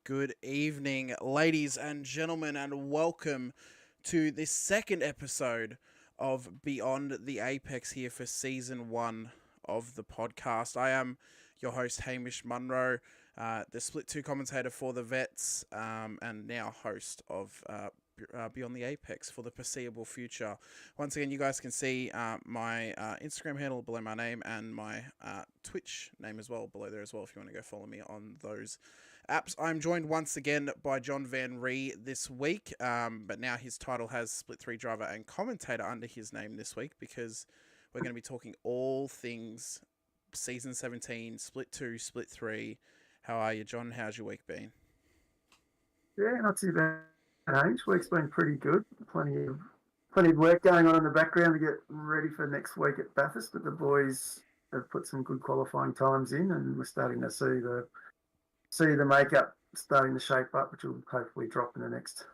Good evening, ladies and gentlemen, and welcome to this second episode of Beyond the Apex here for season one of the podcast. I am your host, Hamish Munro, the Split 2 commentator for the Vets, and now host of Beyond the Apex for the foreseeable future. Once again, you guys can see my Instagram handle below my name and my Twitch name as well below there as well if you want to go follow me on those apps. I'm joined once again by Jon Van Ree this week, but now his title has Split 3 driver and commentator under his name this week because we're going to be talking all things Season 17, Split 2, Split 3. How are you, John? How's your week been? Yeah, not too bad. Each week's been pretty good. Plenty of work going on in the background to get ready for next week at Bathurst. But the boys have put some good qualifying times in, and we're starting to see the makeup starting to shape up, which will hopefully drop in the next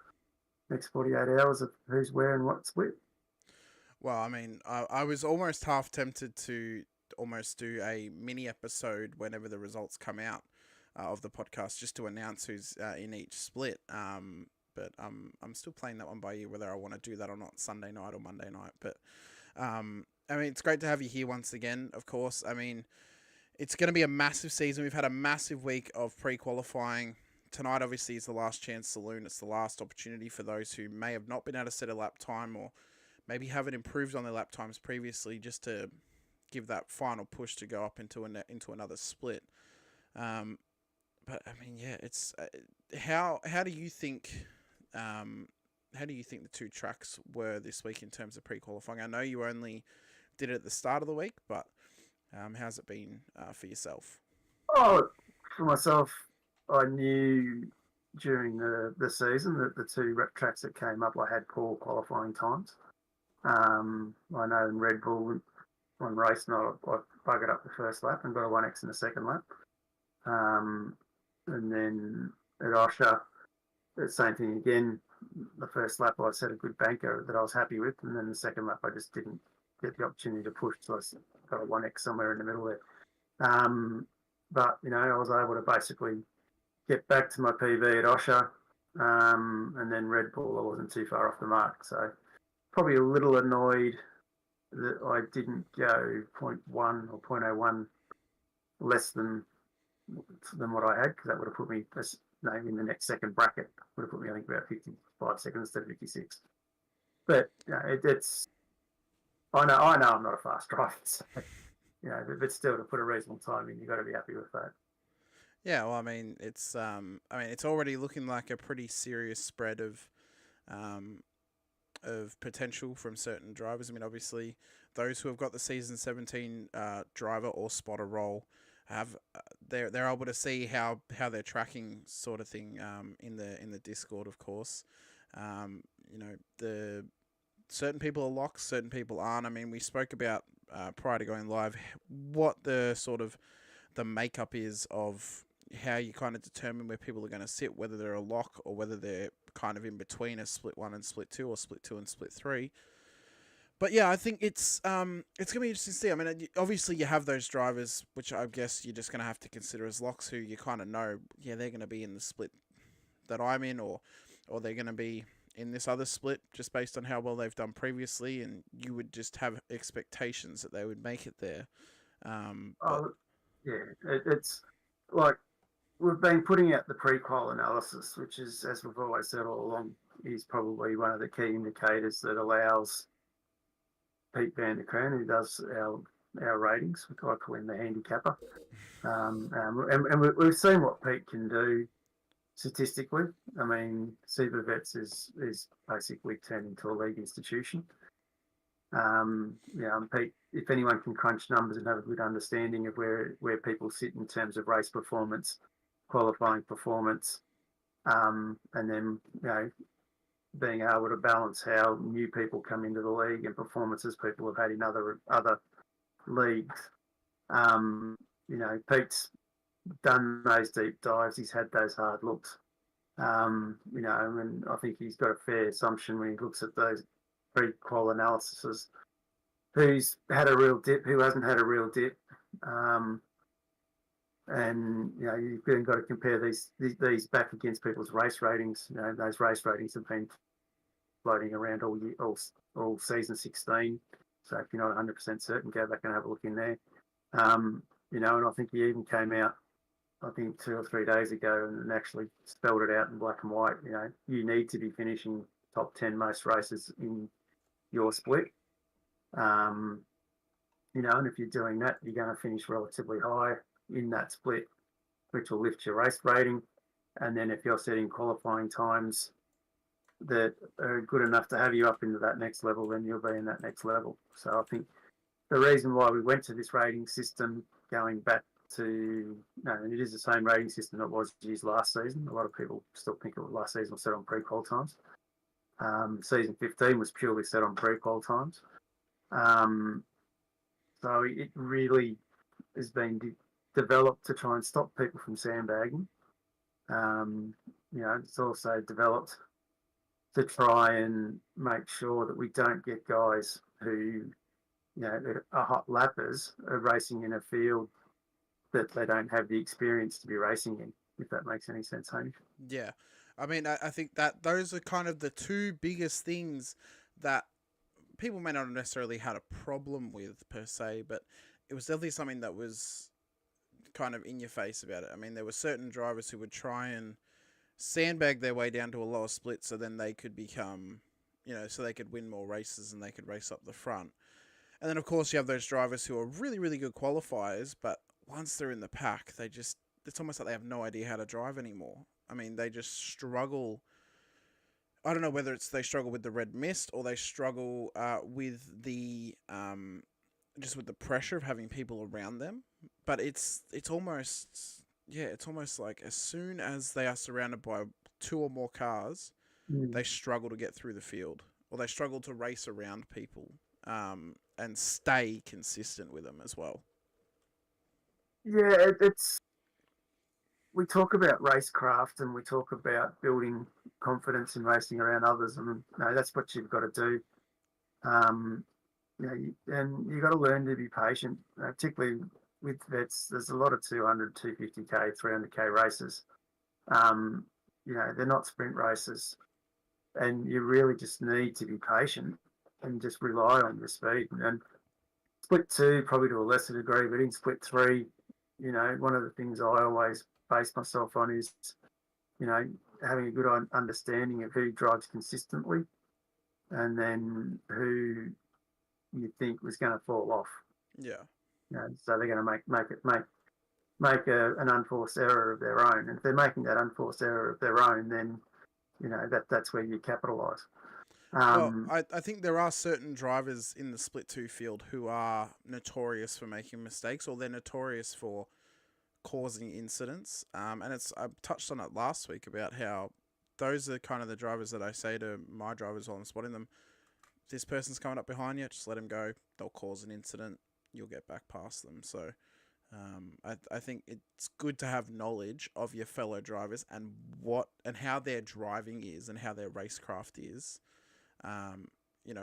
48 hours of who's wearing what split. Well, I mean, I was almost half tempted to almost do a mini episode whenever the results come out of the podcast, just to announce who's in each split. But I'm still playing that one by ear, whether I want to do that or not, Sunday night or Monday night. But I mean, it's great to have you here once again. Of course, I mean, it's going to be a massive season. We've had a massive week of pre-qualifying. Tonight, obviously, is the last chance saloon. It's the last opportunity for those who may have not been able to set a lap time or maybe haven't improved on their lap times previously, just to give that final push to go up into another split. But I mean, yeah, it's how do you think the two tracks were this week in terms of pre-qualifying? I know you only did it at the start of the week, but how's it been for yourself? Oh, for myself, I knew during the season that the two rep tracks that came up, I had poor qualifying times. I know in Red Bull, on race night, I buggered up the first lap and got a 1x in the second lap. And then at Osher, the same thing again. The first lap, I set a good banker that I was happy with, and then the second lap, I just didn't get the opportunity to push, so I got a 1x somewhere in the middle there. But, I was able to basically get back to my PB at Osher, and then Red Bull, I wasn't too far off the mark, so probably a little annoyed that I didn't go zero point 0.1 or 0.01 less than what I had, because that would have put me in the next second bracket. Would have put me, I think, about 55 seconds instead of 56. But it's I know I'm not a fast driver, so but still, to put a reasonable time in, you've got to be happy with that. Yeah, well, I mean, it's already looking like a pretty serious spread of potential from certain drivers. I mean, obviously, those who have got the season 17 driver or spotter role have they're able to see how they're tracking, sort of thing, in the Discord, of course. The certain people are locks, certain people aren't. I mean, we spoke about prior to going live what the sort of the makeup is of how you kind of determine where people are going to sit, whether they're a lock or whether they're kind of in between a split 1 and split 2 or split 2 and split 3. But yeah, I think it's gonna be interesting to see. I mean, obviously you have those drivers, which I guess you're just gonna have to consider as locks, who you kind of know, yeah, they're gonna be in the split that I'm in, or they're gonna be in this other split just based on how well they've done previously, and you would just have expectations that they would make it there. But It's like we've been putting out the pre-qual analysis, which is, as we've always said all along, is probably one of the key indicators that allows Pete Van der Kraan, who does our ratings, we call him the handicapper, and we've seen what Pete can do statistically. I mean, Super Vets is basically turned into a league institution. Pete, if anyone can crunch numbers and have a good understanding of where people sit in terms of race performance, qualifying performance, and then being able to balance how new people come into the league and performances people have had in other leagues. Pete's done those deep dives. He's had those hard looks. And I think he's got a fair assumption when he looks at those pre-qual analyses. Who's had a real dip? Who hasn't had a real dip? And you've then got to compare these back against people's race ratings. Those race ratings have been floating around all year, all season 16. So if you're not 100% certain, go back and have a look in there. And I think he even came out, I think 2 or 3 days ago, and actually spelled it out in black and white. You need to be finishing top 10 most races in your split. And if you're doing that, you're going to finish relatively high in that split, which will lift your race rating. And then if you're setting qualifying times that are good enough to have you up into that next level, then you'll be in that next level. So I think the reason why we went to this rating system going back to, and it is the same rating system that was used last season. A lot of people still think it was last season was set on pre-qual times. Season 15 was purely set on pre-qual times. So it really has been developed to try and stop people from sandbagging. It's also developed to try and make sure that we don't get guys who, are hot lappers are racing in a field that they don't have the experience to be racing in, if that makes any sense, Hamish. Yeah. I mean, I think that those are kind of the two biggest things that people may not necessarily had a problem with per se, but it was definitely something that was kind of in your face about it. I mean, there were certain drivers who would try and sandbag their way down to a lower split so then they could become, so they could win more races and they could race up the front. And then, of course, you have those drivers who are really, really good qualifiers, but once they're in the pack, it's almost like they have no idea how to drive anymore. I mean, they just struggle. I don't know whether it's they struggle with the red mist or they struggle with the just with the pressure of having people around them. But it's almost like as soon as they are surrounded by 2 or more cars, they struggle to get through the field or they struggle to race around people and stay consistent with them as well. Yeah, we talk about racecraft and we talk about building confidence in racing around others, and that's what you've got to do. And you've got to learn to be patient, particularly with vets. There's a lot of 200, 250k, 300k races. They're not sprint races, and you really just need to be patient and just rely on your speed. And split 2, probably to a lesser degree, but in split 3, one of the things I always base myself on is, having a good understanding of who drives consistently and then who you think was going to fall off. Yeah. So they're going to make an unforced error of their own. And if they're making that unforced error of their own, then, that's where you capitalise. Well, I think there are certain drivers in the split 2 field who are notorious for making mistakes or they're notorious for causing incidents. And I touched on it last week about how those are kind of the drivers that I say to my drivers while I'm spotting them. This person's coming up behind you, just let him go. They'll cause an incident. You'll get back past them. So I think it's good to have knowledge of your fellow drivers and how their driving is and how their racecraft is.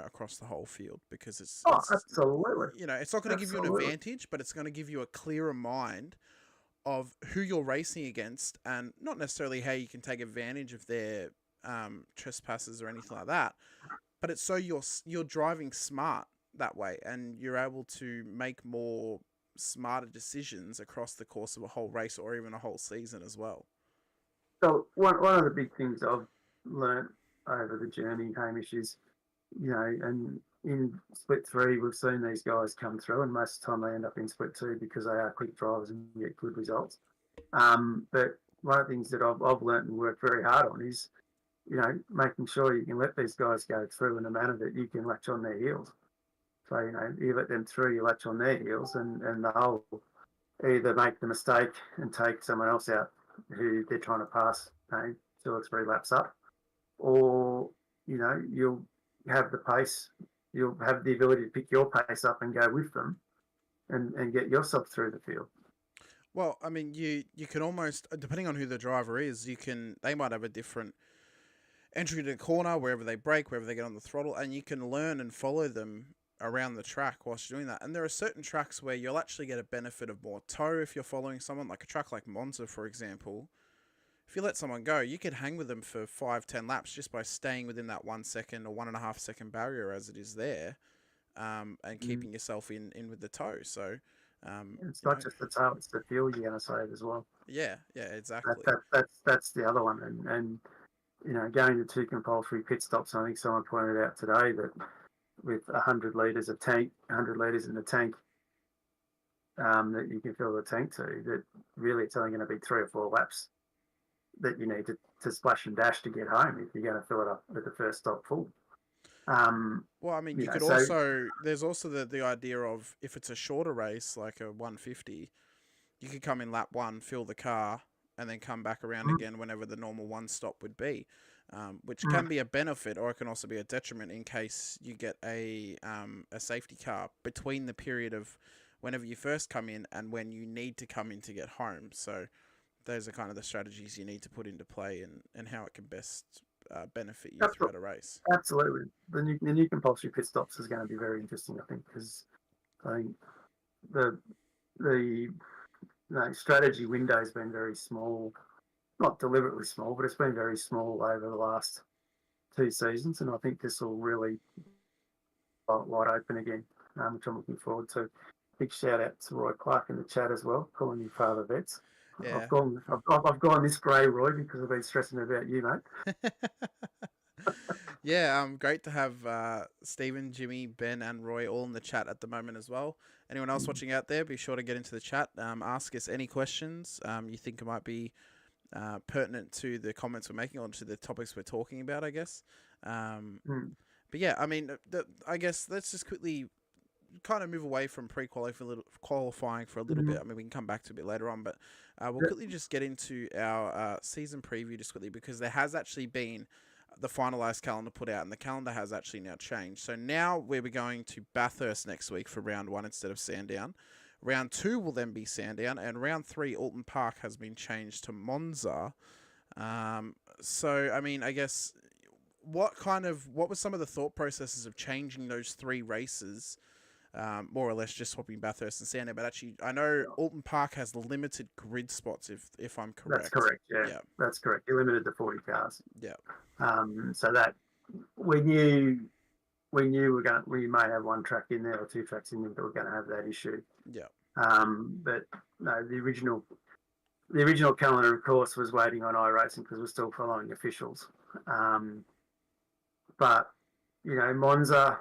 Across the whole field because it's absolutely. It's not going to give you an advantage, but it's going to give you a clearer mind of who you're racing against and not necessarily how you can take advantage of their trespasses or anything like that. But it's so you're driving smart that way and you're able to make more smarter decisions across the course of a whole race or even a whole season as well. So one of the big things I've learned over the journey, Hamish, is, and in split 3, we've seen these guys come through, and most of the time they end up in split 2 because they are quick drivers and get good results. But one of the things that I've learned and worked very hard on is, making sure you can let these guys go through in a manner that you can latch on their heels. So, you let them through, you latch on their heels, and they'll either make the mistake and take someone else out who they're trying to pass 2 or 3 laps up, or you'll have the pace, you'll have the ability to pick your pace up and go with them and get yourself through the field. Well, I mean, you can almost, depending on who the driver is, they might have a different entry to the corner, wherever they brake, wherever they get on the throttle, and you can learn and follow them around the track whilst you're doing that. And there are certain tracks where you'll actually get a benefit of more tow if you're following someone, like a track like Monza, for example. If you let someone go, you could hang with them for 5-10 laps just by staying within that 1 second or 1.5 second barrier as it is there, and Mm. keeping yourself in with the tow. So, It's you not know, just the tail; it's the fuel you're going to save as well. yeah, exactly. That's the other one. And going to two compulsory pit stops. I think someone pointed out today that with 100 litres of tank, 100 litres in the tank, that you can fill the tank to, that really it's only going to be 3 or 4 laps that you need to splash and dash to get home if you're going to fill it up at the first stop full. Well, I mean, you could So also, there's also the idea of, if it's a shorter race, like a 150, you could come in lap one, fill the car, and then come back around mm, again whenever the normal one stop would be, which mm, can be a benefit, or it can also be a detriment in case you get a safety car between the period of whenever you first come in and when you need to come in to get home. So those are kind of the strategies you need to put into play, and how it can best benefit you throughout a race. absolutely, the new compulsory pit stops is going to be very interesting, I think, because I think the the strategy window has been very small, not deliberately small, but it's been very small over the last 2 seasons, and I think this will really wide open again, which I'm looking forward to. Big shout out to Roy Clark in the chat as well, calling you father vets. Yeah. I've gone this grey, Roy, because I've been stressing about you, mate. Yeah, great to have Stephen, Jimmy, Ben, and Roy all in the chat at the moment as well. Anyone else watching out there, be sure to get into the chat. Ask us any questions you think might be pertinent to the comments we're making or to the topics we're talking about, I guess. Mm, But yeah, I mean, I guess let's just quickly kind of move away from qualifying for a little bit. mm, I mean, we can come back to a bit later on, but we'll yeah, quickly just get into our season preview just quickly, because there has actually been the finalised calendar put out, and the calendar has actually now changed. So now we'll be going to Bathurst next week for round one instead of Sandown. Round two will then be Sandown, and round three, Alton Park, has been changed to Monza. So I mean, I guess what were some of the thought processes of changing those three races? More or less just swapping Bathurst and Sandown, but actually, I know Alton Park has limited grid spots, if I'm that's correct. correct. Yeah, Yeah, that's correct. You limited to 40 cars. yeah, So that we knew we may have one track in there or two tracks in there that we're going to have that issue. yeah, But no, the original calendar, of course, was waiting on iRacing because we're still following officials. But Monza,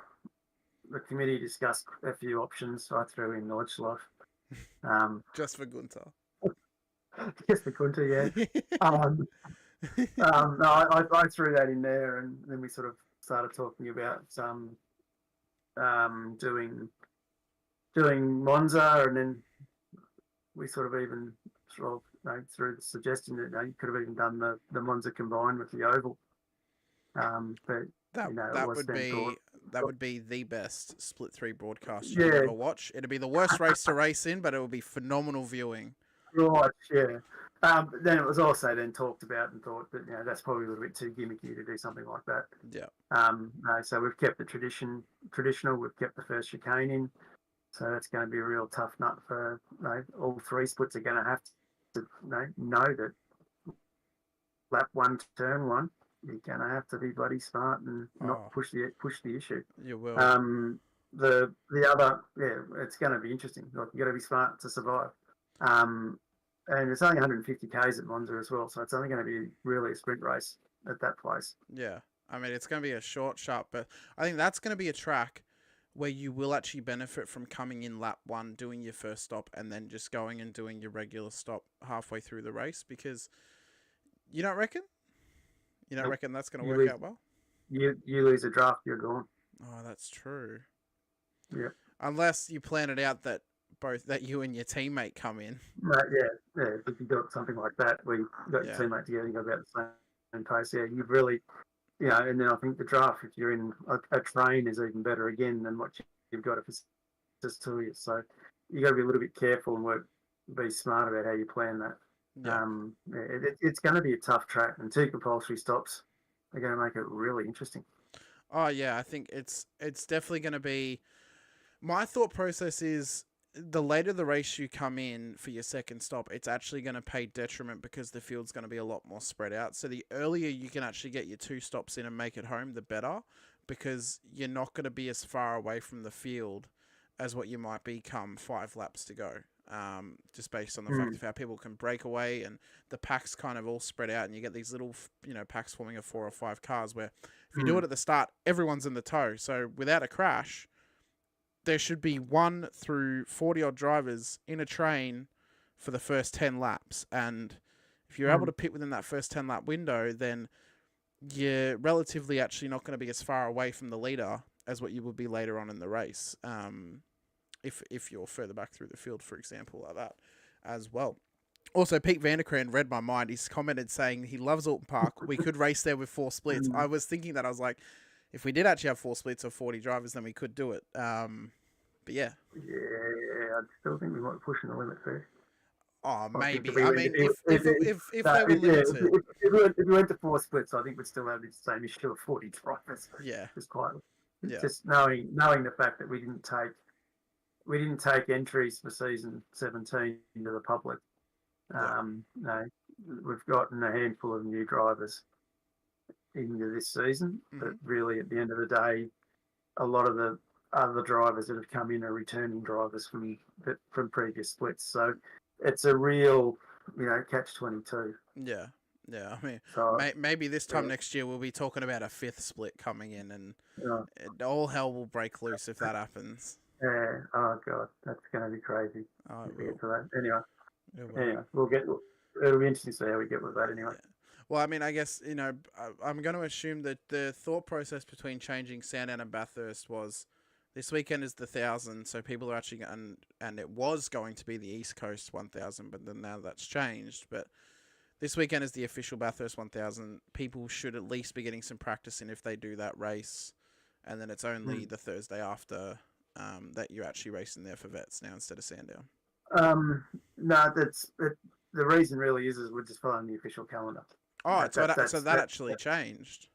the committee discussed a few options. I threw in Nordschleife. just for Gunter. Just the Kunta, yeah. No, I threw that in there, and then we sort of started talking about doing Monza, and then we sort of even through the suggestion that you could have even done the Monza combined with the Oval. But That it that was would then thought, be that would be the best split three broadcast you will yeah, ever watch. It'd be the worst race to race in, but it would be phenomenal viewing. right, yeah. Then it was also then talked about and thought that that's probably a little bit too gimmicky to do something like that. Yeah, No, so we've kept the traditional. We've kept the first chicane in, so that's going to be a real tough nut for all three splits are going to have to know that lap one, turn one, you're going to have to be bloody smart and not oh, push the issue. you will. The other, it's going to be interesting. Like, you got to be smart to survive. And it's only 150 k's at Monza as well, so it's only going to be really a sprint race at that place. Yeah, I mean, it's going to be a short, sharp, but I think that's going to be a track where you will actually benefit from coming in lap one, doing your first stop, and then just going and doing your regular stop halfway through the race. Because you don't reckon? You don't Nope. reckon that's going to You work lose, out well? you lose a draft, you're gone. Oh, that's true. Yeah. Unless you plan it out that you and your teammate come in. Yeah. If you got something like that, where you got your Yeah, teammate together, you go about the same pace. Yeah, you've really, and then I think the draft, if you're in a train, is even better again than what you've got if it's just two of you. So you got to be a little bit careful and be smart about how you plan that. yeah. It's going to be a tough track, and two compulsory stops are going to make it really interesting. Oh yeah, I think it's definitely going to be. My thought process is the later the race you come in for your second stop, it's actually going to pay detriment because the field's going to be a lot more spread out. So the earlier you can actually get your 2 stops in and make it home, the better, because you're not going to be as far away from the field as what you might be come 5 laps to go. Just based on the fact of how people can break away and the packs kind of all spread out, and you get these little, packs forming of 4 or 5 cars where if you do it at the start, everyone's in the tow. So without a crash, there should be 1 through 40 odd drivers in a train for the first 10 laps. And if you're able to pit within that first 10 lap window, then you're relatively actually not going to be as far away from the leader as what you would be later on in the race. If you're further back through the field, for example, like that as well. Also, Pete Vanderkrant read my mind. He's commented saying he loves Alton Park. We could race there with 4 splits. I was thinking that. I was like, if we did actually have 4 splits of 40 drivers, then we could do it. But yeah. Yeah, I still think we might be pushing the limit there. Oh, maybe. I mean, if they were limited. If we went to 4 splits, I think we'd still have the same issue of 40 drivers. Yeah. Just knowing the fact that we didn't take entries for season 17 into the public. No, we've gotten a handful of new drivers into this season, but really at the end of the day, a lot of the other drivers that have come in are returning drivers from previous splits. So it's a real, catch-22. Yeah. I mean, so, maybe this time next year we'll be talking about a 5th split coming in, and all hell will break loose if that happens. Yeah. Oh God, that's going to be crazy. Oh, we'll get to that. Anyway, it'll be interesting to see how we get with that. Anyway. Yeah. Well, I mean, I guess I'm going to assume that the thought process between changing Sandown and Bathurst was this weekend is the 1,000, so people are actually and it was going to be the East Coast 1,000, but then now that's changed. But this weekend is the official Bathurst 1,000. People should at least be getting some practice in if they do that race, and then it's only the Thursday after that you're actually racing there for vets now instead of Sandown. No, the reason really is we're just following the official calendar. Oh, so that actually changed.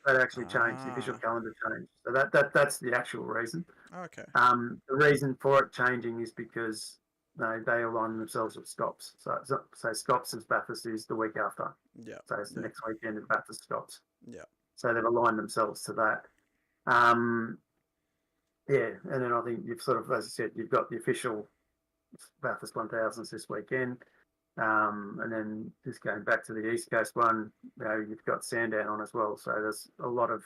That actually changed. The official calendar changed. So that's the actual reason. Okay. The reason for it changing is because they align themselves with Scops. So Scops is Bathurst is the week after. Yeah. So it's the next weekend of Bathurst Scops. Yeah. So they've aligned themselves to that. Yeah, and then I think you've sort of, as I said, you've got the official Bathurst 1000s this weekend. And then just going back to the East Coast one, you've got Sandown on as well. So there's a lot of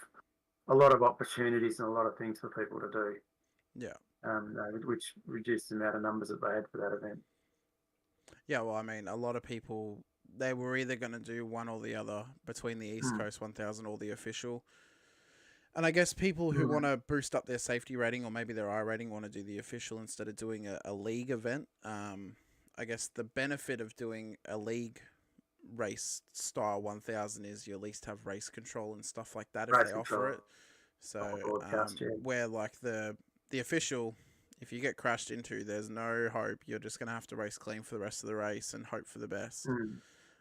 opportunities and a lot of things for people to do. Yeah. Which reduced the amount of numbers that they had for that event. Yeah, well, I mean, a lot of people, they were either going to do one or the other between the East Coast 1000 or the official. And I guess people who want to boost up their safety rating or maybe their I rating want to do the official instead of doing a league event. I guess the benefit of doing a league race style 1000 is you at least have race control and stuff like that if they offer it. So where like the official, if you get crashed into, there's no hope. You're just going to have to race clean for the rest of the race and hope for the best.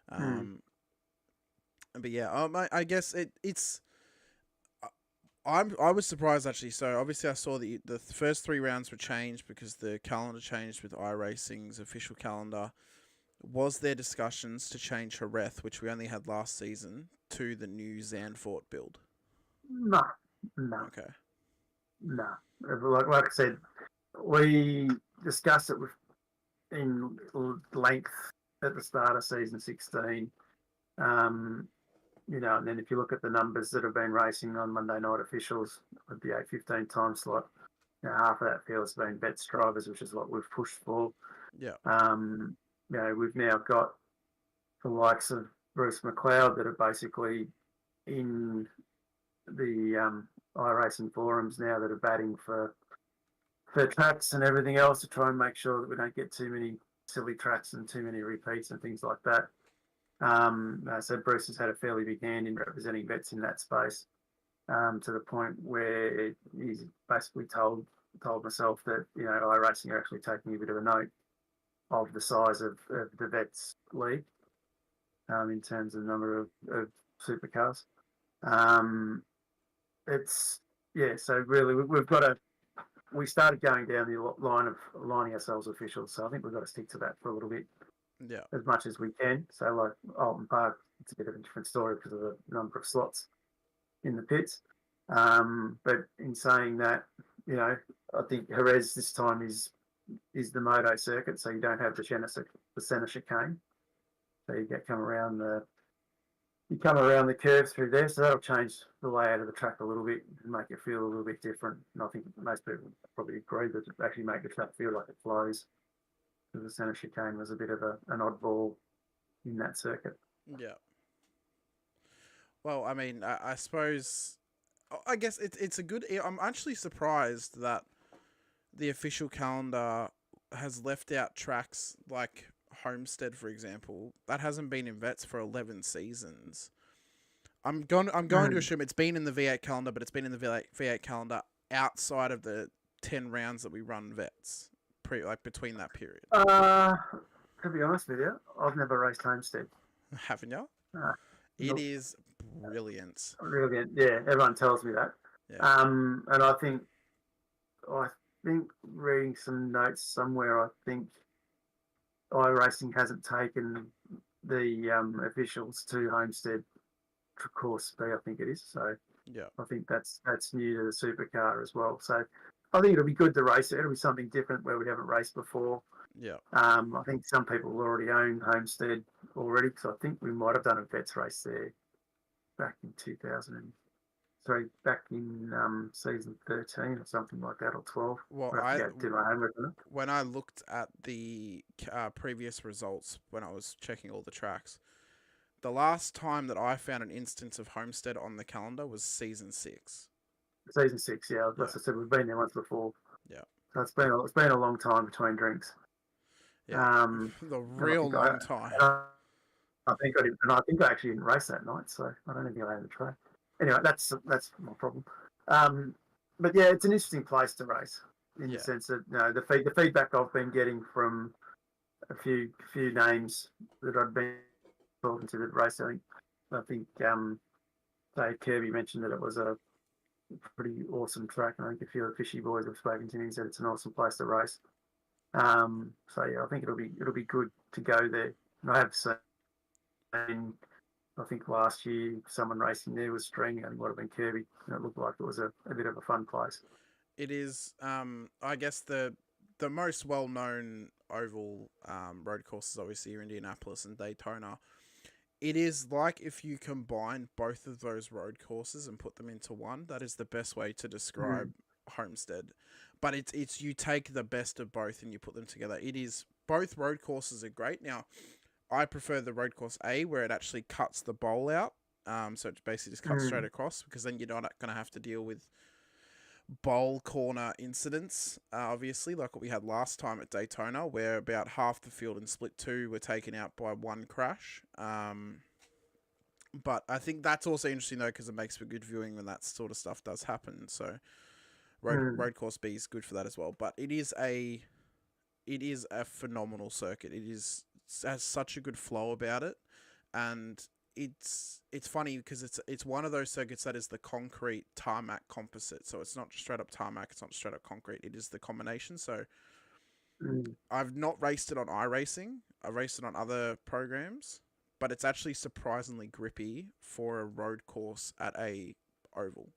But yeah, I guess it's. I was surprised actually. So obviously I saw the first 3 rounds were changed because the calendar changed with iRacing's official calendar. Was there discussions to change Jerez, which we only had last season, to the new Zandvoort build? No. Okay. No. Like I said, we discussed it in length at the start of season 16. And then if you look at the numbers that have been racing on Monday night officials with the 8:15 time slot, half of that field has been vets drivers, which is what we've pushed for. Yeah. We've now got the likes of Bruce McLeod that are basically in the iRacing forums now that are batting for tracks and everything else to try and make sure that we don't get too many silly tracks and too many repeats and things like that. So Bruce has had a fairly big hand in representing vets in that space, to the point where he's basically told myself that iRacing are actually taking a bit of a note of the size of the vets league, in terms of the number of supercars. So really we've got we started going down the line of aligning ourselves with officials. So I think we've got to stick to that for a little bit, Yeah. as much as we can. So like Alton Park, it's a bit of a different story because of the number of slots in the pits. But in saying that, I think Jerez this time is the moto circuit, so you don't have the centre chicane. So you come around the curve through there, so that'll change the layout of the track a little bit and make it feel a little bit different. And I think most people probably agree that it actually make the track feel like it flows. Because the centre chicane was a bit of an oddball in that circuit. Yeah. Well, I mean, I suppose, I guess it's a good. I'm actually surprised that the official calendar has left out tracks like Homestead, for example, that hasn't been in vets for 11 seasons. I'm going to assume it's been in the V8 calendar, but it's been in the V8 calendar outside of the 10 rounds that we run vets, between that period. To be honest with you, I've never raced Homestead. Haven't you? It Nope. is brilliant. Brilliant. Yeah, everyone tells me that. Yeah. And I think reading some notes somewhere, I think iRacing hasn't taken the officials to Homestead course B, I think it is. So Yeah. I think that's new to the supercar as well. So I think it'll be good to race it. It'll be something different where we haven't raced before. Yeah. I think some people already own Homestead already, because I think we might have done a vets race there back in season 13 or something like that, or 12. Well, I have to go do my homework on it. when I looked at the previous results when I was checking all the tracks, the last time that I found an instance of Homestead on the calendar was season 6. Season 6, yeah. As I said, we've been there once before. Yeah. So it's been a long time between drinks. Yeah. The real long time. I think I actually didn't race that night, so I don't think I had the track. Anyway, that's my problem. But yeah, it's an interesting place to race in the sense that the feedback I've been getting from a few names that I've been talking to that race. I think Dave Kirby mentioned that it was a pretty awesome track. I think a few of the fishy boys have spoken to me and said it's an awesome place to race. So yeah, I think it'll be good to go there. And I have seen, I think last year someone racing there was String, and it might have been Kirby, and it looked like it was a bit of a fun place. It is, I guess the most well known oval road courses obviously are Indianapolis and Daytona. It is like if you combine both of those road courses and put them into one. That is the best way to describe Homestead. But it's you take the best of both and you put them together. It is, both road courses are great. Now, I prefer the road course A, where it actually cuts the bowl out. So it basically just cuts straight across, because then you're not going to have to deal with bowl corner incidents, obviously, like what we had last time at Daytona, where about half the field in split 2 were taken out by one crash. But I think that's also interesting, though, because it makes for good viewing when that sort of stuff does happen. So road course B is good for that as well. But it is a phenomenal circuit. Has such a good flow about it, and it's funny because it's one of those circuits that is the concrete tarmac composite. So it's not just straight up tarmac, it's not just straight up concrete, it is the combination. So I've not raced it on iRacing, I've raced it on other programs, but it's actually surprisingly grippy for a road course at a oval.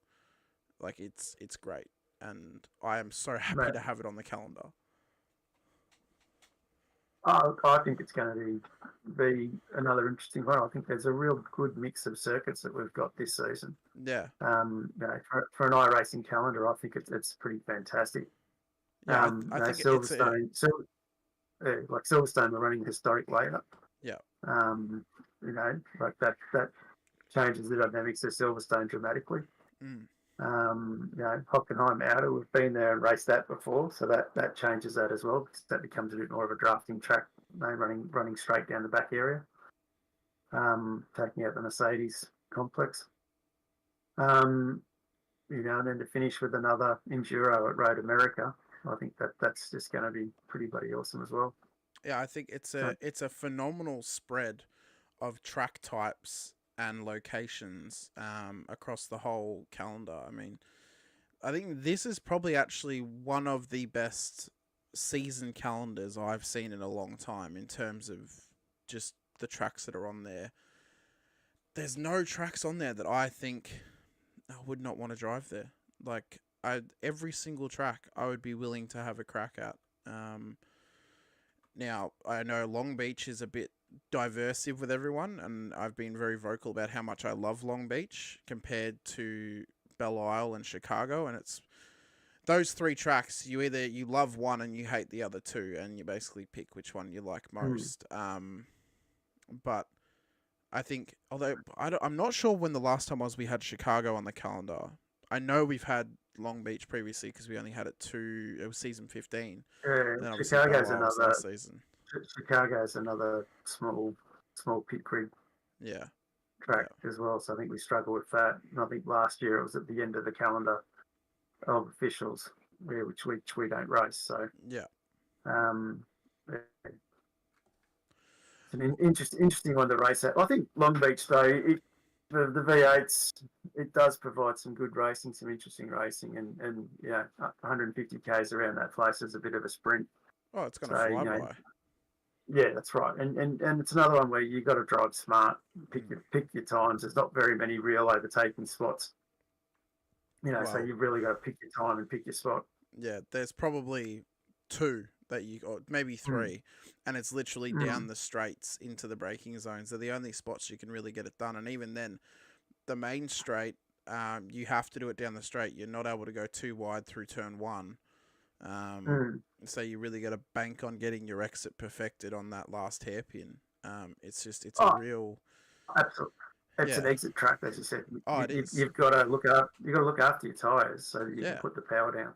Like it's great, and I am so happy to have it on the calendar. I think it's going to be another interesting one. I think there's a real good mix of circuits that we've got this season. Yeah. For an iRacing calendar, I think it's pretty fantastic. Yeah, I think Silverstone, like Silverstone, we're running historic layout. Yeah. Like that changes the dynamics of Silverstone dramatically. Hockenheim Outer, we've been there and raced that before, so that changes that as well, because that becomes a bit more of a drafting track, running straight down the back area, taking out the Mercedes complex. And then to finish with another Enduro at Road America, I think that's just going to be pretty bloody awesome as well. Yeah, I think it's a phenomenal spread of track types and locations across the whole calendar. I mean, I think this is probably actually one of the best season calendars I've seen in a long time in terms of just the tracks that are on there. There's no tracks on there that I think I would not want to drive there. Like, every single track I would be willing to have a crack at. Now, I know Long Beach is a bit diversive with everyone, and I've been very vocal about how much I love Long Beach compared to Belle Isle and Chicago, and it's those three tracks. You love one and you hate the other two, and you basically pick which one you like most. But I think, although I'm not sure when the last time was we had Chicago on the calendar. I know we've had Long Beach previously because we only had it it was season 15. And then obviously Chicago's Belle Isle was last season. Chicago's another small pit creek Yeah. track as well. So I think we struggle with that. And I think last year it was at the end of the calendar of officials, which we don't race. So Yeah. It's an interesting one to race at. I think Long Beach though, the V8s, it does provide some good racing, some interesting racing, and 150 k's around that place is a bit of a sprint. Oh, it's gonna fly by. Yeah, that's right, and it's another one where you got to drive smart, pick your times. There's not very many real overtaking spots, so you've really got to pick your time and pick your spot. Yeah, there's probably two or maybe three, and it's literally down the straights into the braking zones. They're the only spots you can really get it done, and even then, the main straight, you have to do it down the straight. You're not able to go too wide through turn one. So you really got to bank on getting your exit perfected on that last hairpin. It's a real. Absolutely. It's an exit track, as you said. It is. You've got to look after your tyres so that you can put the power down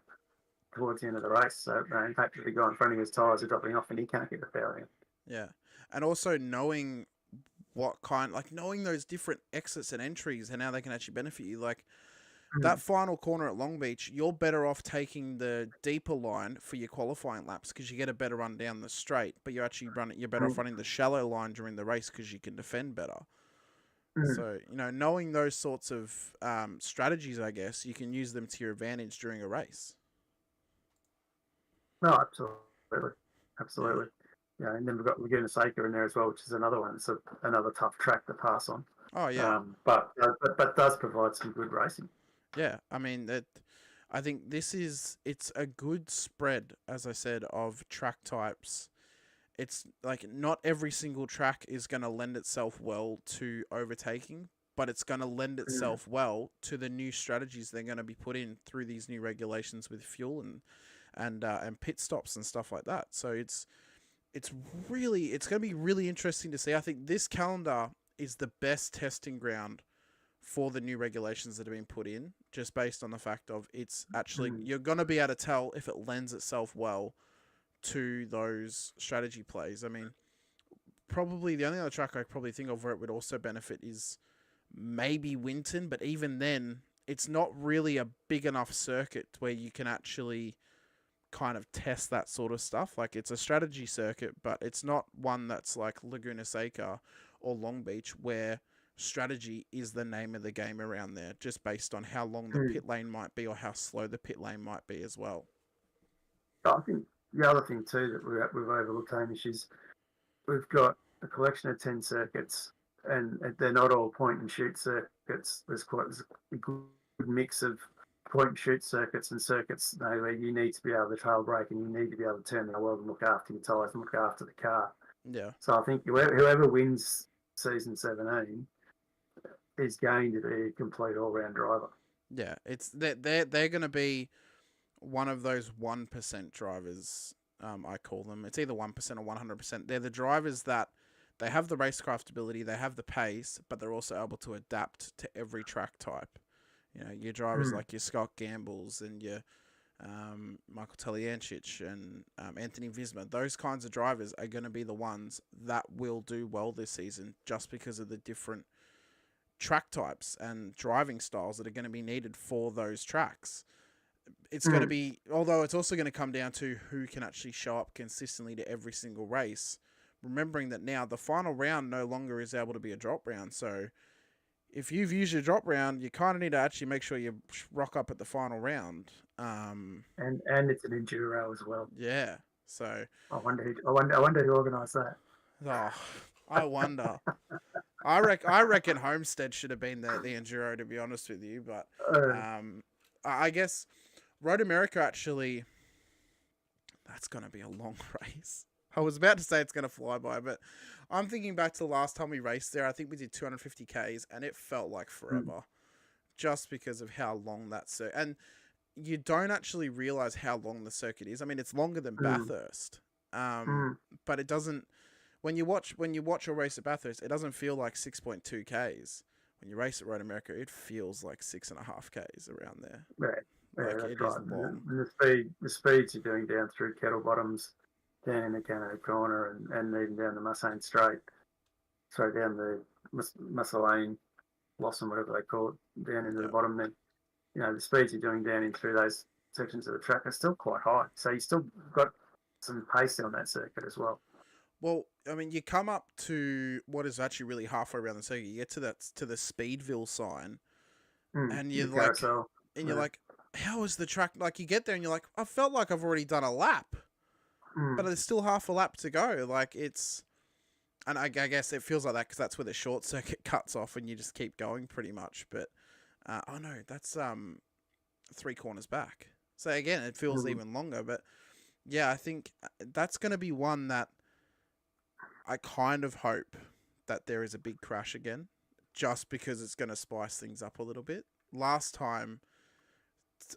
towards the end of the race. So in fact, if the guy in front of his tyres are dropping off and he can't get the power down. Yeah, and also knowing knowing those different exits and entries and how they can actually benefit you. Like that final corner at Long Beach, you're better off taking the deeper line for your qualifying laps because you get a better run down the straight, but you're better off running the shallow line during the race because you can defend better. So, knowing those sorts of strategies, I guess, you can use them to your advantage during a race. No, absolutely. Yeah, and then we've got Laguna Seca in there as well, which is another one. It's another tough track to pass on. Oh yeah, but does provide some good racing. Yeah, I mean I think it's a good spread, as I said, of track types. It's like not every single track is going to lend itself well to overtaking, but it's going to lend itself well to the new strategies they're going to be put in through these new regulations with fuel and pit stops and stuff like that. So it's going to be really interesting to see. I think this calendar is the best testing ground for the new regulations that have been put in, just based on the fact of it's actually you're going to be able to tell if it lends itself well to those strategy plays. I mean, probably the only other track I probably think of where it would also benefit is maybe Winton, but even then, it's not really a big enough circuit where you can actually kind of test that sort of stuff. Like, it's a strategy circuit, but it's not one that's like Laguna Seca or Long Beach where strategy is the name of the game around there, just based on how long the pit lane might be or how slow the pit lane might be as well. I think the other thing too that we've overlooked, Hamish, is we've got a collection of 10 circuits, and they're not all point and shoot circuits. There's a good mix of point and shoot circuits and circuits where you need to be able to tail brake and you need to be able to turn well and look after your tyres and look after the car. Yeah. So I think whoever wins season 17 is going to be a complete all-round driver. Yeah, they're going to be one of those 1% drivers. I call them. It's either 1% or 100%. They're the drivers that they have the racecraft ability, they have the pace, but they're also able to adapt to every track type. Your drivers like your Scott Gambles and your Michael Taliancic and Anthony Visma. Those kinds of drivers are going to be the ones that will do well this season, just because of the different track types and driving styles that are going to be needed for those tracks. It's going to be, although it's also going to come down to who can actually show up consistently to every single race. Remembering that now the final round no longer is able to be a drop round. So if you've used your drop round, you kind of need to actually make sure you rock up at the final round. And it's an enduro as well. Yeah. So, I wonder who organised that. oh, I wonder. I reckon Homestead should have been the enduro, to be honest with you. But Uh, I guess Road America actually, that's gonna be a long race. I was about to say it's gonna fly by, but I'm thinking back to the last time we raced there. I think we did 250 k's, and it felt like forever, just because of how long that circuit. And you don't actually realize how long the circuit is. I mean, it's longer than Bathurst, mm, but it doesn't. When you watch a race at Bathurst, it doesn't feel like 6.2 k's. When you race at Road America, it feels like 6.5 k's around there. yeah, yeah, Like that's it is right. long. And the speeds you're doing down through Kettle Bottoms, down in the Canada Corner, and even down the Mussane Straight, straight down the Musselane, Blossom, whatever they call it, down into the Yeah. bottom there. You know, the speeds you're doing down in through those sections of the track are still quite high. So you still got some pace on that circuit as well. Well, I mean, you come up to what is actually really halfway around the circuit. You get to the Speedville sign, and The carousel. you're like, how is the track? Like, you get there and you're like, I felt like I've already done a lap, but there's still half a lap to go. Like it's, and I guess it feels like that because that's where the short circuit cuts off, and you just keep going pretty much. But oh no, that's 3 corners back. So again, it feels even longer. But yeah, I think that's going to be one that I kind of hope that there is a big crash again, just because it's going to spice things up a little bit. Last time,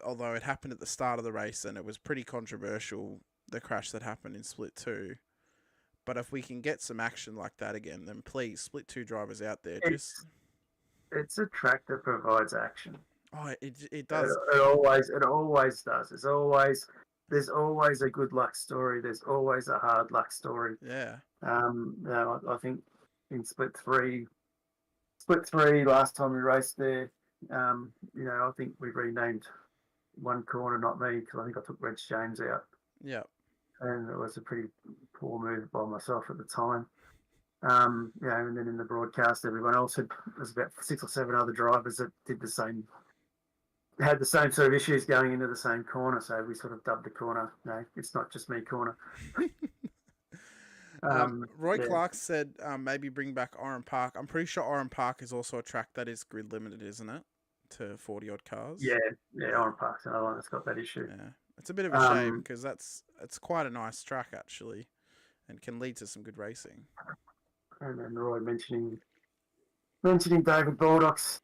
although it happened at the start of the race and it was pretty controversial, the crash that happened in Split 2. But if we can get some action like that again, then please, Split 2 drivers out there, It's a track that provides action. Oh, it does. It always does. There's always a good luck story. There's always a hard luck story. Yeah. I think in split three last time we raced there, I think we renamed one corner, not me, because I think I took Reg James out. Yeah. And it was a pretty poor move by myself at the time. And then in the broadcast, everyone else there's about 6 or 7 other drivers that had the same sort of issues going into the same corner. So we sort of dubbed the corner, no, it's not just me corner. Roy Clark said maybe bring back Oran Park. I'm pretty sure Oran Park is also a track that is grid limited, isn't it? To 40 odd cars. Yeah, Oran Park's another one that's got that issue. Yeah, it's a bit of a shame because it's quite a nice track actually, and can lead to some good racing. And then Roy mentioning David Baldock's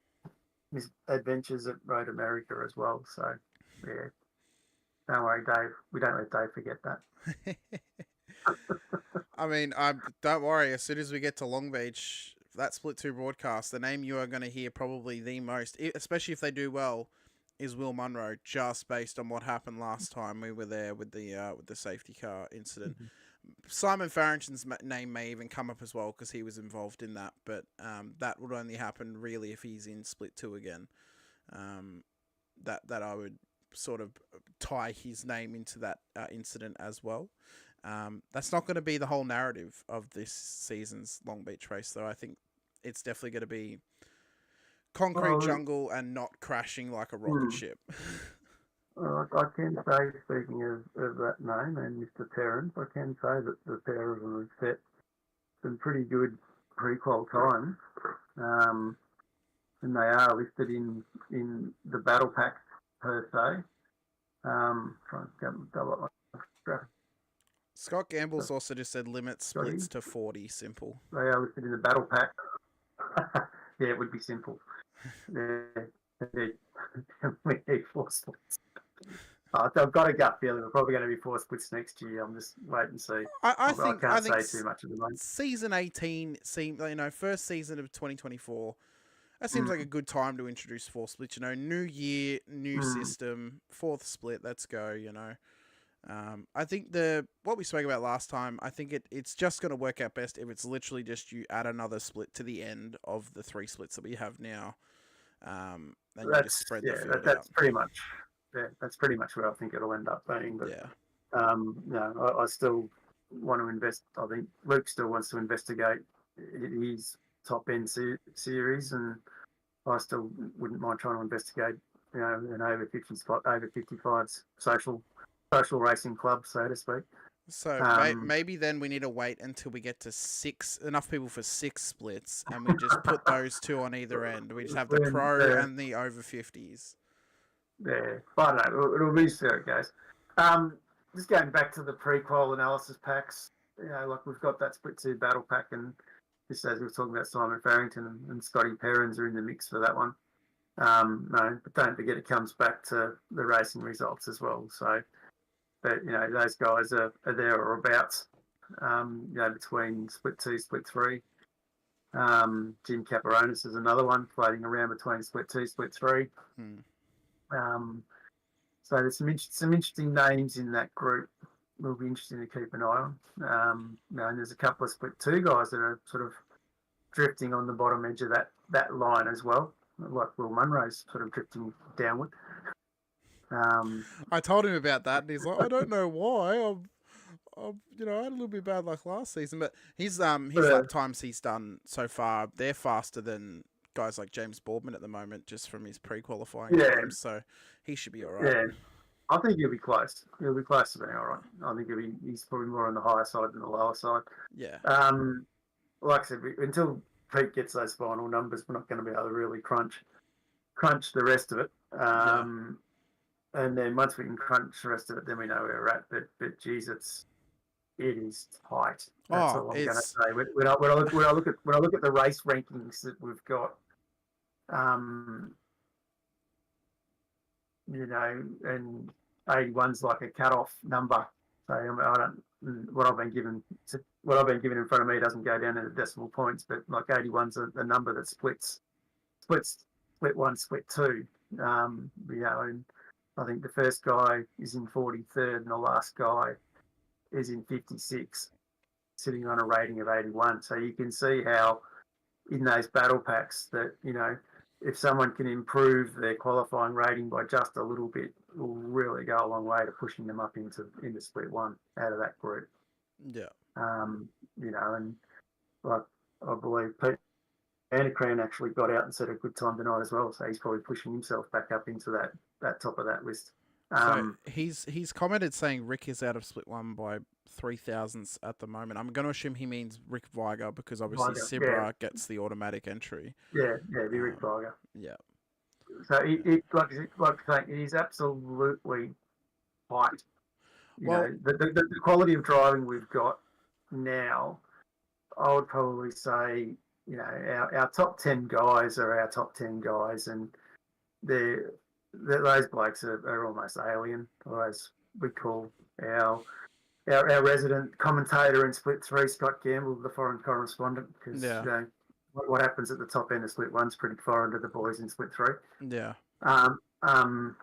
his adventures at Road America as well. So yeah, don't worry, Dave. We don't let Dave forget that. I mean, don't worry. As soon as we get to Long Beach, that Split 2 broadcast, the name you are going to hear probably the most, especially if they do well, is Will Munro. Just based on what happened last time we were there with the safety car incident. Mm-hmm. Simon Farrington's name may even come up as well because he was involved in that, but that would only happen really if he's in Split 2 again. That I would sort of tie his name into that incident as well. That's not going to be the whole narrative of this season's Long Beach race, though. I think it's definitely going to be concrete jungle and not crashing like a rocket ship. I can say, speaking of that name and Mr. Terrence, I can say that the pair of them have set some pretty good pre-qual times, and they are listed in the battle pack per se. Trying to double up my graphic. Scott Gamble's also just said limit splits to 40, simple. They are listed in the battle pack. Yeah, it would be simple. We need 4 splits. I've got a gut feeling we're probably going to be 4 splits next year. I'm just wait and see. I can't say too much at the moment. Season 18 seems, first season of 2024. That seems like a good time to introduce 4 splits. New year, new system, 4th split. Let's go. I think what we spoke about last time. I think it's just going to work out best if it's literally just you add another split to the end of the 3 splits that we have now. And you just spread the field that's out. pretty much. Yeah, that's pretty much where I think it'll end up being. But yeah, I still want to invest. I think Luke still wants to investigate his top end series, and I still wouldn't mind trying to investigate, an over 50 spot, over 55s social racing club, so to speak. So maybe then we need to wait until we get to enough people for 6 splits, and we just put those two on either end. We just have the pro and the over 50s. Yeah, I don't know. It'll be see how it goes. Just going back to the pre-qual analysis packs, like we've got that split 2 battle pack, and just as we were talking about, Simon Farrington and Scotty Perrins are in the mix for that one. No, but don't forget it comes back to the racing results as well. So, but those guys are there or abouts. Between split 2, split 3. Jim Caparonis is another one floating around between split 2, split 3. So there's some interesting names in that group. Will be interesting to keep an eye on. And there's a couple of split 2 guys that are sort of drifting on the bottom edge of that line as well, like Will Munro's sort of drifting downward. I told him about that, and he's like, I don't know why. I had a little bit bad luck last season, but his lap times he's done so far, they're faster than guys like James Boardman at the moment, just from his pre-qualifying times. So he should be all right. Yeah, I think he'll be close. He'll be close to being all right. I think he's probably more on the higher side than the lower side. Yeah. Like I said, until Pete gets those final numbers, we're not going to be able to really crunch the rest of it. And then once we can crunch the rest of it, then we know where we're at. But geez, it is tight. That's all I'm going to say. When I look at the race rankings that we've got, and 81's like a cut-off number. So what I've been given in front of me doesn't go down into decimal points, but like 81's a number that splits split 1, split 2. And I think the first guy is in 43rd and the last guy is in 56, sitting on a rating of 81. So you can see how in those battle packs that, if someone can improve their qualifying rating by just a little bit, it will really go a long way to pushing them up into split 1 out of that group. Yeah. And like I believe Pete Anacran actually got out and set a good time tonight as well. So he's probably pushing himself back up into that top of that list. So he's commented saying Rick is out of split 1 by 3,000ths at the moment. I'm going to assume he means Rick Viger, because obviously Sibra gets the automatic entry. Yeah, be Rick Viger. Yeah. So he's absolutely tight. The quality of driving we've got now, I would probably say, our top 10 guys are our top 10 guys, and those blokes are almost alien, or as we call our resident commentator in split 3, Scott Gamble, the foreign correspondent, because what happens at the top end of split 1's pretty foreign to the boys in split 3. Yeah. But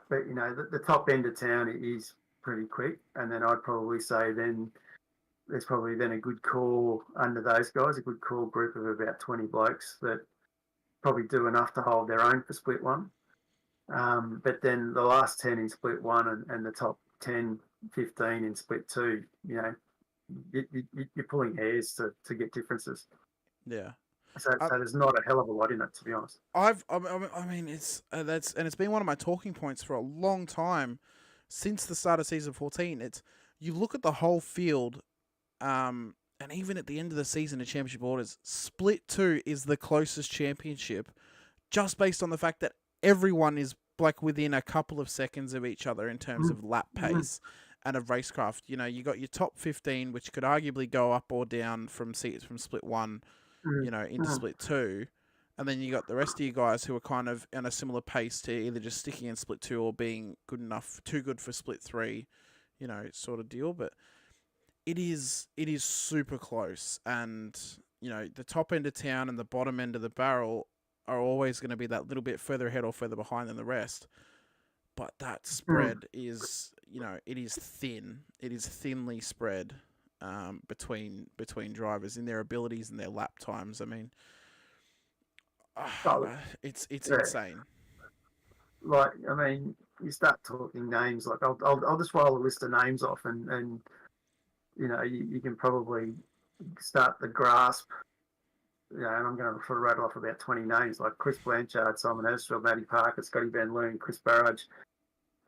the top end of town is pretty quick, and then I'd probably say then there's probably then a good core under those guys, a good core group of about 20 blokes that probably do enough to hold their own for split 1. But then the last 10 in split 1 and the top 10, 15 in split 2, you're pulling hairs to get differences. Yeah. So there's not a hell of a lot in it, to be honest. It's been one of my talking points for a long time, since the start of season 14. You look at the whole field, and even at the end of the season of championship orders, split 2 is the closest championship, just based on the fact that everyone is like within a couple of seconds of each other in terms of lap pace and of racecraft. You got your top 15, which could arguably go up or down from split 1, into split 2. And then you got the rest of you guys who are kind of in a similar pace to either just sticking in split 2 or being too good for split 3, sort of deal. But it is super close. And, the top end of town and the bottom end of the barrel are always going to be that little bit further ahead or further behind than the rest. But that spread is, it is thin. It is thinly spread between drivers in their abilities and their lap times. I mean, it's insane. Like, I mean, you start talking names, like I'll just roll a list of names off, and you can probably start to grasp and I'm going to sort of rattle off about 20 names like Chris Blanchard, Simon Ersfield, Matty Parker, Scotty Van Loon, Chris Barrage,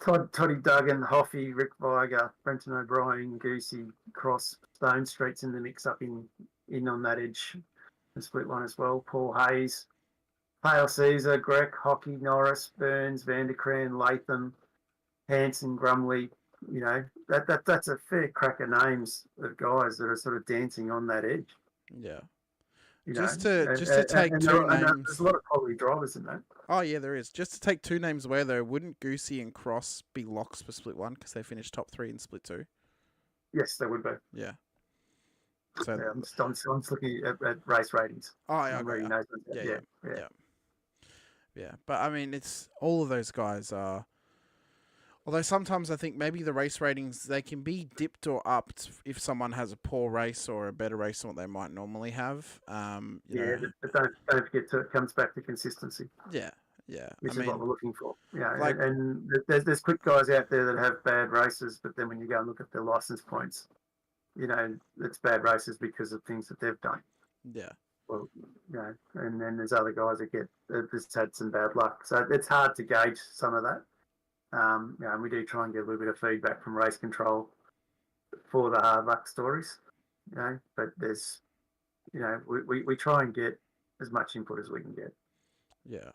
Toddy Duggan, Hoffey, Rick Viger, Brenton O'Brien, Goosey, Cross, Stone Street's in the mix up in on that edge, the split one as well. Paul Hayes, Hale Caesar, Greg, Hockey, Norris, Burns, Vandercran, Latham, Hanson, Grumley. You know, that's a fair crack of names of guys that are sort of dancing on that edge. Yeah. You Just know, to take two names. there's a lot of quality drivers in that. Oh yeah, there is. Just to take two names away though, wouldn't Goosey and Cross be locks for split one because they finished top 3 in split 2? Yes, they would be. Yeah. So yeah, I'm just looking at race ratings. Oh yeah, okay. Yeah. Yeah. But I mean, it's all of those guys are. Although sometimes I think maybe the race ratings, they can be dipped or upped if someone has a poor race or a better race than what they might normally have. You know. But don't forget it comes back to consistency. Yeah. Which is what we're looking for. Yeah, like, and there's quick guys out there that have bad races, but then when you go and look at their license points, you know, it's bad races because of things that they've done. Yeah. Well, you know, and then there's other guys that just had some bad luck. So it's hard to gauge some of that. You know, and we do try and get a little bit of feedback from race control for the hard luck stories. You know, but there's, you know, we try and get as much input as we can get. Yeah.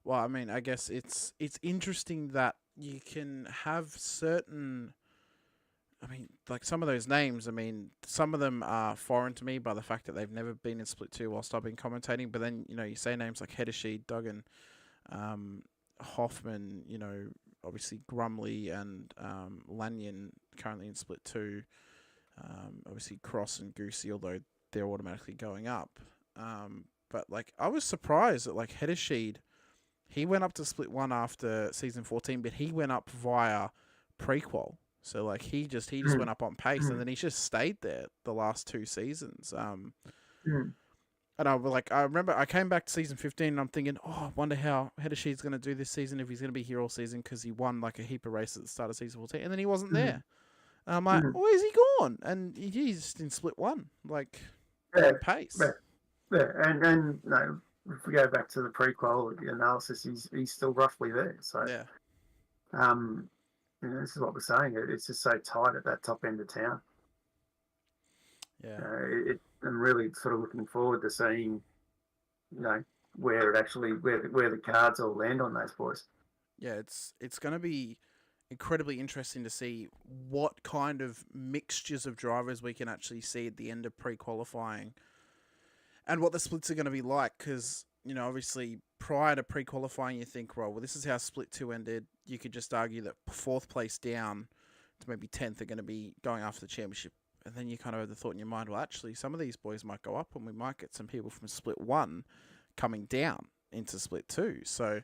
Well, I mean, I guess it's interesting that you can have certain. I mean, like some of those names. I mean, some of them are foreign to me by the fact that they've never been in split 2 whilst I've been commentating. But then you know, you say names like Heddersheed, Duggan, Hoffman. You know, obviously Grumley and Lanyon currently in split 2. Obviously Cross and Goosey, although they're automatically going up. But like I was surprised that like Heddersheed, he went up to split 1 after season 14, but he went up via prequel. So like he just went up on pace, and then he's just stayed there the last 2 seasons. And I remember I came back to season 15 and I'm thinking, oh, I wonder how Heddersheed's going to do this season, if he's going to be here all season, because he won like a heap of races at the start of season 14, and then he wasn't there. And I'm like, where's he gone? And he's just in split 1, like on pace. Yeah, and you know, if we go back to the prequel analysis, he's still roughly there. So yeah. You know, this is what we're saying. It's just so tight at that top end of town. Yeah. I'm really sort of looking forward to seeing, you know, where the cards all land on those boys. Yeah, it's going to be incredibly interesting to see what kind of mixtures of drivers we can actually see at the end of pre-qualifying, and what the splits are going to be like. Because you know, obviously, prior to pre-qualifying, you think, well, this is how split 2 ended. You could just argue that 4th place down to maybe 10th are going to be going after the championship. And then you kind of have the thought in your mind, well, actually, some of these boys might go up, and we might get some people from split 1 coming down into split 2. So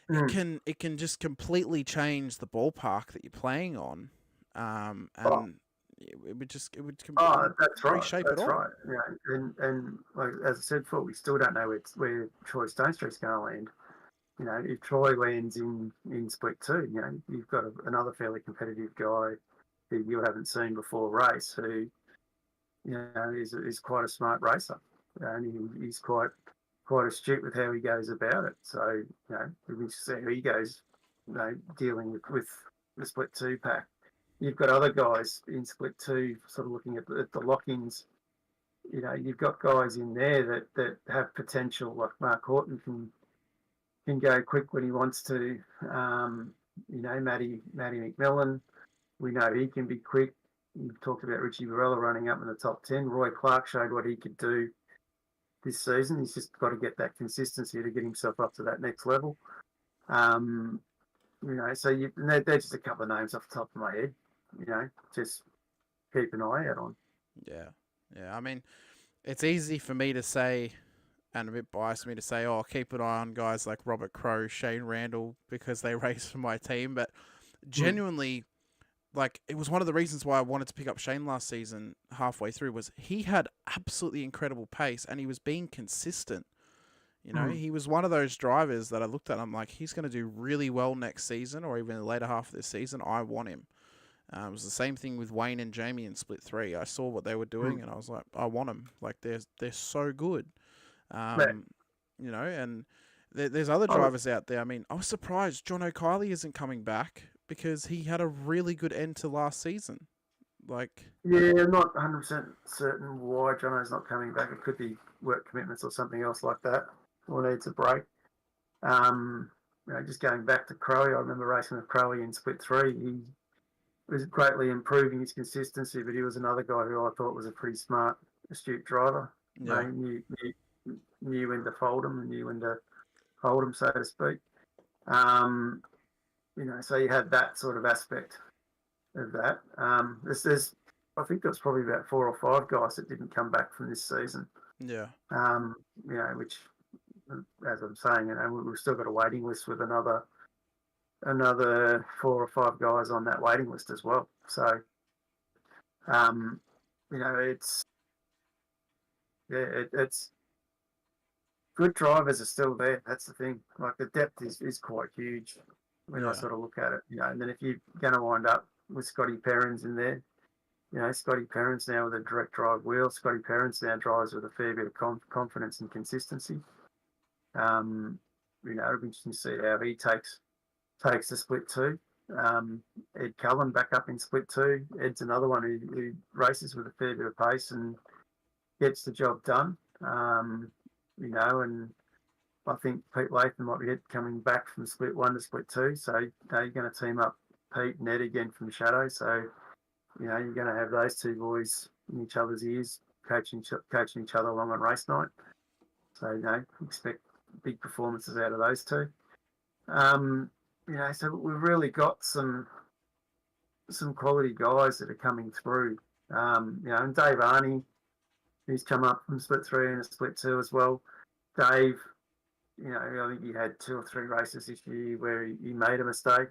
it can just completely change the ballpark that you're playing on. It would completely reshape it all. Right. Yeah, and like as I said before, we still don't know where Troy Stone Street's going to land. You know, if Troy lands in split 2, you know, you've got another fairly competitive guy who you haven't seen before race, who, you know, is quite a smart racer, and he's quite astute with how he goes about it. So, you know, we see how he goes, you know, dealing with the split 2 pack. You've got other guys in split 2, sort of looking at the lock-ins. You know, you've got guys in there that have potential, like Mark Horton can go quick when he wants to. You know, Matty McMillan, we know he can be quick. You've talked about Richie Varela running up in the top 10. Roy Clark showed what he could do this season. He's just got to get that consistency to get himself up to that next level. You know, so they're just a couple of names off the top of my head. You know, just keep an eye out on. Yeah. I mean, it's easy for me to say, and a bit biased for me to say, oh, keep an eye on guys like Robert Crowe, Shane Randall, because they race for my team. But genuinely, like, it was one of the reasons why I wanted to pick up Shane last season halfway through, was he had absolutely incredible pace and he was being consistent. You know, he was one of those drivers that I looked at and I'm like, he's going to do really well next season, or even the later half of this season. I want him. It was the same thing with Wayne and Jamie in split 3. I saw what they were doing and I was like, I want them. Like, they're so good. Yeah. Um, and there's other Oh, drivers out there. I mean, I was surprised John O'Kiely isn't coming back because he had a really good end to last season. Like, yeah, I'm not 100% certain why Jono's not coming back. It could be work commitments or something else like that, or needs a break. Just going back to Crowley, I remember racing with Crowley in Split 3. He was greatly improving his consistency, but he was another guy who I thought was a pretty smart, astute driver. yeah, He knew when to fold him and knew when to hold him, so to speak. Um, so you had that sort of aspect of that. There's I think there's probably about 4 or 5 guys that didn't come back from this season. yeah, Which, as I'm saying, we've still got a waiting list with another 4 or 5 guys on that waiting list as well. So, it's it's good drivers are still there. That's the thing. Like the depth is quite huge when I yeah, sort of look at it. And then if you're going to wind up with Scotty Perrins in there, Scotty Perrins now with a direct drive wheel. Scotty Perrins now drives with a fair bit of confidence and consistency. It'll be interesting to see how he takes the split 2. Ed Cullen back up in split 2. Ed's another one who races with a fair bit of pace and gets the job done. And I think Pete Latham might be coming back from split 1 to split 2. So you're going to team up Pete and Ed again from Shadow. So you're going to have those two boys in each other's ears, coaching each other along on race night. So expect big performances out of those two. So we've really got some quality guys that are coming through. And Dave Arney, who's come up from split 3 and a split 2 as well. Dave, I think he had 2 or 3 races this year where he made a mistake.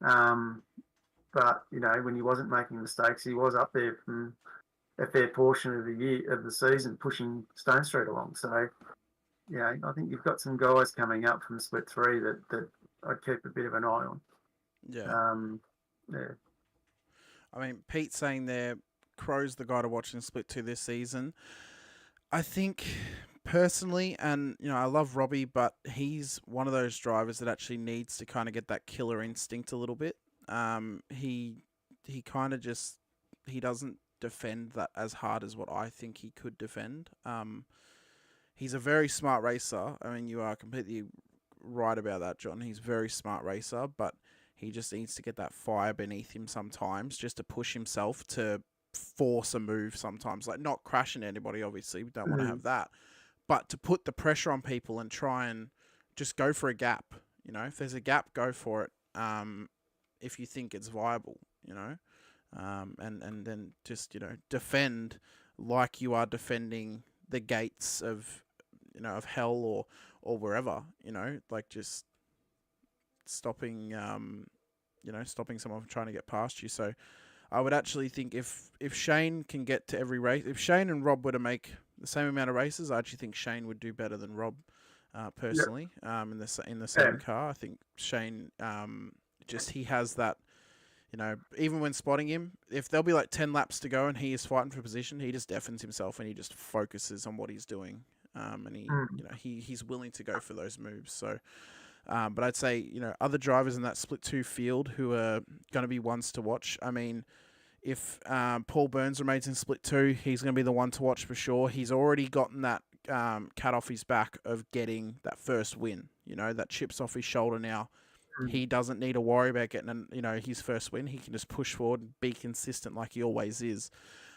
But when he wasn't making mistakes, he was up there from a fair portion of the season, pushing Stone Street along. So, I think you've got some guys coming up from split 3 that I'd keep a bit of an eye on. yeah. Yeah. I mean, Pete saying there, Crow's the guy to watch in Split 2 this season. I think personally, and I love Robbie, but he's one of those drivers that actually needs to kind of get that killer instinct a little bit. He kind of just he doesn't defend that as hard as what I think he could defend. He's a very smart racer. I mean, you are completely right about that, John. He's a very smart racer, but he just needs to get that fire beneath him sometimes, just to push himself to force a move sometimes. Like, not crashing anybody, obviously. We don't want to have that. But to put the pressure on people and try and just go for a gap. If there's a gap, go for it. If you think it's viable, and then just, defend like you are defending the gates of, of hell or wherever, like just stopping stopping someone from trying to get past you. So I would actually think if Shane can get to every race, if Shane and Rob were to make the same amount of races, I actually think Shane would do better than Rob, personally. In the same car, I think Shane, just he has that. Even when spotting him, if there'll be like 10 laps to go and he is fighting for position, he just deafens himself and he just focuses on what he's doing. And he's willing to go for those moves. So, but I'd say, other drivers in that split 2 field who are going to be ones to watch. I mean, if Paul Burns remains in split 2, he's going to be the one to watch for sure. He's already gotten that cat off his back of getting that first win. That chips off his shoulder now. He doesn't need to worry about getting, his first win. He can just push forward and be consistent like he always is.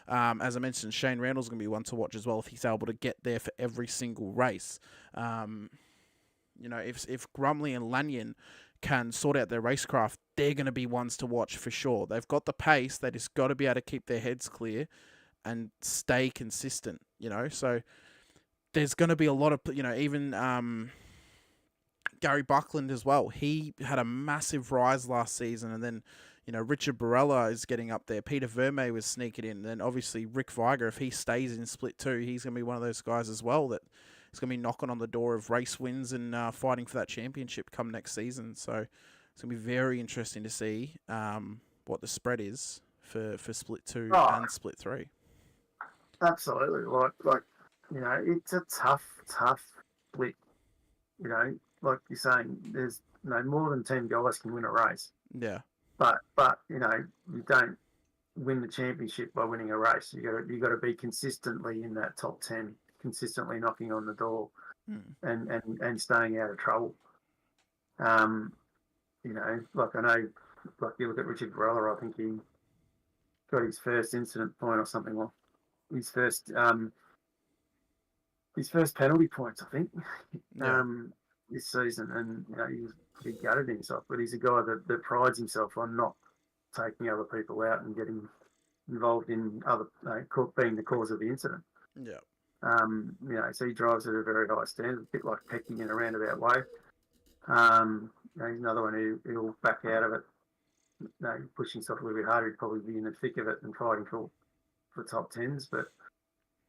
As I mentioned, Shane Randall's going to be one to watch as well if he's able to get there for every single race. If Grumley and Lanyon can sort out their racecraft, they're going to be ones to watch for sure. They've got the pace. They just got to be able to keep their heads clear and stay consistent, So there's going to be a lot of, even Gary Buckland as well. He had a massive rise last season, and then, Richard Barella is getting up there. Peter Vermey was sneaking in. And then obviously Rick Viger, if he stays in split 2, he's going to be one of those guys as well that is going to be knocking on the door of race wins and fighting for that championship come next season. So it's going to be very interesting to see what the spread is for split 2 and split 3. Absolutely. Like it's a tough split. Like you're saying, there's more than 10 guys can win a race, Yeah. but you don't win the championship by winning a race. You got to be consistently in that top 10, consistently knocking on the door, Mm. and staying out of trouble. Um, like I know, like you look at Richard Varela, I think he got his first incident point or something, or his first penalty points, I think, Yeah. this season, and he gutted himself. But he's a guy that prides himself on not taking other people out and getting involved in other being the cause of the incident. Yeah. So he drives at a very high standard, a bit like Pecky in a roundabout way. He's another one who'll back out of it. Push himself a little bit harder. He'd probably be in the thick of it and fighting for top tens. But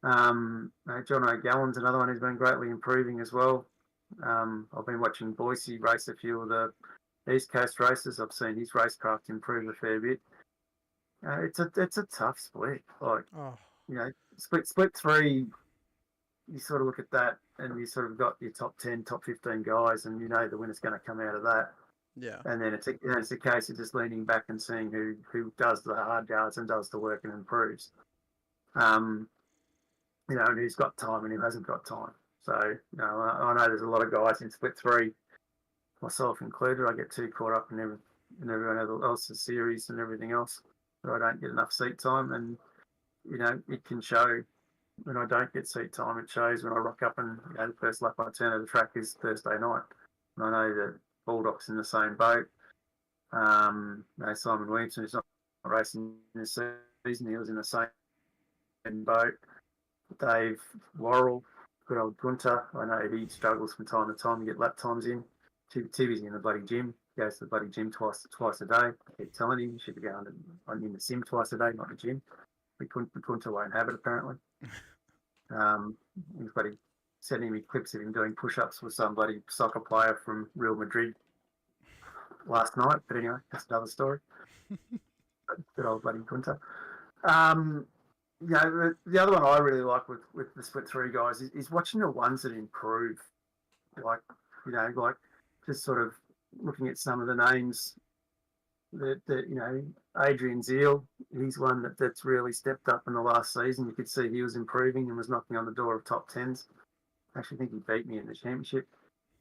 John O'Gallon's another one who's been greatly improving as well. I've been watching Boise race a few of the East Coast races. I've seen his racecraft improve a fair bit. It's a tough split. Like Oh. split three. You sort of look at that, and you sort of got your top 10, top 15 guys, and the winner's going to come out of that. Yeah. And then it's a case of just leaning back and seeing who does the hard yards and does the work and improves. And who's got time and who hasn't got time. So, I know there's a lot of guys in split three, myself included. I get too caught up in everyone else's series and everything else, that I don't get enough seat time. And, it can show when I don't get seat time. It shows when I rock up and the first lap I turn of the track is Thursday night. And I know that Baldock's in the same boat. Simon Williamson is not racing this season. He was in the same boat. Dave Worrell, good old Gunter. I know he struggles from time to time to get lap times in. Tibby's in the bloody gym. He goes to the bloody gym twice a day. I keep telling him he should be going in the sim twice a day, not the gym. But Gunter won't have it apparently. He's bloody sending me clips of him doing push-ups with some bloody soccer player from Real Madrid last night. But anyway, that's another story. Good old bloody Gunter. The other one I really like with the split three guys is watching the ones that improve. Like just sort of looking at some of the names that Adrian Zeal, he's one that's really stepped up in the last season. You could see he was improving and was knocking on the door of top tens. I actually think he beat me in the championship.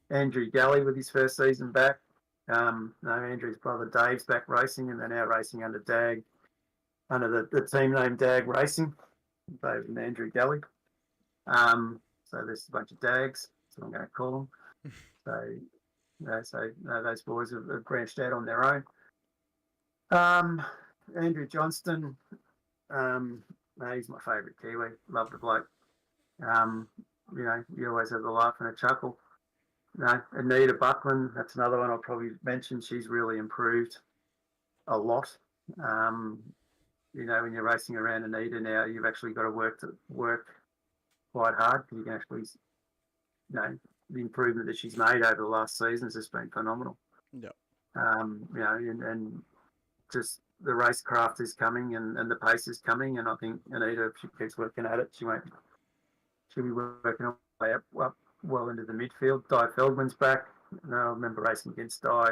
Andrew Galley with his first season back. Andrew's brother Dave's back racing, and they're now racing under the team name Dag Racing, Dave and Andrew Galley. So there's a bunch of Dags, that's what I'm going to call them. Those boys have branched out on their own. Andrew Johnston, he's my favourite Kiwi. Love the bloke. You always have a laugh and a chuckle. Anita Buckland, that's another one I'll probably mention. She's really improved a lot. When you're racing around Anita now, you've actually got to work quite hard, because you can actually, the improvement that she's made over the last season has just been phenomenal. Yeah. And just the racecraft is coming and the pace is coming, and I think Anita, if she keeps working at it, she'll be working her way up well into the midfield. Di Feldman's back. I remember racing against Di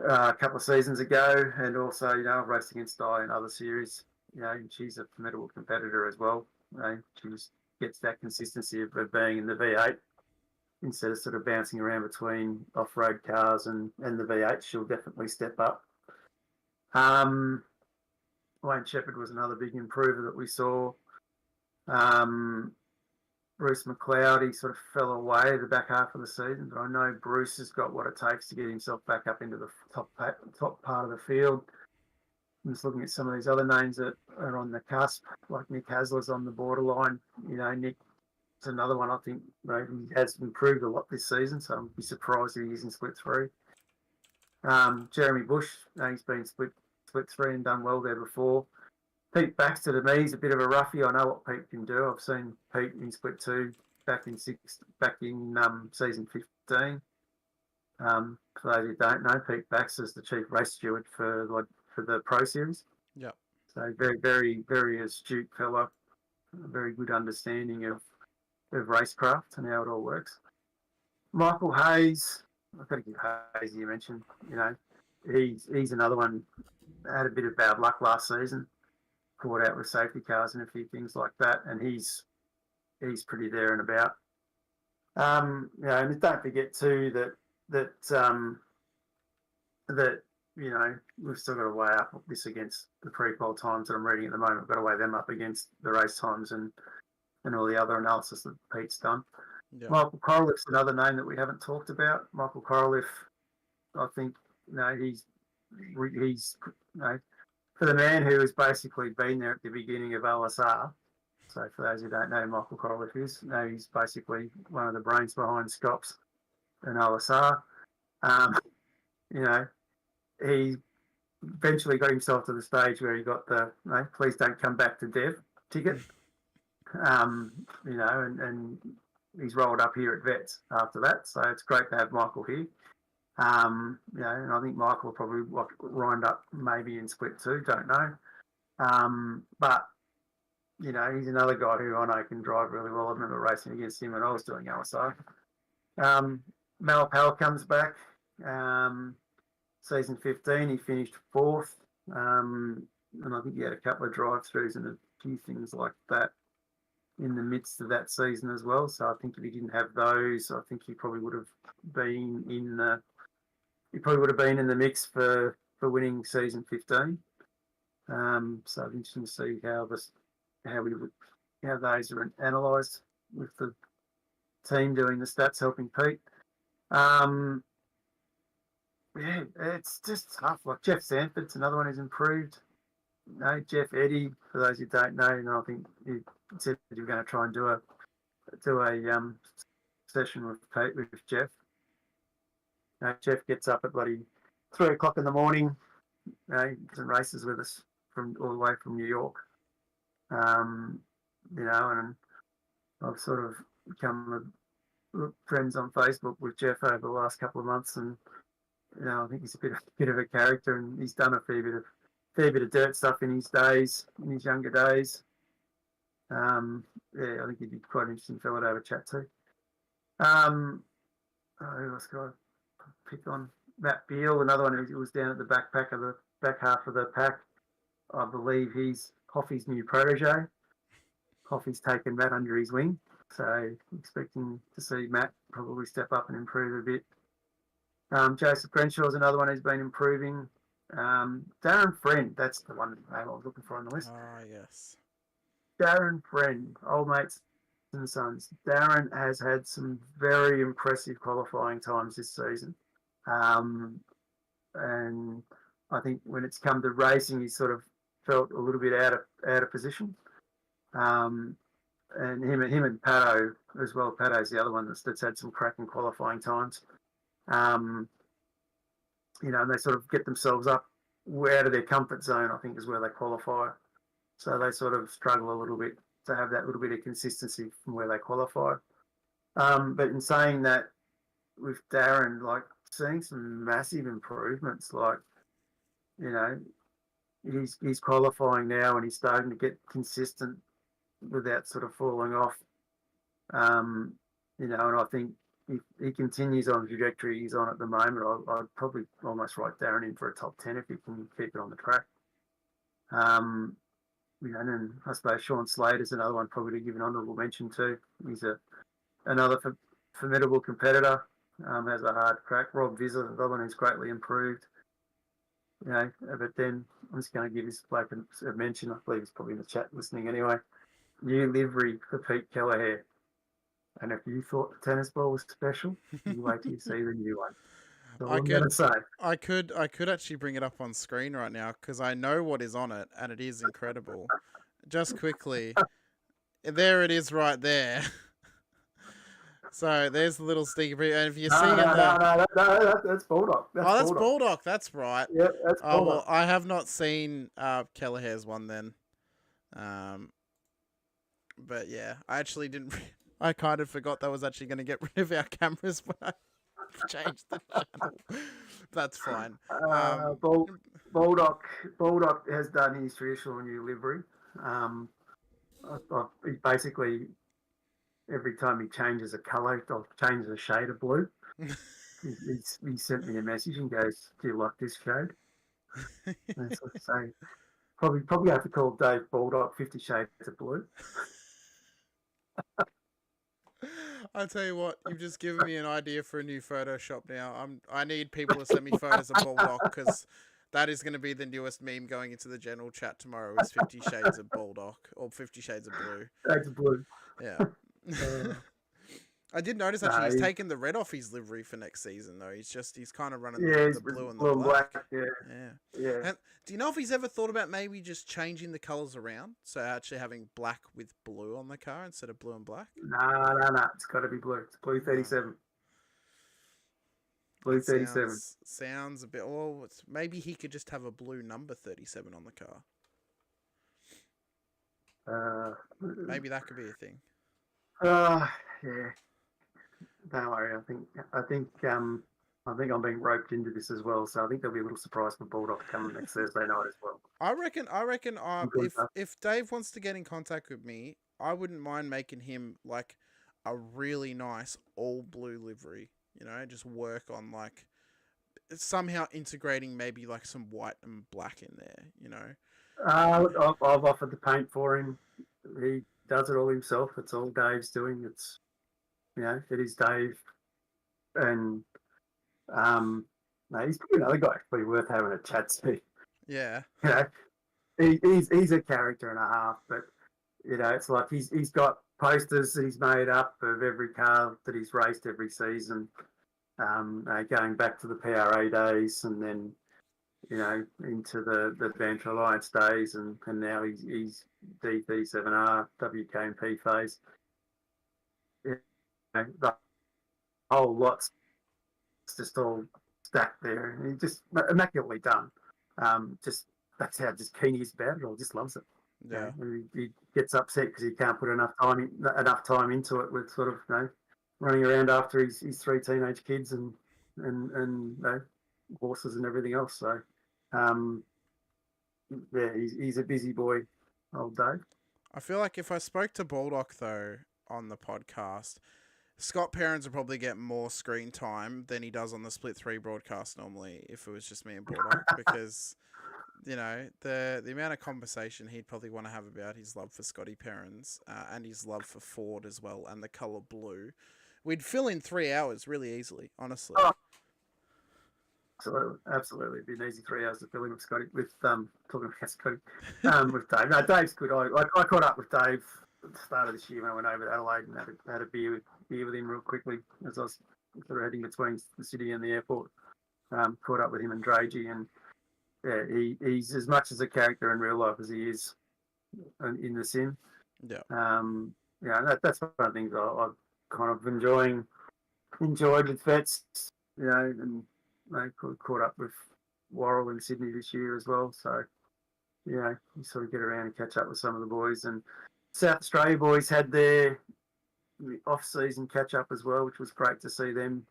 a couple of seasons ago, and also I've raced against Di in other series. She's a formidable competitor as well. She just gets that consistency of being in the V8 instead of sort of bouncing around between off-road cars and the V8. She'll definitely step up. Wayne Shepherd was another big improver that we saw. Bruce McLeod, he sort of fell away the back half of the season, but I know Bruce has got what it takes to get himself back up into the top part of the field. I'm just looking at some of these other names that are on the cusp, like Nick Hasler's on the borderline. Nick is another one I think he has improved a lot this season, so I'd be surprised if he's in split three. Jeremy Bush, he's been split three and done well there before. Pete Baxter, to me, he's a bit of a roughie. I know what Pete can do. I've seen Pete in split two back in season 15. For those who don't know, Pete Baxter is the chief race steward for the Pro Series. Yeah. So very, very, very astute fella. A very good understanding of racecraft and how it all works. Michael Hayes, I've got to give Hayes you mentioned. You know, he's another one. Had a bit of bad luck last season, caught out with safety cars and a few things like that, and he's pretty there and about. You know, and don't forget too that you know we've still got to weigh up this against the pre-qual times that I'm reading at the moment. We've got to weigh them up against the race times and all the other analysis that Pete's done. Yeah. Michael Coraliff's another name that we haven't talked about. Michael Coraliff, I think, you know, he's you know, for the man who has basically been there at the beginning of OSR. So for those who don't know, Michael Coraliff is, you know, he's basically one of the brains behind Scops and OSR. You know, he eventually got himself to the stage where he got the please don't come back to Dev ticket. You know, and he's rolled up here at Vets after that. So it's great to have Michael here. You know, and I think Michael will probably wind up maybe in split 2, don't know. But, you know, he's another guy who I know can drive really well. I remember racing against him when I was doing OSR. Mal Powell comes back. Season 15, he finished 4th. And I think he had a couple of drive-throughs and a few things like that in the midst of that season as well. So I think if he didn't have those, I think he probably would have been in the mix for winning season 15. So it's interesting to see how those are analysed with the team doing the stats helping Pete. Yeah, it's just tough. Like Jeff Sanford's another one who's improved. You know, Jeff Eddy, for those who don't know, and I think you said you were going to try and do a session with Pete with Jeff. You know, Jeff gets up at bloody 3 o'clock in the morning. You know, and races with us from all the way from New York. You know, and I've sort of become friends on Facebook with Jeff over the last couple of months, and you know, I think he's a bit of a character, and he's done a fair bit of dirt stuff in his younger days. Yeah, I think he'd be quite an interesting fellow to have a chat to. Who else got pick on? Matt Beale, another one who was down at the back half of the pack. I believe he's Coffey's new protege. Coffey's taken Matt under his wing, so expecting to see Matt probably step up and improve a bit. Joseph Crenshaw is another one who's been improving. Darren Friend, that's the one name I was looking for on the list. Ah, yes. Darren Friend, old mates and sons. Darren has had some very impressive qualifying times this season. And I think when it's come to racing, he's sort of felt a little bit out of position. And him and Pato as well. Pato's the other one that's had some cracking qualifying times. You know, and they sort of get themselves up out of their comfort zone, I think, is where they qualify. So they sort of struggle a little bit to have that little bit of consistency from where they qualify. But in saying that, with Darren, like, seeing some massive improvements, like, you know, he's qualifying now and he's starting to get consistent without sort of falling off. You know, and I think if he continues on the trajectory he's on at the moment, I'd probably almost write Darren in for a top 10 if he can keep it on the track. You know, and then I suppose Sean Slater's another one probably to give an honourable mention to. He's another formidable competitor, has a hard crack. Rob Vizza, another one who's greatly improved. You know, but then I'm just going to give this bloke a mention. I believe he's probably in the chat listening anyway. New livery for Pete Kelleher. And if you thought the tennis ball was special, you wait till you see the new one. That's all I'm going to say. I could actually bring it up on screen right now because I know what is on it and it is incredible. Just quickly, there it is right there. So there's the little sticky preview, and if you see that's Bulldog. That's Bulldog. That's right. Yeah, that's Bulldog. Oh well, I have not seen Kelleher's one then. But yeah, I actually didn't. I kind of forgot that was actually going to get rid of our cameras when I changed the channel. That's fine. Bulldog has done his traditional new livery. every time he changes a colour or changes a shade of blue, he sent me a message and goes, "Do you like this shade?" And so I say, probably have to call Dave Baldock 50 Shades of Blue. I tell you what, you've just given me an idea for a new Photoshop now. I need people to send me photos of Baldock because that is going to be the newest meme going into the general chat tomorrow. Is 50 Shades of Baldock or 50 Shades of Blue. Shades of Blue. Yeah. Uh, I did notice actually he's taken the red off his livery for next season though. He's kind of running the blue and the black. Yeah. And do you know if he's ever thought about maybe just changing the colours around? So actually having black with blue on the car instead of blue and black? No. It's got to be blue. It's blue 37. Blue 37. Sounds a bit. Well, maybe he could just have a blue number 37 on the car. Maybe that could be a thing. Yeah. Don't worry. I think I'm being roped into this as well. So I think there'll be a little surprise for Baldock coming next Thursday night as well. I reckon. If Dave wants to get in contact with me, I wouldn't mind making him like a really nice all blue livery. You know, just work on like somehow integrating maybe like some white and black in there. You know. I've offered to paint for him. He does it all himself. It's all Dave's doing. It's it is Dave, and he's probably another guy pretty worth having a chat to. Yeah. He's a character and a half, but it's like he's got posters that he's made up of every car that he's raced every season, going back to the PRA days, and then into the Banter Alliance days, and now he's DP7R WKMP phase. The whole lot's just all stacked there, and he just immaculately done. Just that's how just keen he is about it. Or just loves it. Yeah. He gets upset because he can't put enough time into it with sort of running around after his three teenage kids and horses and everything else. So he's a busy boy, old Dave. I feel like if I spoke to Baldock though on the podcast, Scott Perrins would probably get more screen time than he does on the Split 3 broadcast normally if it was just me and Baldock because, the amount of conversation he'd probably want to have about his love for Scotty Perrins and his love for Ford as well and the colour blue. We'd fill in 3 hours really easily, honestly. Oh, absolutely. It'd be an easy 3 hours to fill in with Scotty, talking about Scotty, with Dave. No, Dave's good. I caught up with Dave at the start of this year when I went over to Adelaide and had a beer with him real quickly as I was sort of heading between the city and the airport. Caught up with him and Dragey, and he's as much as a character in real life as he is in the sim. Yeah. That's one of the things I kind of enjoyed with vets, and caught up with Worrell in Sydney this year as well. So, you sort of get around and catch up with some of the boys. And South Australia boys had their off-season catch-up as well, which was great to see them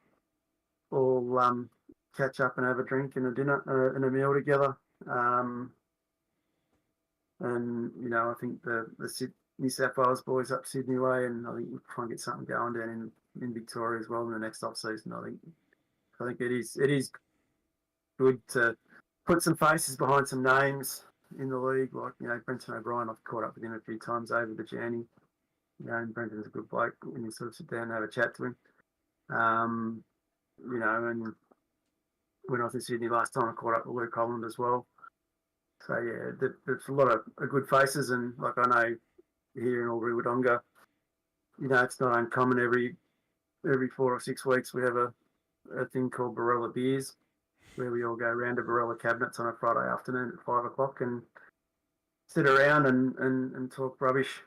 all catch up and have a drink and a dinner and a meal together. And, I think the New South Wales boys up Sydney way, and I think we'll try and get something going down in Victoria as well in the next off-season. I think it is good to put some faces behind some names in the league, like Brenton O'Brien. I've caught up with him a few times over the journey. And Brenton's a good bloke when you sort of sit down and have a chat to him. And when I was in Sydney last time, I caught up with Luke Holland as well. So there's a lot of good faces, and like I know here in Albury Wodonga, it's not uncommon every 4 or 6 weeks we have a thing called Barella Beers, where we all go around to Barella Cabinets on a Friday afternoon at 5 o'clock and sit around and talk rubbish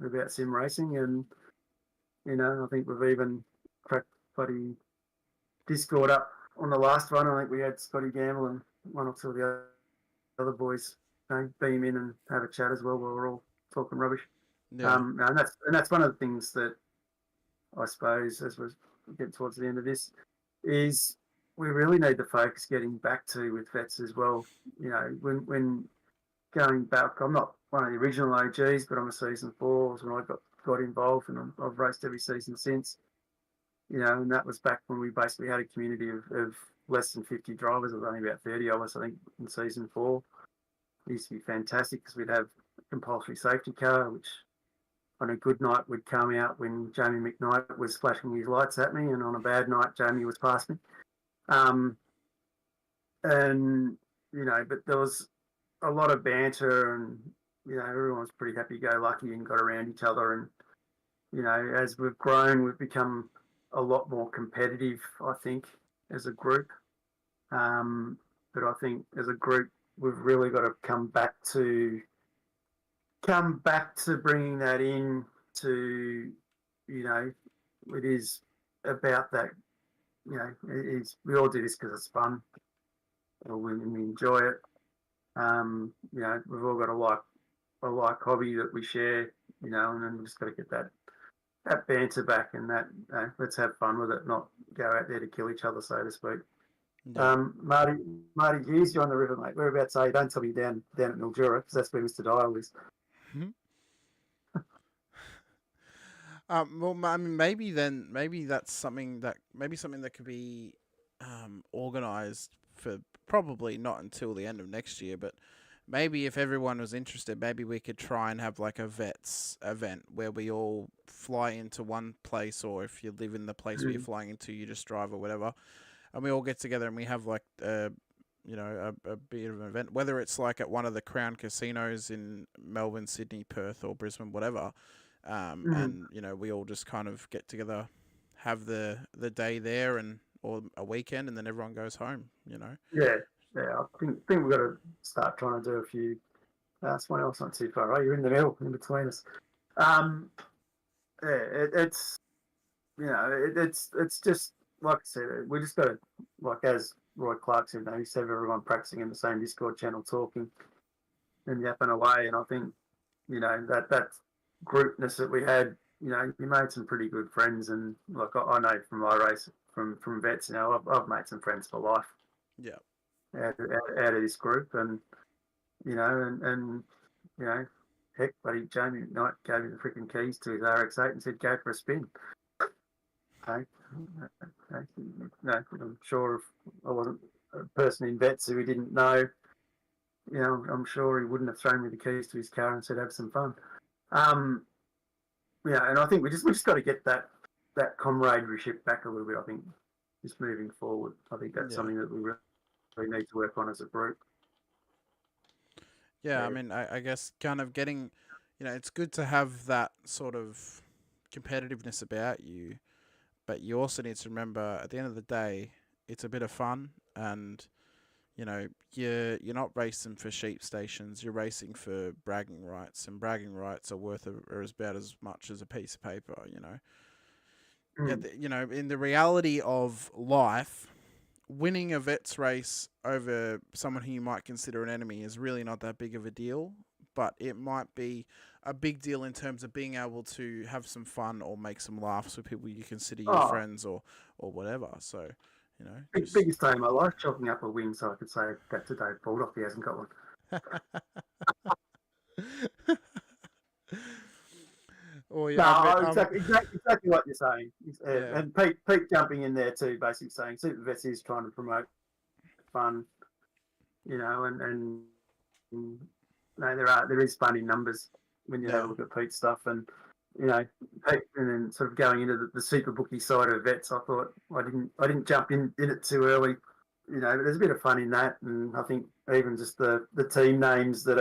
about sim racing. And, I think we've even cracked bloody Discord up on the last one. I think we had Scotty Gamble and one or two of the other boys beam in and have a chat as well while we're all talking rubbish. Yeah. And that's one of the things that I suppose, as we're getting towards the end of this, is we really need to focus getting back to with vets as well. When going back, I'm not one of the original OGs, but I'm a season 4 was when I got involved, and I've raced every season since. And that was back when we basically had a community of less than 50 drivers. There was only about 30 of us, I think, in season 4. It used to be fantastic because we'd have a compulsory safety car, which on a good night would come out when Jamie McKnight was flashing his lights at me, and on a bad night, Jamie was past me. Um, and, but there was a lot of banter, and, everyone was pretty happy-go-lucky and got around each other. And, as we've grown, we've become a lot more competitive, I think, as a group. But I think as a group, we've really got to come back to bringing that in to, it is about that, we all do this because it's fun, or we enjoy it. We've all got a like hobby that we share, and then we just got to get that banter back, and that let's have fun with it, not go out there to kill each other, so to speak. Yeah. Marty Hughes, you're on the river, mate. We're about to say, don't tell me down at Mildura, because that's where Mr. Dial is. Well, I mean, maybe that's something that could be organised for probably not until the end of next year, but maybe if everyone was interested, maybe we could try and have like a vets event where we all fly into one place, or if you live in the place where you're flying into, you just drive or whatever, and we all get together and we have like a bit of an event, whether it's like at one of the Crown casinos in Melbourne, Sydney, Perth, or Brisbane, whatever. And we all just kind of get together, have the day there, and or a weekend, and then everyone goes home. Yeah. I think we've got to start trying to do a few. Someone else not too far. Oh, you're in the middle, in between us. It's it's just like I said. We just got to, like as Roy Clark said, he said everyone practicing in the same Discord channel, talking and yapping away. And I think that groupness that we had, you made some pretty good friends. And like I know from my race, from vets, I've made some friends for life. Yeah. Out of this group, and heck, buddy, Jamie Knight gave me the freaking keys to his RX-8 and said, "Go for a spin." Okay. No, I'm sure if I wasn't a person in vets who he didn't know, I'm sure he wouldn't have thrown me the keys to his car and said, "Have some fun." And I think we just got to get that camaraderie back a little bit. I think just moving forward, I think that's something that we really need to work on as a group. Yeah, I mean, I guess kind of getting, it's good to have that sort of competitiveness about you, but you also need to remember at the end of the day, it's a bit of fun, and you're not racing for sheep stations. You're racing for bragging rights, and bragging rights are worth are about as much as a piece of paper. Yeah, in the reality of life, winning a vets race over someone who you might consider an enemy is really not that big of a deal, but it might be a big deal in terms of being able to have some fun or make some laughs with people you consider your friends or whatever. So, biggest day of my life, chalking up a win, so I could say that to Dave Baldock. He hasn't got one. Oh yeah, exactly what you're saying. Yeah. And Pete jumping in there too, basically saying Super Vets is trying to promote fun, and no, there is fun in numbers when you have a look at Pete's stuff, and Pete, and then sort of going into the super bookie side of vets. I thought I didn't jump in it too early, but there's a bit of fun in that, and I think even just the team names that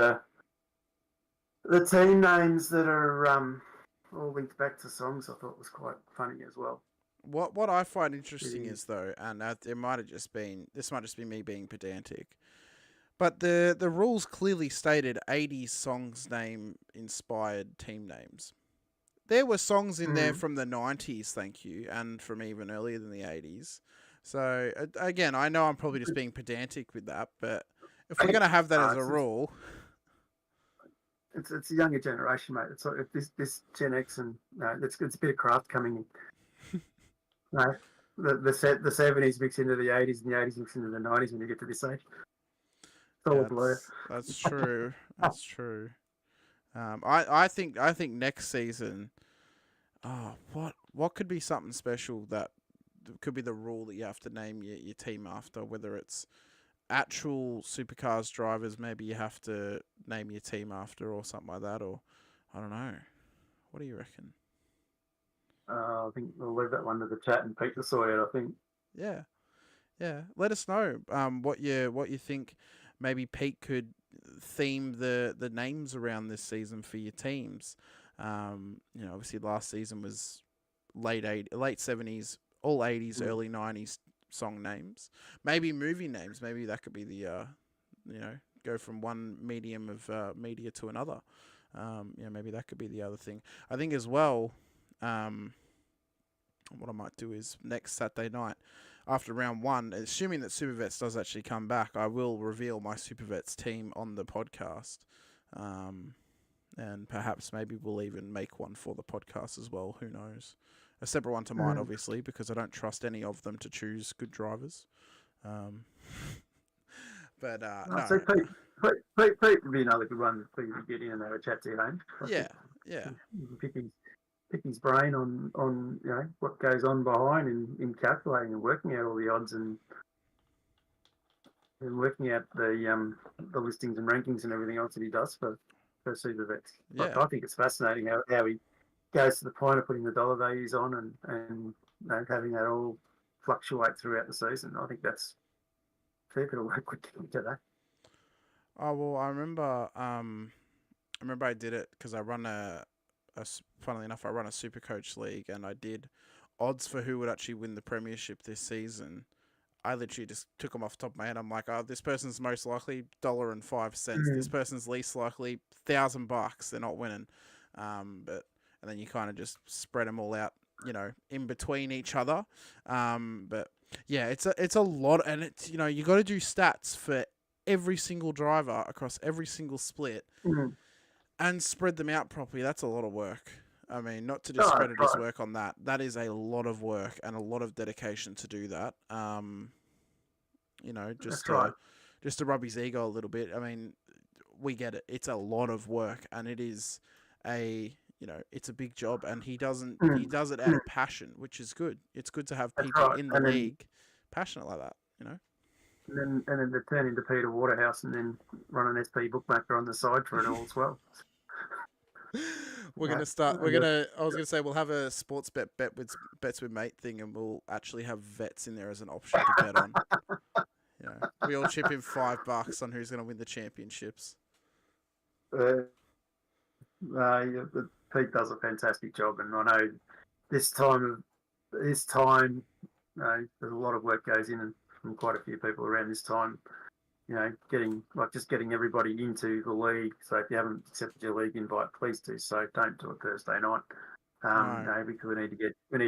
are all linked back to songs, I thought was quite funny as well. What I find interesting is though, and it might have just been me being pedantic, but the rules clearly stated 80s songs name inspired team names. There were songs in there from the 90s, thank you, and from even earlier than the 80s. So again, I know I'm probably just being pedantic with that, but if we're going to have that as a rule. It's a younger generation, mate. It's like this Gen X, and it's a bit of craft coming in. The 70s mix into the 80s, and the 80s mix into the 90s when you get to this age. It's all a blur. That's true. That's true. I think next season. What could be something special that could be the rule that you have to name your team after, whether it's actual supercars drivers, maybe you have to name your team after or something like that, or I don't know. What do you reckon? I think we'll leave that one to the chat and Pete to sort out. I think. Yeah, yeah. Let us know what you think. Maybe Pete could theme the names around this season for your teams. Obviously last season was late 70s, all 80s, Mm. early 90s song names. Maybe movie names. Maybe that could be go from one medium of media to another. Maybe that could be the other thing. I think as well. What I might do is next Saturday night, after round one, assuming that Supervets does actually come back, I will reveal my Supervets team on the podcast. And perhaps maybe we'll even make one for the podcast as well. Who knows? A separate one to mine, Mm. obviously, because I don't trust any of them to choose good drivers. Um, but I'd no, say Pete would be another good one for you to get in and have a chat to him. I yeah, think yeah, you can pick his brain on what goes on behind in calculating and working out all the odds and working out the listings and rankings and everything else that he does for Supervets. But yeah. I think it's fascinating how he goes to the point of putting the dollar values on and having that all fluctuate throughout the season. I think that's a fair bit of work with to that. Oh well, I remember I did it because I run funnily enough, I run a super coach league and I did odds for who would actually win the premiership this season. I literally just took them off the top of my head. I'm like, oh, this person's most likely $1.05. This Mm. person's least likely $1,000. They're not winning. But and then you kind of just spread them all out, in between each other. But yeah, it's a lot, and it's you got to do stats for every single driver across every single split Mm. and spread them out properly. That's a lot of work. I mean, not to Oh, discredit his right. work on that. That is a lot of work and a lot of dedication to do that. That's right. Just to rub his ego a little bit. I mean, we get it. It's a lot of work, and it is it's a big job, and he Mm. does it out of passion, which is good. It's good to have That's people right. in the And then league passionate like that. and then to turn into Peter Waterhouse and then run an SP bookmaker on the side for it all as well. We're Yeah. gonna start. And just, I was gonna say we'll have a sports bet with bets with mate thing, and we'll actually have vets in there as an option to bet on. We all chip in $5 on who's gonna win the championships. uh, yeah, Pete does a fantastic job, and I know this time, there's a lot of work goes in, and from quite a few people around this time. Getting everybody into the league. So if you haven't accepted your league invite, please do so. Don't do it Thursday night. No. Because we need to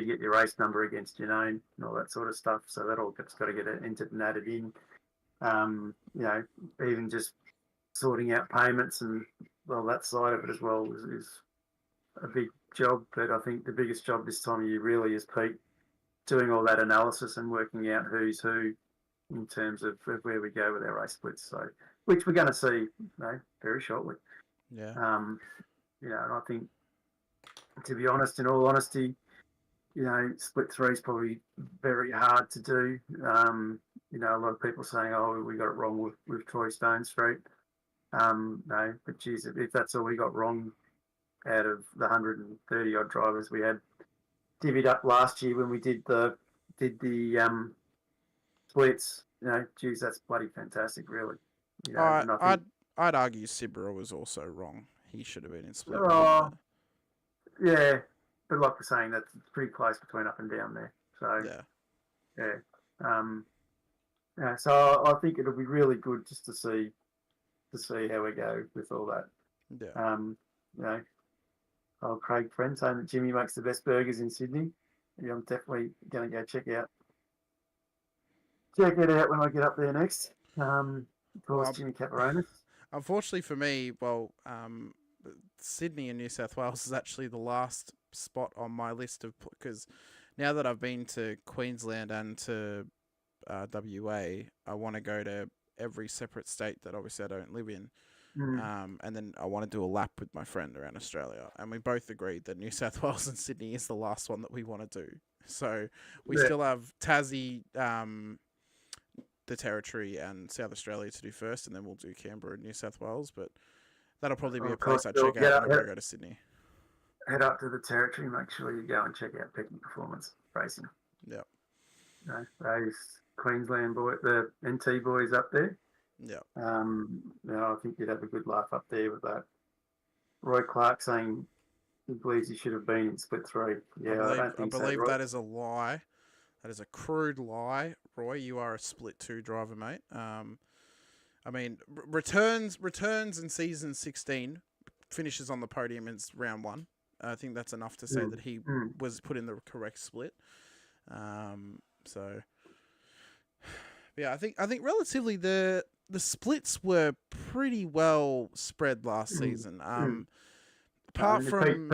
get your race number against your name and all that sort of stuff. So that all got to get entered and added in. Even just sorting out payments and that side of it as well is a big job. But I think the biggest job this time of year really is Pete doing all that analysis and working out who's who in terms of where we go with our race splits. So, which we're going to see, very shortly. Yeah. And I think, to be honest, in all honesty, split three is probably very hard to do. A lot of people saying, "Oh, we got it wrong with Troy Stone Street." No, but geez, if that's all we got wrong out of the 130 odd drivers we had divvied up last year when we did the splits, geez, that's bloody fantastic, really. I And I think, I'd argue Sibera was also wrong. He should have been in split one, oh, but yeah, but like we're saying, that's pretty close between up and down there. So, yeah. yeah. So I think it'll be really good just to see how we go with all that. Yeah. You know, old Craig friend saying that Jimmy makes the best burgers in Sydney. Yeah, I'm definitely going to go check it out when I get up there next. Of course, Well, Jimmy Caparonis. unfortunately for me, Sydney and New South Wales is actually the last spot on my list of, because now that I've been to Queensland and to WA, I want to go to every separate state that obviously I don't live in. Mm. And then I want to do a lap with my friend around Australia. And we both agreed that New South Wales and Sydney is the last one that we want to do. So we Yeah. still have Tassie, the Territory, and South Australia to do first, and then we'll do Canberra and New South Wales. But that'll probably be a Of course, place I you'll check out whenever I go to Sydney. head up to the Territory. Make sure you go and check out Peaky Performance Racing. Yep. You know, those Queensland the NT boys up there. Yep. I think you'd have a good laugh up there with that. Roy Clark saying he believes he should have been in Split 3. Yeah, I don't think so. I believe that is a lie. That is a crude lie, Roy. You are a Split 2 driver, mate. I mean, returns in season 16, finishes on the podium in round 1. I think that's enough to say that he was put in the correct split. So, yeah, I think relatively the splits were pretty well spread last season. Apart from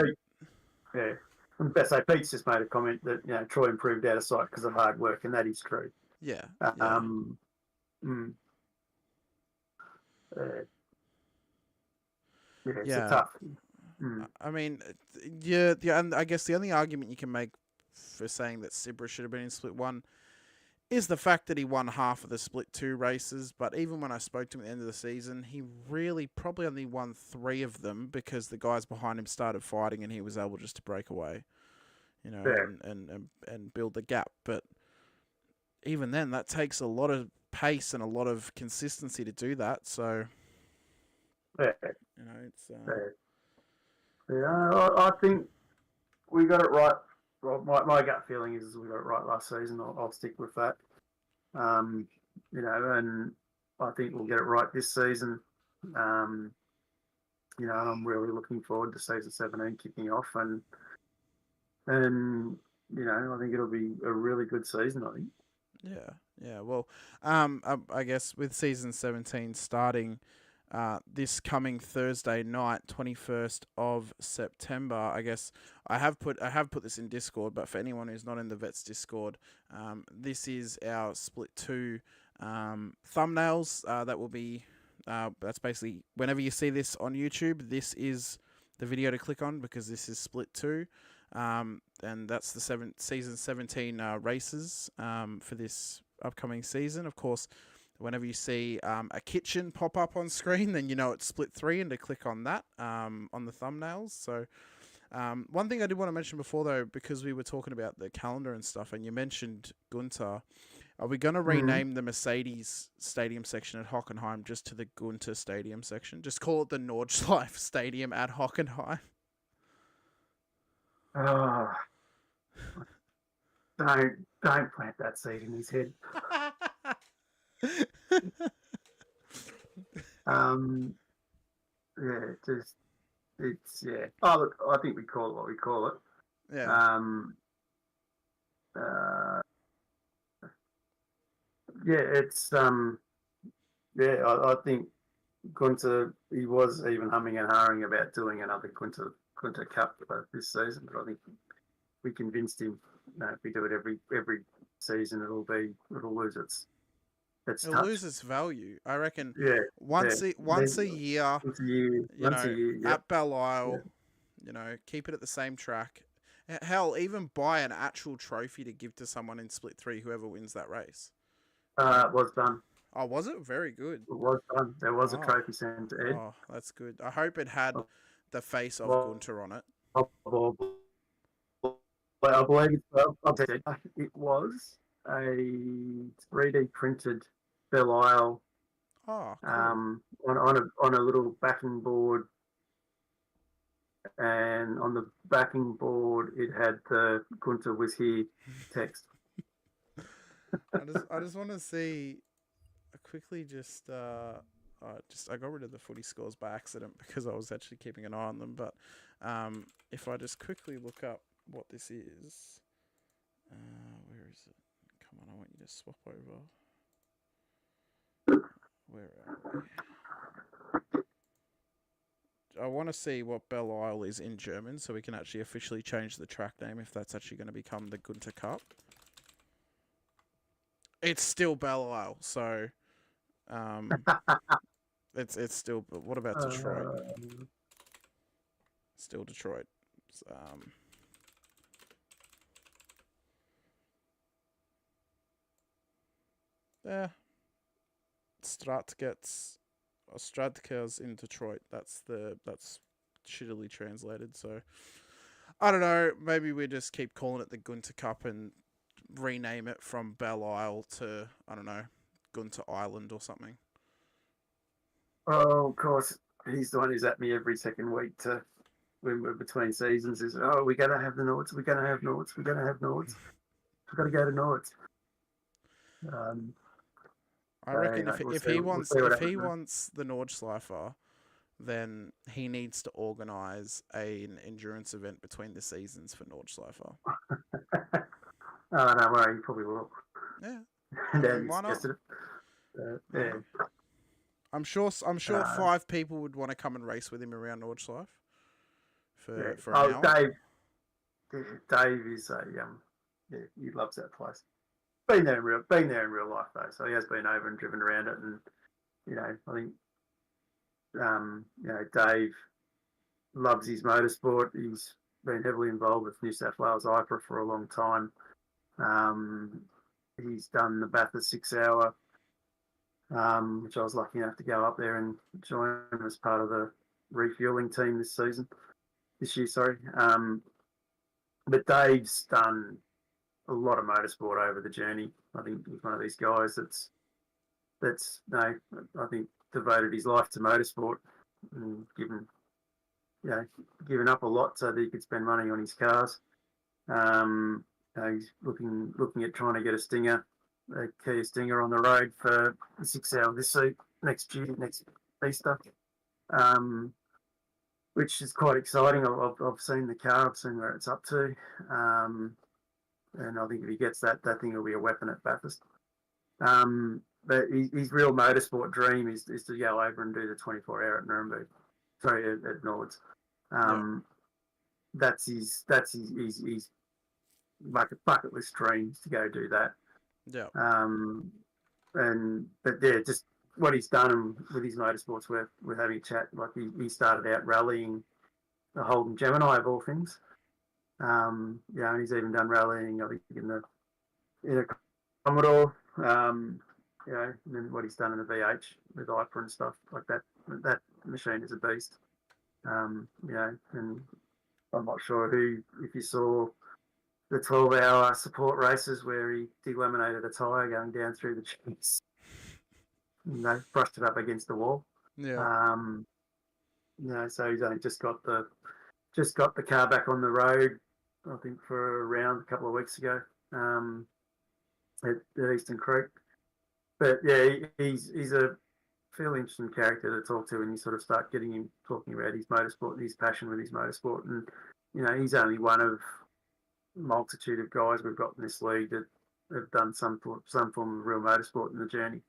yeah, I'm best say Pete's just made a comment that Troy improved out of sight because of hard work, and that is true. Yeah. It's a tough. I mean, yeah, and I guess the only argument you can make for saying that Sibra should have been in Split 1 is the fact that he won half of the Split 2 races. But even when I spoke to him at the end of the season, he really probably only won 3 of them because the guys behind him started fighting and he was able just to break away, and build the gap. But even then, that takes a lot of pace and a lot of consistency to do that. So, it's... I think we got it right. Well, my gut feeling is we got it right last season. I'll stick with that. And I think we'll get it right this season. And I'm really looking forward to season 17 kicking off, and I think it'll be a really good season. I think. Yeah. Well, I guess with season 17 starting this coming Thursday night, 21st of September. I guess I have put this in Discord, but for anyone who's not in the Vets Discord, this is our Split 2 thumbnails. That will be that's basically whenever you see this on YouTube, this is the video to click on because this is Split 2. And that's the season 17 races for this upcoming season. Of course, whenever you see a kitchen pop up on screen, then you know it's Split 3 and to click on that on the thumbnails. So one thing I did want to mention before, though, because we were talking about the calendar and stuff, and you mentioned Gunter, are we going to rename the Mercedes Stadium section at Hockenheim just to the Gunter Stadium section? Just call it the Nordschleife Stadium at Hockenheim? Oh, don't plant that seed in his head. Oh, look, I think we call it what we call it. Yeah. I think Gunter, he was even humming and hawing about doing another Gunter Cup this season, but I think we convinced him. If we do it every season, it'll lose its It'll lose its value. I reckon. Yeah. Once a year, at Belle Isle, keep it at the same track. Hell, even buy an actual trophy to give to someone in Split 3, whoever wins that race. It was done. Oh, was it? Very good. It was done. There was a trophy sent to Ed. Oh, that's good. I hope it had the face of Gunter on it. I believe it was a 3D printed Belle Isle. Oh, cool. on a little backing board, and on the backing board it had the Gunter was here text. I just want to see. I quickly I got rid of the footy scores by accident because I was actually keeping an eye on them. But if I just quickly look up what this is, where is it? Come on, I want you to swap over. Where are we? I want to see what Belle Isle is in German so we can actually officially change the track name if that's actually going to become the Gunter Cup. It's still Belle Isle, so It's still. But what about Detroit? Uh, Still Detroit. Yeah, Stratgers in Detroit. That's shittily translated. So I don't know. Maybe we just keep calling it the Gunter Cup and rename it from Belle Isle to, I don't know, Gunter Island or something. oh, of course, he's the one who's at me every second week to when we're between seasons. Is we're gonna have the Nords. We're gonna have Nords. We're gonna have Nords. We've got to go to Nords. Um, I so reckon if we'll if see. he We'll wants see what if he happens. wants the Nordschleifer, then he needs to organise an endurance event between the seasons for Nordschleifer. Oh, no worry, he probably will. Yeah, I And mean, Andy why not? suggested it. Why Yeah. not? I'm sure Uh, 5 people would want to come and race with him around Nordschleife yeah. for an Oh, hour. Dave is a yeah, he loves that place. Been there in real life though, so he has been over and driven around it, and I think Dave loves his motorsport. He's been heavily involved with New South Wales IPRA for a long time. Um, he's done the Bathurst 6 hour, which I was lucky enough to go up there and join as part of the refueling team this year, sorry. But Dave's done a lot of motorsport over the journey. I think he's one of these guys that's no, I think devoted his life to motorsport and given up a lot so that he could spend money on his cars. He's looking at trying to get a Kia Stinger on the road for the 6 hour next Easter, um, which is quite exciting. I've seen the car, I've seen where it's up to, and I think if he gets that thing will be a weapon at Bathurst. But his real motorsport dream is to go over and do the 24 hour at Nuremberg, sorry, at Nords. Yeah, Um, that's his bucket list dreams to go do that. yeah, But yeah, just what he's done with his motorsports, we're having a chat. Like he started out rallying the Holden Gemini of all things. And he's even done rallying, I think, in a Commodore. And then what he's done in the VH with IPRA and stuff like that. That machine is a beast. And I'm not sure if you saw the 12-hour support races where he delaminated a tyre going down through the cheeks, brushed it up against the wall. yeah, Um, so he's only just got the car back on the road, I think, for around a couple of weeks ago at Eastern Creek. But yeah, he's a fairly interesting character to talk to when you sort of start getting him talking about his motorsport and his passion with his motorsport. And he's only one of a multitude of guys we've got in this league that have done some form of real motorsport in the journey.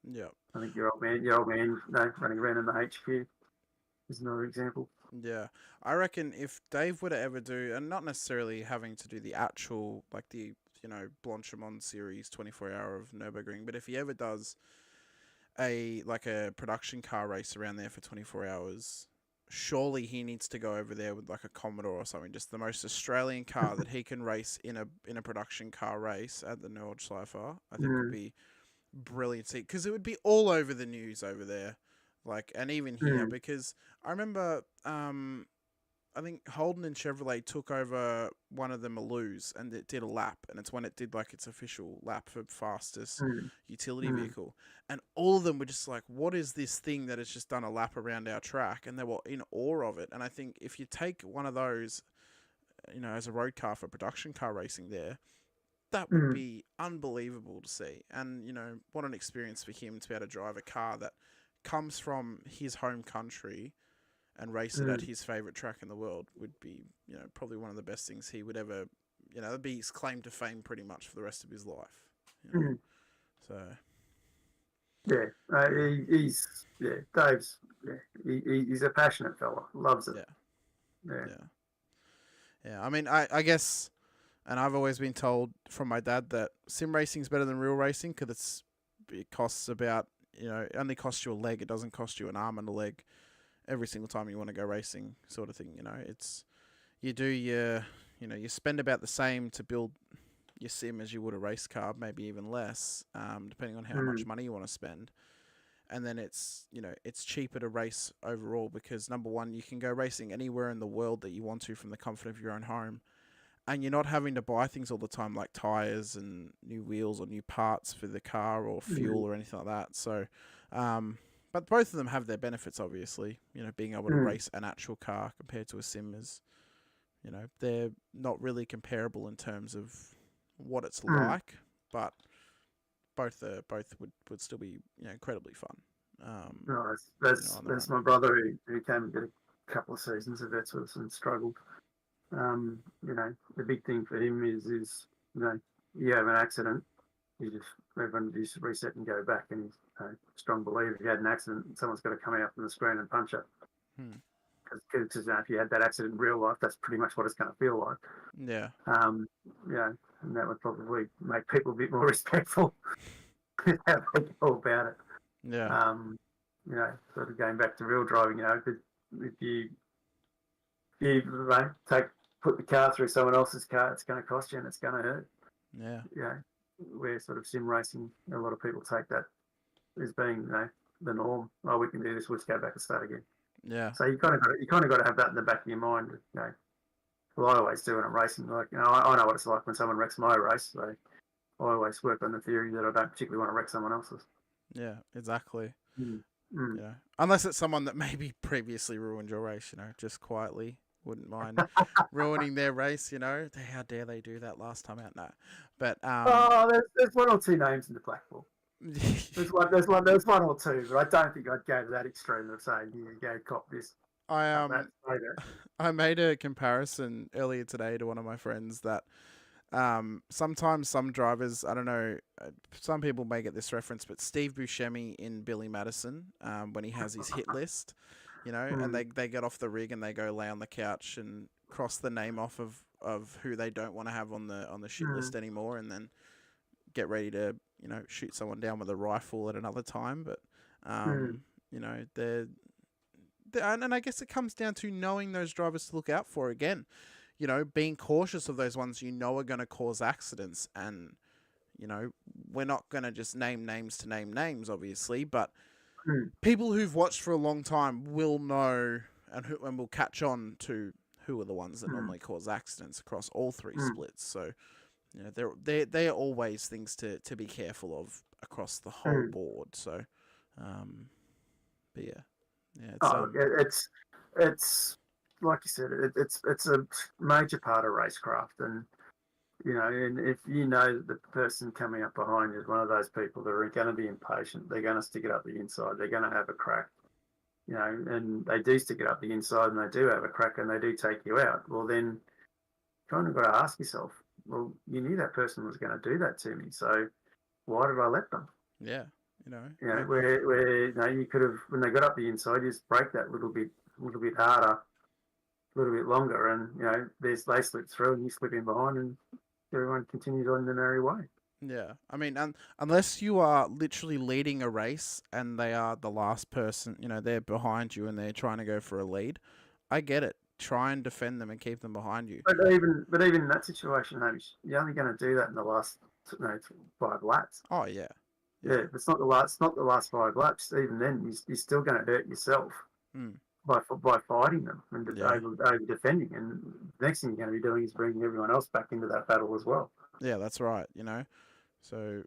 yeah. I think your old man, running around in the HQ is another example. Yeah, I reckon if Dave were to ever do, and not necessarily having to do the actual, like the, Blanchimont series 24 hour of Nürburgring, but if he ever does a production car race around there for 24 hours, surely he needs to go over there with like a Commodore or something, just the most Australian car that he can race in a production car race at the Nordschleifer. I think would Mm, be brilliant, because it would be all over the news over there, like, and even here, mm, because I remember I think Holden and Chevrolet took over one of the Maloos and it did a lap, and it's when it did like its official lap for fastest mm, utility mm, vehicle, and all of them were just like, "What is this thing that has just done a lap around our track?" And they were in awe of it. And I think if you take one of those, as a road car for production car racing there, that would mm, be unbelievable to see. And, what an experience for him to be able to drive a car that comes from his home country and race it at mm, his favourite track in the world would be, probably one of the best things he would ever, that'd be his claim to fame pretty much for the rest of his life. mm. So, Yeah, yeah, Dave's he's a passionate fella, loves it. yeah, Yeah, yeah. Yeah, I mean, I guess, and I've always been told from my dad that sim racing is better than real racing because it costs about it only costs you a leg. It doesn't cost you an arm and a leg every single time you want to go racing, sort of thing. It's you do your, you spend about the same to build your sim as you would a race car, maybe even less, depending on how much money you want to spend. And then it's cheaper to race overall because number one, you can go racing anywhere in the world that you want to from the comfort of your own home, and you're not having to buy things all the time like tires and new wheels or new parts for the car or fuel or anything like that. So, but both of them have their benefits, obviously. Being able to race an actual car compared to a sim is, they're not really comparable in terms of what it's like, but both would still be incredibly fun. No, that's my brother who came and did a couple of seasons of that with us and struggled. The big thing for him is you have an accident, everyone just reset and go back, and he's a strong believer if you had an accident, someone's got to come out from the screen and punch it. Because if you had that accident in real life, that's pretty much what it's going to feel like. Yeah. And that would probably make people a bit more respectful how they go about it. Yeah. Sort of going back to real driving, if you put the car through someone else's car, it's going to cost you and it's going to hurt. Yeah. Where sort of sim racing, a lot of people take that as being the norm. Oh, we can do this. We'll just go back and start again. Yeah. So you kind of got to have that in the back of your mind. Well, I always do when I'm racing. Like, I know what it's like when someone wrecks my race. So I always work on the theory that I don't particularly want to wreck someone else's. Yeah, exactly. Unless it's someone that maybe previously ruined your race, just quietly wouldn't mind ruining their race. How dare they do that last time out? No, but there's one or two names in the black book. There's one or two, but I don't think I'd go to that extreme of saying, "Here you go, cop this." I made a comparison earlier today to one of my friends that sometimes some drivers, I don't know, some people may get this reference, but Steve Buscemi in Billy Madison, when he has his hit list, and they get off the rig and they go lay on the couch and cross the name off of who they don't want to have on the shit list anymore, and then get ready to shoot someone down with a rifle at another time. But they're and I guess it comes down to knowing those drivers to look out for again. Being cautious of those ones are going to cause accidents, and we're not going to just name names to name names, obviously, but people who've watched for a long time will know and will catch on to who are the ones that normally cause accidents across all three splits. So they're always things to be careful of across the whole board. So, but it's like you said, it's a major part of racecraft, and and if that the person coming up behind you is one of those people that are going to be impatient, they're going to stick it up the inside, they're going to have a crack, and they do stick it up the inside, and they do have a crack, and they do take you out. Well, then you kind of got to ask yourself, well, you knew that person was going to do that to me, so why did I let them? Yeah, where you could have, when they got up the inside, you just break that little bit harder, a little bit longer, and they slip through and you slip in behind, and everyone continues on their merry way. Yeah, I mean, unless you are literally leading a race and they are the last person, they're behind you and they're trying to go for a lead, I get it. Try and defend them and keep them behind you. But even in that situation, Hamish, you're only going to do that in the last 5 laps. Oh yeah. Yeah, it's not the last 5 laps. Even then, you're still going to hurt yourself by fighting them and over defending. And the next thing you're going to be doing is bringing everyone else back into that battle as well. Yeah, that's right. So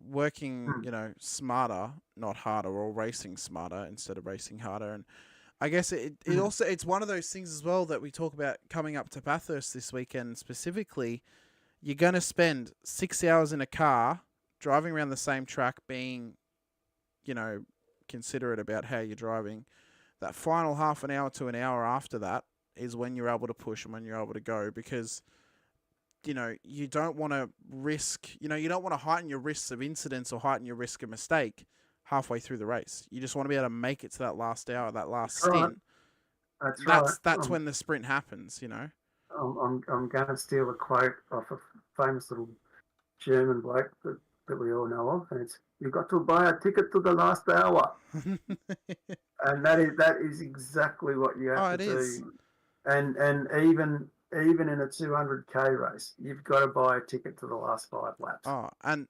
working, smarter, not harder, or racing smarter instead of racing harder. And I guess it also, it's one of those things as well that we talk about coming up to Bathurst this weekend specifically. You're going to spend 6 hours in a car driving around the same track, being, considerate about how you're driving. That final half an hour to an hour after that is when you're able to push and when you're able to go, because you don't want to risk, you don't want to heighten your risks of incidents or heighten your risk of mistake halfway through the race. You just want to be able to make it to that last hour, that last stint. That's when the sprint happens, I'm going to steal a quote off a famous little German bloke that that we all know of, and it's you've got to buy a ticket to the last hour, and that is exactly what you have Oh, to it is. do. And even in a 200k race, you've got to buy a ticket to the last 5 laps. Oh, and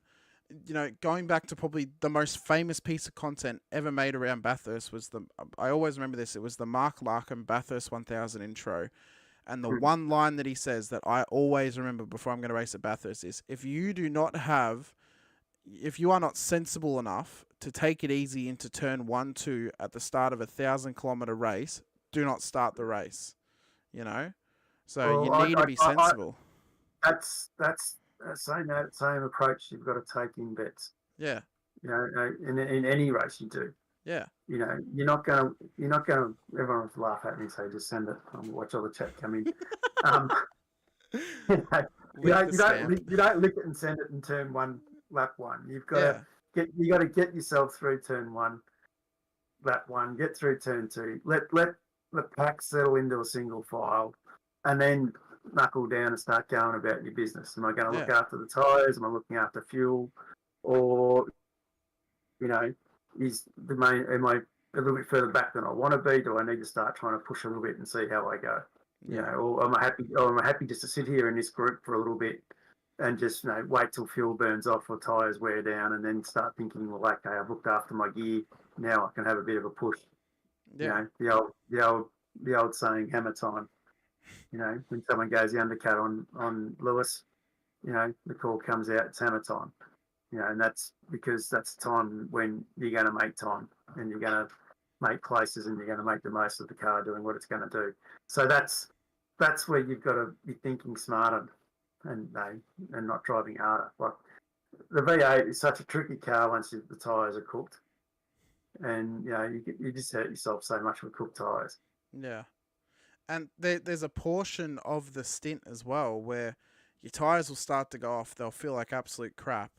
going back to probably the most famous piece of content ever made around Bathurst was I always remember this. It was the Mark Larkham Bathurst 1000 intro. And the one line that he says that I always remember before I'm going to race at Bathurst is, if you are not sensible enough to take it easy into turn 1, 2 at the start of a 1,000-kilometer race, do not start the race. So Well, you need to be sensible. That's that same approach you've got to take in bets. Yeah. In any race you do. Yeah. You're not going to. Everyone will laugh at me, so just send it. I'll watch all the chat come in. You don't lick it and send it in turn 1, lap 1. You've got to get yourself through turn 1, lap 1. Get through turn 2. Let the pack settle into a single file, and then knuckle down and start going about your business. Am I going to look after the tyres? Am I looking after fuel? Or am I a little bit further back than I want to be? Do I need to start trying to push a little bit and see how I go? Or am I happy just to sit here in this group for a little bit and just wait till fuel burns off or tyres wear down, and then start thinking, well, okay, I've looked after my gear, now I can have a bit of a push. Yeah. The old saying, hammer time. When someone goes the undercut on Lewis, the call comes out, it's hammer time. And that's because that's time when you're going to make time and you're going to make places and you're going to make the most of the car doing what it's going to do. So that's where you've got to be thinking smarter and not driving harder. Like the V8 is such a tricky car once the tyres are cooked, and you just hurt yourself so much with cooked tyres. Yeah, and there's a portion of the stint as well where your tyres will start to go off. They'll feel like absolute crap.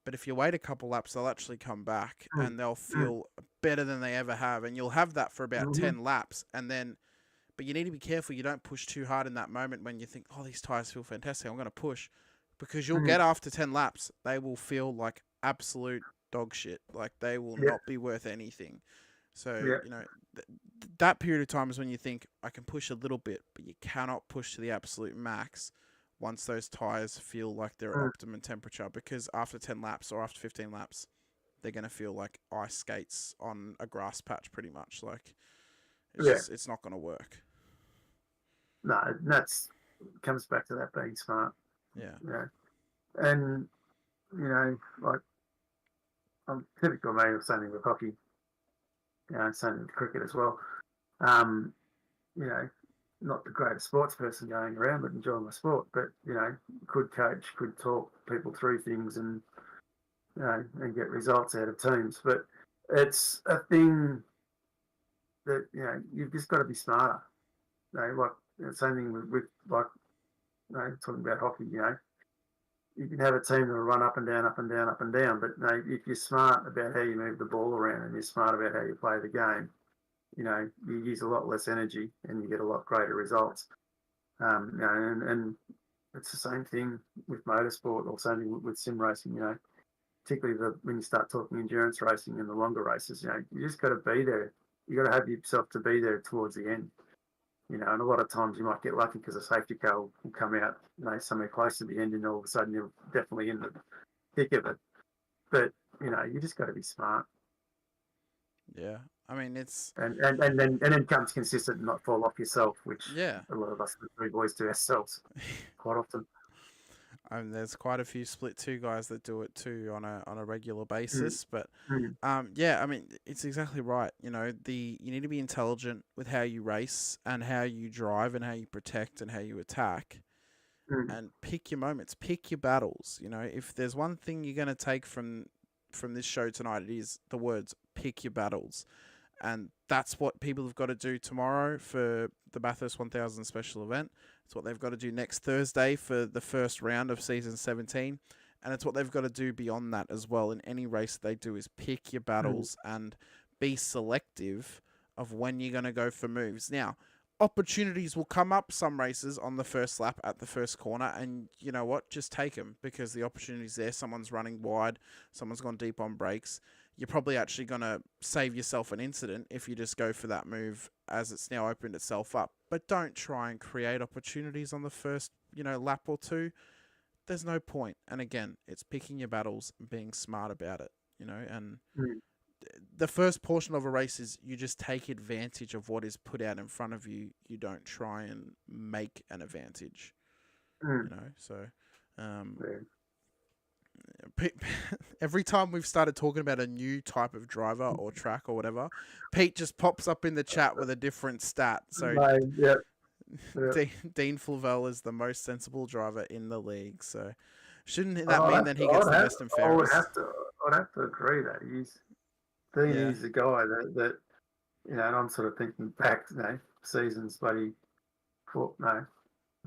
But if you wait a couple laps, they'll actually come back and they'll feel better than they ever have. And you'll have that for about 10 laps. But you need to be careful you don't push too hard in that moment when you think, oh, these tyres feel fantastic, I'm going to push. Because you'll get after 10 laps, they will feel like absolute dog shit. Like they will not be worth anything. So, that period of time is when you think, I can push a little bit, but you cannot push to the absolute max once those tyres feel like they're at optimum temperature, because after 10 laps or after 15 laps, they're going to feel like ice skates on a grass patch pretty much. Like, it's not going to work. No, that's comes back to that being smart. Yeah. And, like, I'm typical mate of something with hockey, something with cricket as well. Not the greatest sports person going around, but enjoying my sport. But could coach, could talk people through things, and and get results out of teams. But it's a thing that you've just got to be smarter. Same thing with talking about hockey. You can have a team that will run up and down, up and down, up and down. But if you're smart about how you move the ball around and you're smart about how you play the game, you use a lot less energy and you get a lot greater results. And it's the same thing with motorsport, or same with sim racing, particularly when you start talking endurance racing and the longer races, you just got to be there. You got to have yourself to be there towards the end, and a lot of times you might get lucky because a safety car will come out, somewhere close to the end, and all of a sudden you're definitely in the thick of it. But, you just got to be smart. Yeah. I mean, it's and then comes consistent and not fall off yourself, which a lot of us three boys do ourselves quite often. There's quite a few split 2 guys that do it too on a regular basis, but I mean, it's exactly right. You need to be intelligent with how you race and how you drive and how you protect and how you attack, and pick your moments, pick your battles. If there's one thing you're going to take from this show tonight, it is the words "pick your battles." And that's what people have got to do tomorrow for the Bathurst 1000 special event. It's what they've got to do next Thursday for the first round of season 17. And it's what they've got to do beyond that as well. In any race they do is pick your battles and be selective of when you're going to go for moves. Now, opportunities will come up some races on the first lap at the first corner, and you know what? Just take them because the opportunity's there. Someone's running wide, someone's gone deep on brakes. You're probably actually going to save yourself an incident if you just go for that move as it's now opened itself up. But don't try and create opportunities on the first, lap or two. There's no point. And again, it's picking your battles and being smart about it, and Mm. the first portion of a race is you just take advantage of what is put out in front of you. You don't try and make an advantage, Mm. So, Yeah. every time we've started talking about a new type of driver or track or whatever, Pete just pops up in the chat with a different stat. So, No, yeah, yeah. Dean Fulvel is the most sensible driver in the league. So, shouldn't that I'd mean have that to, he gets I'd the have, best and I would fairest? have to, I'd have to agree that Yeah, he's the guy that and I'm sort of thinking back, seasons bloody, no, I'm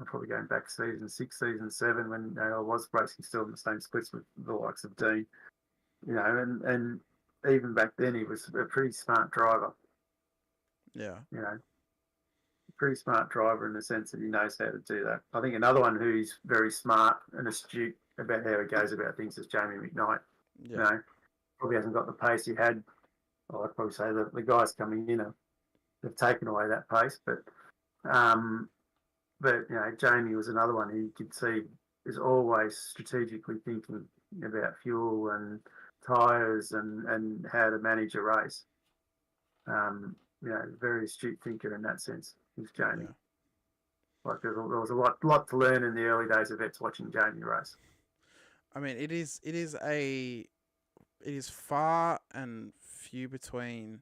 probably going back season 6, season 7 when I was racing still in the same splits with the likes of Dean, and even back then he was a pretty smart driver, yeah, you know, pretty smart driver in the sense that he knows how to do that. I think another one who's very smart and astute about how he goes about things is Jamie McKnight. yeah, Probably hasn't got the pace he had. Well, I'd probably say that the guys coming in have taken away that pace, um, but Jamie was another one who you could see is always strategically thinking about fuel and tyres and how to manage a race. Very astute thinker in that sense is Jamie. yeah. Like there was a lot to learn in the early days of Vets watching Jamie race. I mean, it is far and few between.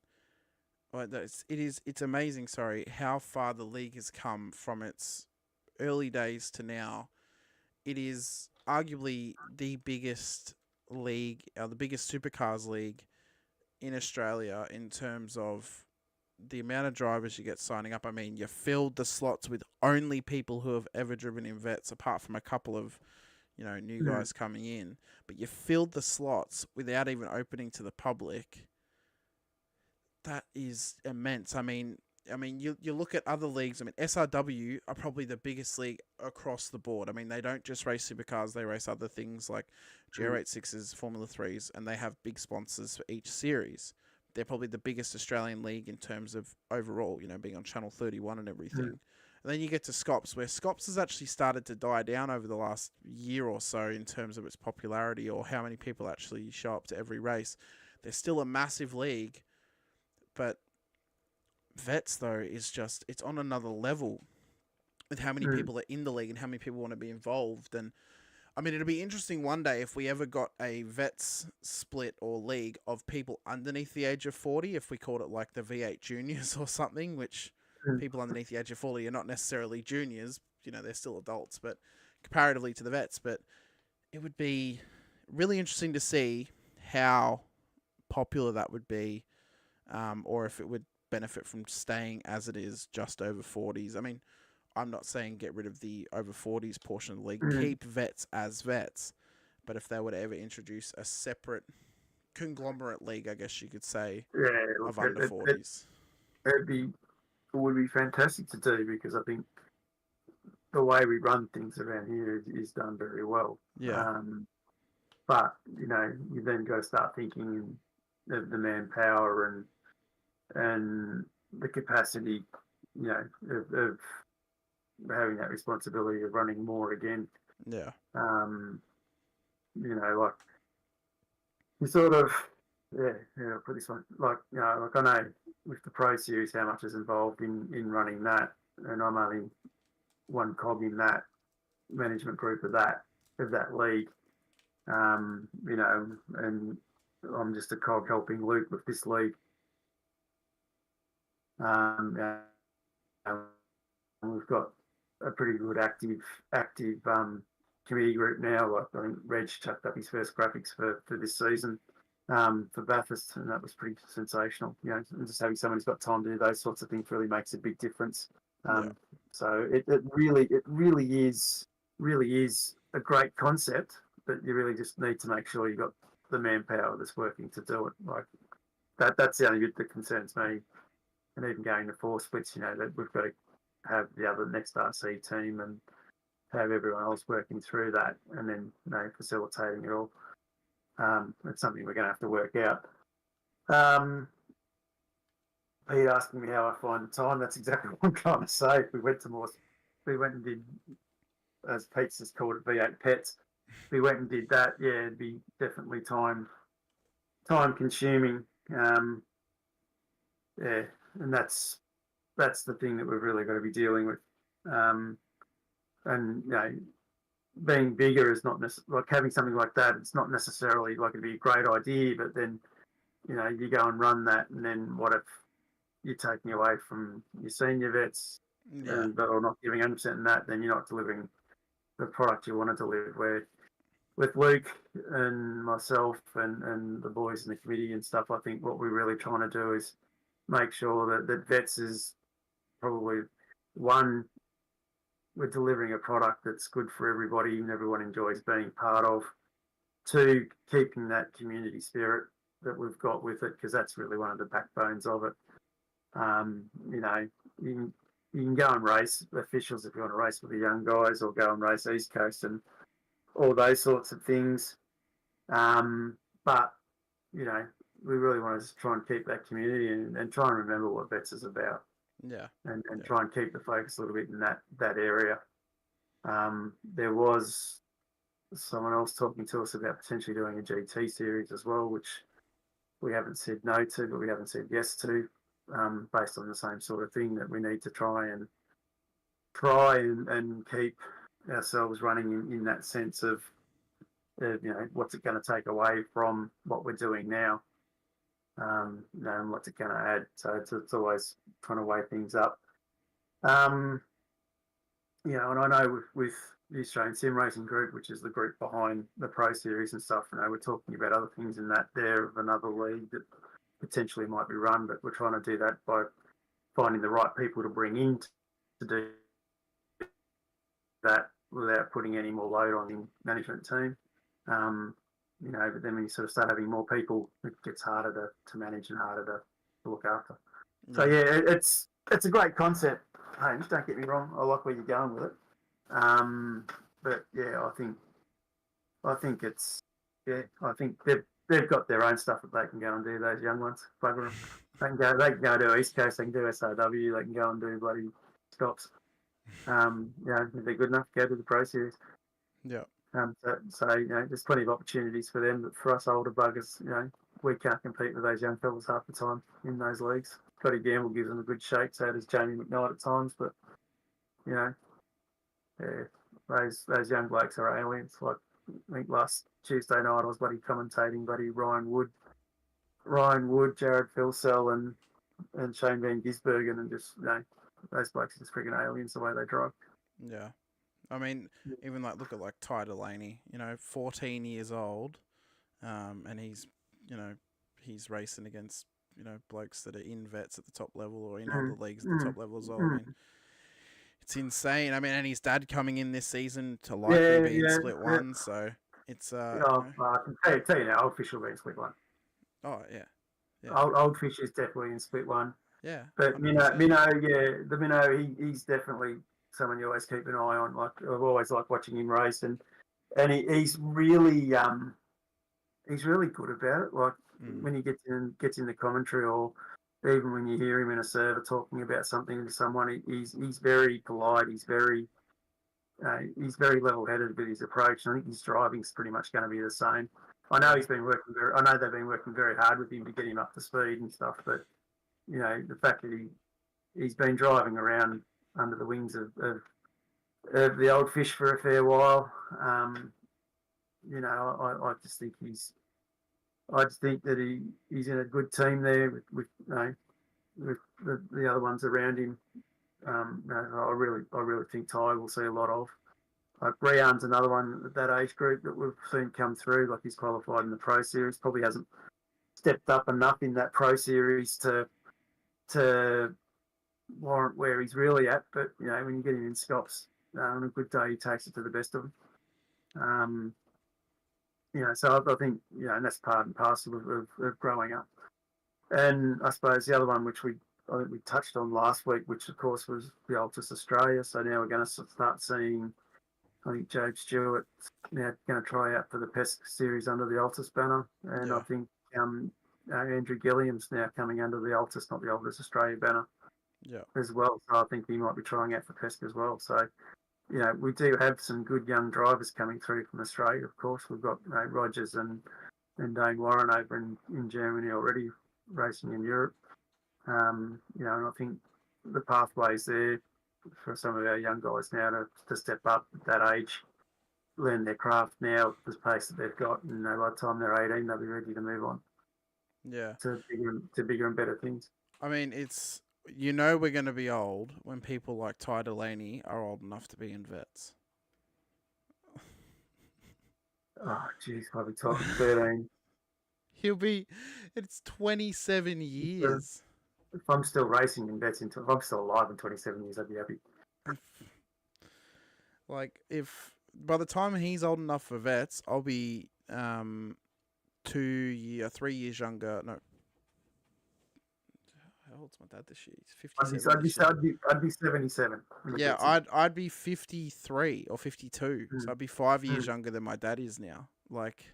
Well, it's amazing. Sorry, how far the league has come from its early days to now. It is arguably the biggest league, the biggest supercars league in Australia in terms of the amount of drivers you get signing up. I mean, you filled the slots with only people who have ever driven in vets, apart from a couple of new guys coming in. But you filled the slots without even opening to the public. That is immense. I mean, you look at other leagues. I mean, SRW are probably the biggest league across the board. I mean, they don't just race supercars; they race other things like GR86s, Formula 3s, and they have big sponsors for each series. They're probably the biggest Australian league in terms of overall, being on Channel 31 and everything. And then you get to Scops, where Scops has actually started to die down over the last year or so in terms of its popularity or how many people actually show up to every race. They're still a massive league, but Vets, though, is just, it's on another level with how many people are in the league and how many people want to be involved. And I mean, it'll be interesting one day if we ever got a Vets split or league of people underneath the age of 40, if we called it like the V8 juniors or something, which people underneath the age of 40 are not necessarily juniors, they're still adults, but comparatively to the Vets. But it would be really interesting to see how popular that would be, or if it would benefit from staying as it is, just over 40s. I mean, I'm not saying get rid of the over 40s portion of the league. Keep vets as vets. But if they were to ever introduce a separate conglomerate league, I guess you could say, of under 40s. It would be fantastic to do because I think the way we run things around here is done very well. Yeah. But you then got to start thinking of the manpower and the capacity, of having that responsibility of running more again. Yeah. Like you sort of, put this one, like I know with the Pro Series how much is involved in running that, and I'm only one cog in that management group of that league, and I'm just a cog helping Luke with this league. We've got a pretty good active committee group now. Like I think Reg chucked up his first graphics for this season for Bathurst, and that was pretty sensational. And just having someone who's got time to do those sorts of things really makes a big difference. So it really is a great concept, but you really just need to make sure you've got the manpower that's working to do it. Like that's the only bit that concerns me. And even going to 4 splits, that we've got to have the other next RC team and have everyone else working through that, and then facilitating it all. It's something we're going to have to work out. Pete asking me how I find the time. That's exactly what I'm trying to say. We went and did, as Pete's just called it, V8 Pets. We went and did that. Yeah, it'd be definitely time consuming. Yeah, and that's the thing that we've really got to be dealing with. And being bigger is not like having something like that. It's not necessarily like it'd be a great idea, but then you go and run that, and then what if you're taking away from your senior vets, or not giving 100% in that, then you're not delivering the product you want to deliver. Where with Luke and myself and the boys in the committee and stuff, I think what we're really trying to do is make sure that vets is probably one, we're delivering a product that's good for everybody and everyone enjoys being part of. Two, keeping that community spirit that we've got with it, because that's really one of the backbones of it. You can go and race officials if you want to race with the young guys, or go and race East Coast and all those sorts of things. But we really want to try and keep that community and try and remember what vets is about. Yeah. And try and keep the focus a little bit in that area. There was someone else talking to us about potentially doing a GT series as well, which we haven't said no to, but we haven't said yes to, based on the same sort of thing, that we need to try and keep ourselves running in that sense of, what's it going to take away from what we're doing now, and what's it going to add. So it's always trying to weigh things up. And I know with the Australian Sim Racing Group, which is the group behind the Pro Series and stuff, we're talking about other things in that there of another league that potentially might be run, but we're trying to do that by finding the right people to bring in to do that without putting any more load on the management team. But then when you sort of start having more people, it gets harder to manage and harder to look after. Yeah. So yeah, it's a great concept, Hamish, don't get me wrong. I like where you're going with it. But yeah, I think they've got their own stuff that they can go and do, those young ones. They can go to East Coast, they can do SRW, they can go and do bloody stops. If they're good enough, go to the Pro Series. Yeah. So there's plenty of opportunities for them, but for us older buggers, we can't compete with those young fellas half the time in those leagues. Scotty Gamble gives them a good shake, so does Jamie McKnight at times, but those young blokes are aliens. Like I think last Tuesday night I was commentating Ryan Wood, Jared Philsell and Shane Van Gisbergen, and just those blokes are just freaking aliens the way they drive. Yeah. I mean, even look at Ty Delaney, 14 years old, and he's racing against, blokes that are in vets at the top level or in other leagues at the top level as well. I mean, it's insane. I mean, and his dad coming in this season to likely be in Split 1, so it's... I can tell you now, Old Fish will be in Split 1. Oh, yeah. Old Fish is definitely in Split 1. Yeah. But Minnow, he's definitely someone you always keep an eye on. Like I've always liked watching him race, and he's really good about it. Like when he gets in the commentary, or even when you hear him in a server talking about something to someone, he's very polite. He's very level-headed with his approach. And I think his driving's pretty much going to be the same. I know they've been working very hard with him to get him up to speed and stuff, but the fact that he's been driving around under the wings of the Old Fish for a fair while. I just think that he's in a good team there with the other ones around him. I really think Ty will see a lot of. Like Brian's another one at that age group that we've seen come through. Like he's qualified in the Pro Series, probably hasn't stepped up enough in that Pro Series to warrant where he's really at. But when you get him in Scops on a good day, he takes it to the best of them. So I think and that's part and parcel of growing up. And I suppose the other one which we I think we touched on last week, which of course was the Altus Australia. So now we're going to start seeing, I think Jabe Stewart now going to try out for the PESC series under the Altus banner, and I Yeah. think Andrew Gilliam's now coming under the Altus, not the Altus Australia banner Yeah. as well. So I think he might be trying out for PESC as well. So we do have some good young drivers coming through from Australia. Of course, we've got Rogers and Dane Warren over in Germany already racing in Europe. And I think the pathways there for some of our young guys now to step up at that age, learn their craft now at the pace that they've got, and by the time they're 18, they'll be ready to move on Yeah. to bigger and better things. I mean, we're going to be old when people like Ty Delaney are old enough to be in vets. Oh, geez, probably top 13. It's 27 years. If I'm still racing in vets, if I'm still alive in 27 years, I'd be happy. Like, if by the time he's old enough for vets, I'll be 3 years younger. No, how old's my dad this year? He's 57. I'd be 77. Yeah, I'd be 53 or 52. So I'd be 5 years younger than my dad is now. Like,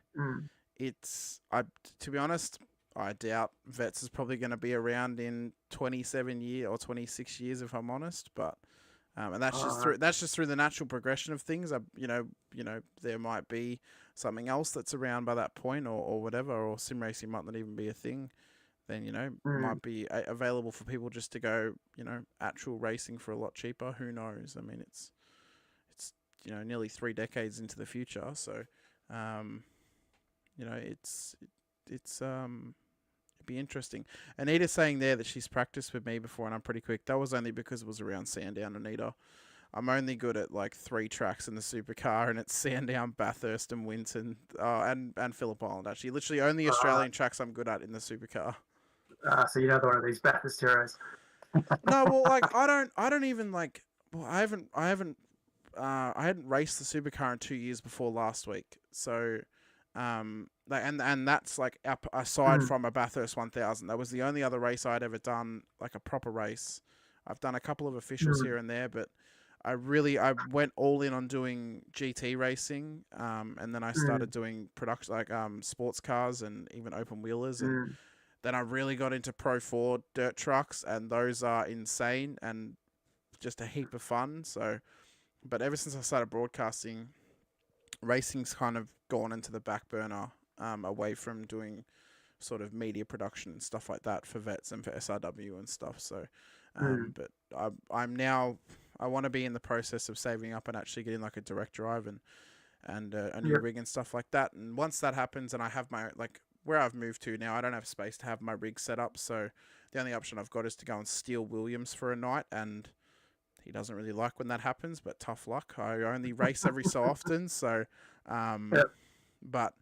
to be honest, I doubt vets is probably going to be around in 27 years or 26 years, if I'm honest. But and that's just through the natural progression of things. There might be something else that's around by that point, or whatever, or sim racing might not even be a thing. Then might be available for people just to go actual racing for a lot cheaper. Who knows? I mean, it's nearly 3 decades into the future, so it'd be interesting. Anita's saying there that she's practiced with me before and I'm pretty quick. That was only because it was around Sandown, Anita. I'm only good at like 3 tracks in the supercar, and it's Sandown, Bathurst, and Winton, and Phillip Island. Actually, literally only Australian tracks I'm good at in the supercar. So you're not one of these Bathurst heroes. No, well, like I don't even like. Well, I hadn't raced the supercar in 2 years before last week. So, and that's like aside from a Bathurst 1000. That was the only other race I'd ever done, like a proper race. I've done a couple of officials here and there, but I went all in on doing GT racing, and then I started doing production, like sports cars and even open wheelers, and then I really got into Pro 4 dirt trucks, and those are insane and just a heap of fun. So, but ever since I started broadcasting, racing's kind of gone into the back burner, away from doing sort of media production and stuff like that for vets and for SRW and stuff. So, but I want to be in the process of saving up and actually getting like a direct drive and a new rig and stuff like that. And once that happens, and I have my, like, where I've moved to now, I don't have space to have my rig set up. So the only option I've got is to go and steal Williams for a night, and he doesn't really like when that happens, but tough luck. I only race every so often. So, but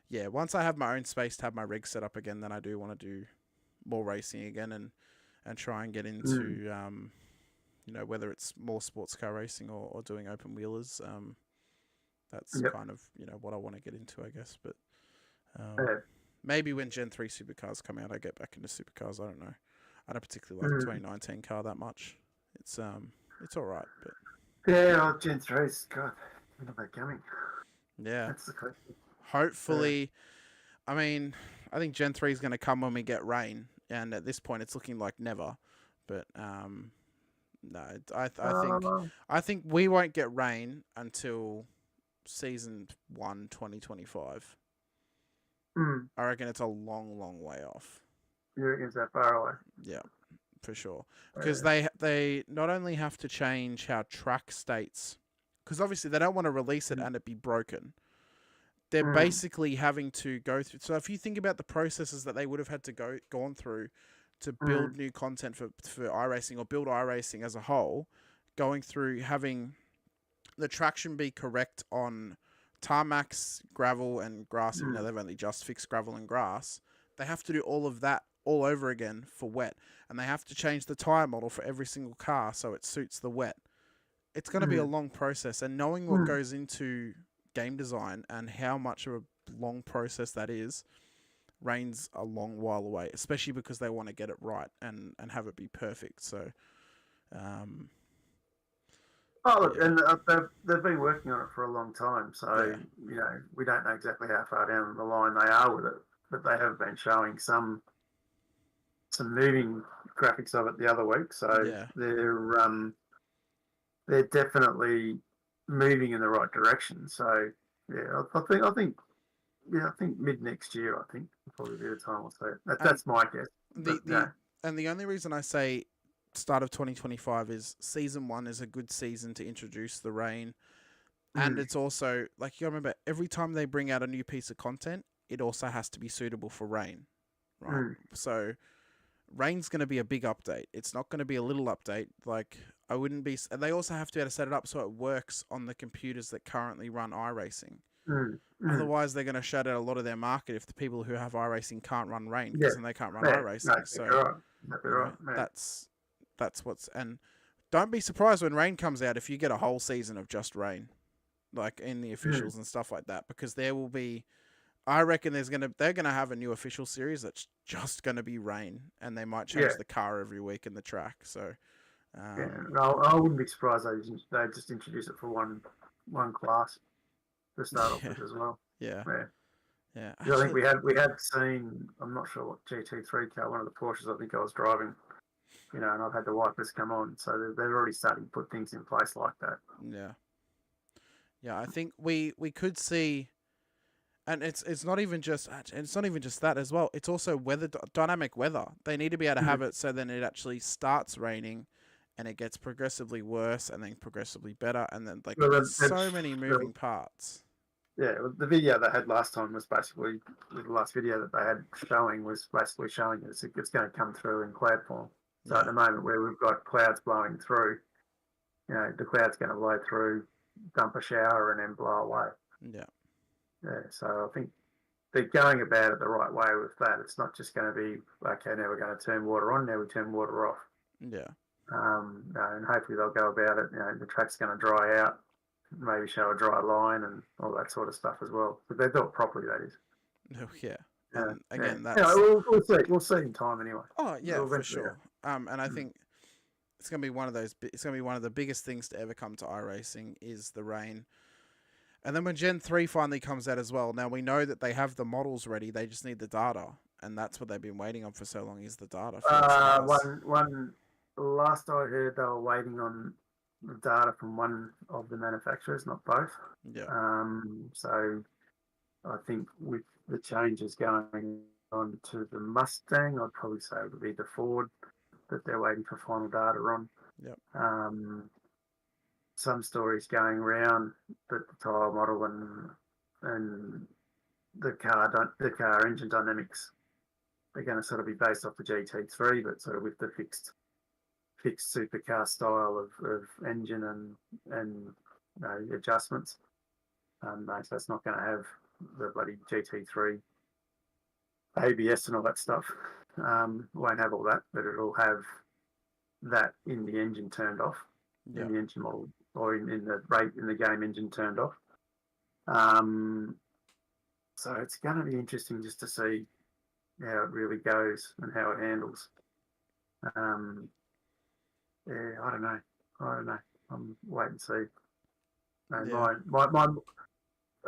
yeah, once I have my own space to have my rig set up again, then I do want to do more racing again and try and get into, whether it's more sports car racing or doing open wheelers. That's kind of, what I want to get into, I guess. But maybe when Gen 3 supercars come out, I get back into supercars. I don't know. I don't particularly like the 2019 car that much. It's all right, but Gen 3's God, when are they coming? Yeah, that's the question. Hopefully, I mean, I think Gen 3 is going to come when we get rain, and at this point, it's looking like never. But no, I think we won't get rain until season 1, 2025. I reckon it's a long, long way off. You reckon it's that far away? Yeah, for sure. Because they not only have to change how track states, because obviously they don't want to release it and it be broken. They're basically having to go through. So if you think about the processes that they would have had to gone through to build new content for iRacing or build iRacing as a whole, going through having the traction be correct on tarmacs, gravel, and grass, even though they've only just fixed gravel and grass, they have to do all of that all over again for wet. And they have to change the tyre model for every single car so it suits the wet. It's going to be a long process. And knowing what goes into game design and how much of a long process that is, rain's a long while away, especially because they want to get it right and have it be perfect. So, um, Oh, look, yeah, and they've been working on it for a long time, so yeah, we don't know exactly how far down the line they are with it, but they have been showing some moving graphics of it the other week, so yeah. they're definitely moving in the right direction. So yeah, I think mid next year, I think will probably be the time we'll see it. And That's my guess, but the and the only reason I say start of 2025 is season one is a good season to introduce the rain, and mm, it's also like you remember every time they bring out a new piece of content, it also has to be suitable for rain, right? mm, So rain's going to be a big update. It's not going to be a little update. Like I wouldn't be, and they also have to be able to set it up so it works on the computers that currently run iRacing. mm, mm. Otherwise, they're going to shut out a lot of their market if the people who have iRacing can't run rain Yeah, because then they can't run yeah, no, iRacing. exactly So right, exactly right, man. that's what's and don't be surprised when rain comes out if you get a whole season of just rain, like in the Mm, officials and stuff like that, because there will be. I reckon they're gonna have a new official series that's just gonna be rain, and they might yeah, change the car every week in the track. So, yeah. um, No, I wouldn't be surprised they just introduce it for one class to start off yeah, with as well. yeah, Yeah. yeah. 'Cause I think Actually, we had seen. I'm not sure what GT3 car, one of the Porsches. I think I was driving. And I've had the wipers come on, so they're already starting to put things in place like that. yeah, yeah. I think we could see, and it's not even just that as well. It's also dynamic weather. They need to be able to Mm. have it so then it actually starts raining, and it gets progressively worse, and then progressively better, and then like Well, there's so many the, moving parts. yeah, the video they had last time was basically the last video that they had showing was basically showing it's going to come through in cloud form. So at Yeah, the moment where we've got clouds blowing through, the cloud's going to blow through, dump a shower, and then blow away. yeah, Yeah, so I think they're going about it the right way with that. It's not just going to be okay. Now we're going to turn water on. Now we turn water off. yeah. And hopefully they'll go about it. The track's going to dry out, maybe show a dry line and all that sort of stuff as well. But they do it properly, that is. No, yeah. Yeah, And yeah. again, Yeah, that's we'll see. We'll see in time anyway. oh yeah, We'll for eventually. sure. And I Mm. think it's gonna be one of those. It's gonna be one of the biggest things to ever come to iRacing is the rain. And then when Gen 3 finally comes out as well, now we know that they have the models ready. They just need the data, and that's what they've been waiting on for so long is the data for those cars. One. Last I heard, they were waiting on the data from one of the manufacturers, not both. Yeah, So I think with the changes going on to the Mustang, I'd probably say it would be the Ford that they're waiting for final data on. yep, Some stories going around that the tyre model and the car engine dynamics are going to sort of be based off the GT3, but sort of with the fixed supercar style of engine and adjustments. So that's not going to have the bloody GT3 ABS and all that stuff. Won't have all that, but it'll have that in the engine turned off, in yep, the engine model, or in the game engine turned off. So it's going to be interesting just to see how it really goes and how it handles. Yeah, I don't know. I'm wait and see. No, yeah,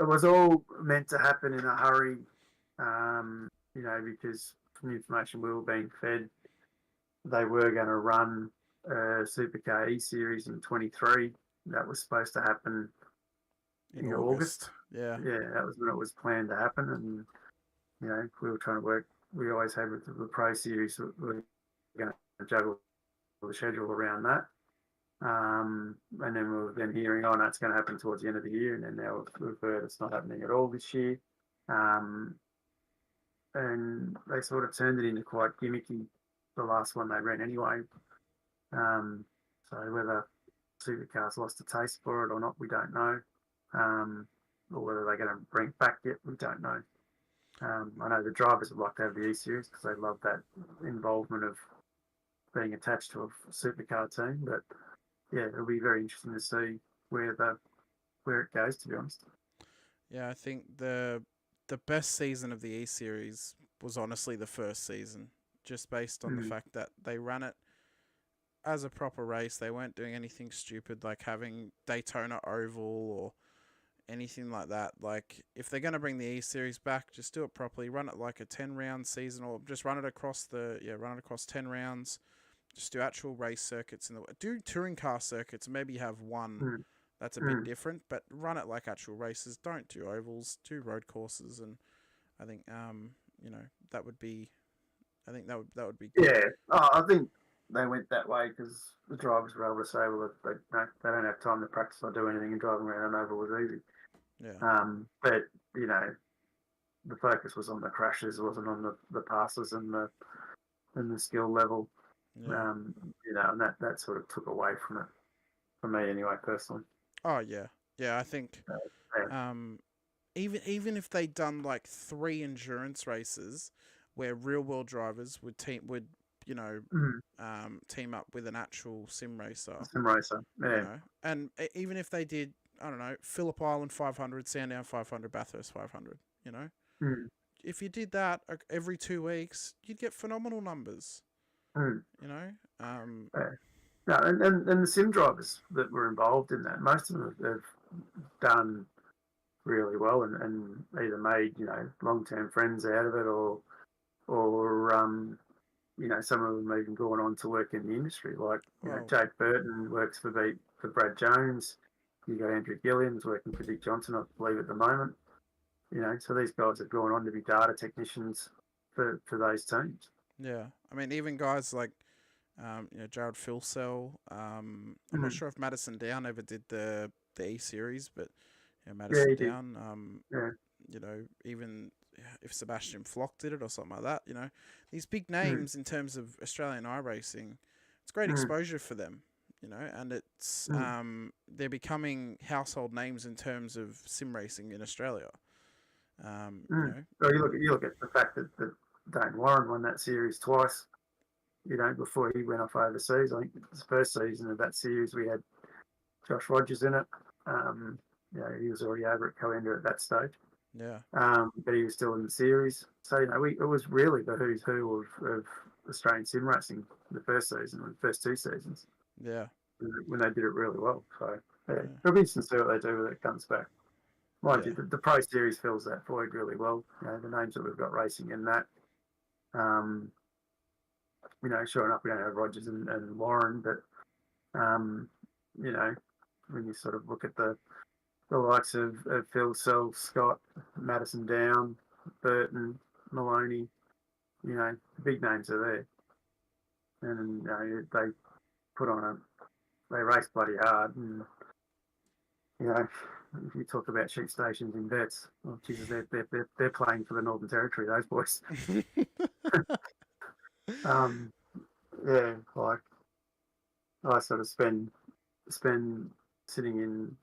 it was all meant to happen in a hurry, because from the information we were being fed, they were going to run a Supercar E Series in 23. That was supposed to happen in in August. August. Yeah, Yeah, that was when it was planned to happen, and we were trying to work. We always had with the Pro Series, we were going to juggle the schedule around that. And then we were then hearing, oh no, it's going to happen towards the end of the year, and then now we've heard it's not happening at all this year. And they sort of turned it into quite gimmicky, the last one they ran anyway. So whether Supercars lost a taste for it or not, we don't know. Or whether they're going to bring it back yet, we don't know. I know the drivers would like to have the E Series because they love that involvement of being attached to a supercar team. But yeah, it'll be very interesting to see where it goes. To be honest. yeah. I think the best season of the E Series was honestly the first season, just based on the Mm, fact that they ran it as a proper race. They weren't doing anything stupid like having Daytona Oval or anything like that. Like, if they're going to bring the E Series back, just do it properly. Run it like a 10 round season, or just run it across run it across 10 rounds. Just do actual race circuits in the do touring car circuits. Maybe have one mm, that's a bit mm. different, but run it like actual races. Don't do ovals. Do road courses, and I think you know that would be. I think that would be good. Yeah, I think they went that way because the drivers were able to say, well, they don't have time to practice or do anything, and driving around an oval was easy. Yeah, But you know, the focus was on the crashes, it wasn't on the passes and the skill level. yeah. You know, and that sort of took away from it for me anyway, personally. Oh yeah, yeah. I think Uh, yeah. um, even if they'd done like 3 endurance races where real world drivers would you know Mm, team up with an actual sim racer, sim racer. you Yeah. know, and even if they did, I don't know, Phillip Island 500, Sandown 500, Bathurst 500, you know, Mm, if you did that every 2 weeks, you'd get phenomenal numbers, mm, you know. yeah. No, and the sim drivers that were involved in that, most of them have done really well and either made long term friends out of it or some of them even gone on to work in the industry. Like Well, Jake Burton works for Brad Jones. You got Andrew Gilliam's working for Dick Johnson, I believe, at the moment. So these guys have gone on to be data technicians for those teams. yeah. I mean, even guys like Jared Filsell. I'm not Mm. sure if Madison Down ever did the E series, but Yeah, Madison he did. Down. Yeah. Even if Sebastian Flock did it or something like that, these big Mm. names in terms of Australian iRacing, it's great Mm. exposure for them. And it's Mm. they're becoming household names in terms of sim racing in Australia. Um, you Mm. know, So you look at the fact that Dane Warren won that series twice. Before he went off overseas. I think the first season of that series we had Josh Rogers in it. Um, he was already over at Coenda at that stage, yeah, but he was still in the series. So it was really the who's who of Australian sim racing the first season, the first 2 seasons yeah, when they did it really well. So yeah, yeah, it'll be interesting to see what they do when it comes back. Mind yeah, you, the Pro Series fills that void really well. The names that we've got racing in that. Um, sure enough, we don't have Rogers and Warren, but um, you know, when you sort of look at the likes of Phil Self, Scott, Madison Down, Burton, Maloney, the big names are there. And they put on they race bloody hard. And, if you talk about sheep stations in vets, well, Jesus, they're playing for the Northern Territory, those boys. um, yeah, like I sort of spend sitting in,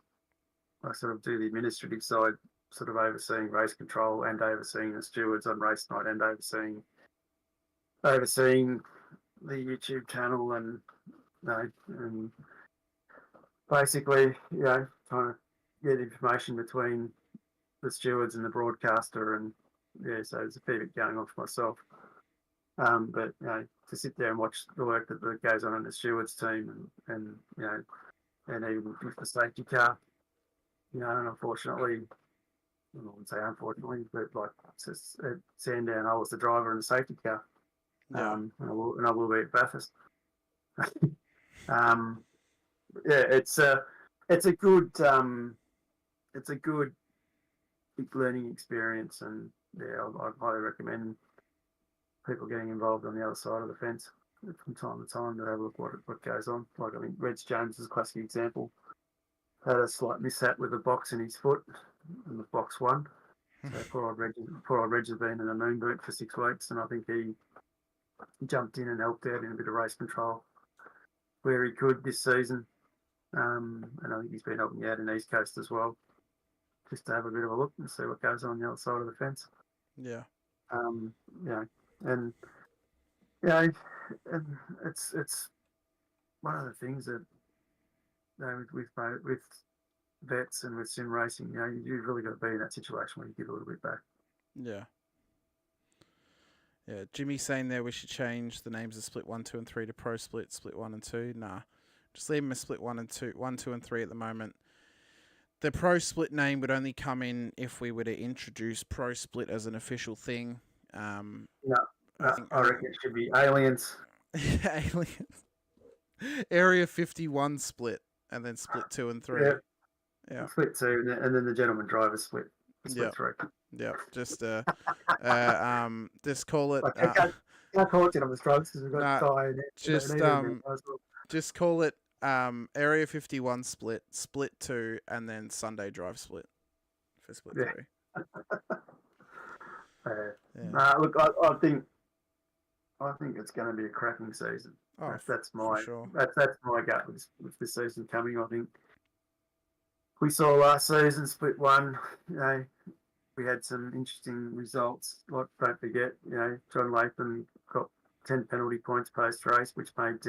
I sort of do the administrative side, sort of overseeing race control and overseeing the stewards on race night and overseeing the YouTube channel and basically trying to get information between the stewards and the broadcaster and yeah, so there's a fair bit going on for myself. But to sit there and watch the work that goes on in the stewards team and even with the safety car, and unfortunately, I wouldn't say unfortunately, but like at Sandown, I was the driver in the safety car, yeah, and I will be at Bathurst. um, yeah, it's a good big learning experience, and yeah, I'd highly recommend people getting involved on the other side of the fence from time to time to have a look what goes on. Like I think Reg Jones is a classic example. Had a slight mishap with a box in his foot, and the box won. So poor old Reg has been in a moon boot for 6 weeks, and I think he jumped in and helped out in a bit of race control where he could this season. And I think he's been helping out in East Coast as well, just to have a bit of a look and see what goes on the other side of the fence. yeah, Um, you know, and you know, and it's one of the things that with vets and with sim racing, you've really got to be in that situation where you give a little bit back. yeah. Yeah, Jimmy's saying there we should change the names of Split 1, 2, and 3 to Pro Split, Split 1 and 2. Nah, just leave them as Split 1 and 2, 1, 2, and 3 at the moment. The Pro Split name would only come in if we were to introduce Pro Split as an official thing. No, I think I reckon it should be Aliens. Aliens. Area 51 Split, and then Split 2 and 3. Yeah, Yeah. Split 2, and then the Gentleman Driver Split Yep. 3. Yeah, just call it. I can't call it Gentleman's Drivers because we've got Nah, Guy and just call it Area 51 Split, Split 2, and then Sunday Drive Split for Split 3. Yeah. Look, I think it's going to be a cracking season. Oh, that's my sure. that's my gut with this season coming. I think we saw last season Split 1. We had some interesting results. Like, don't forget, John Latham got 10 penalty points post race, which made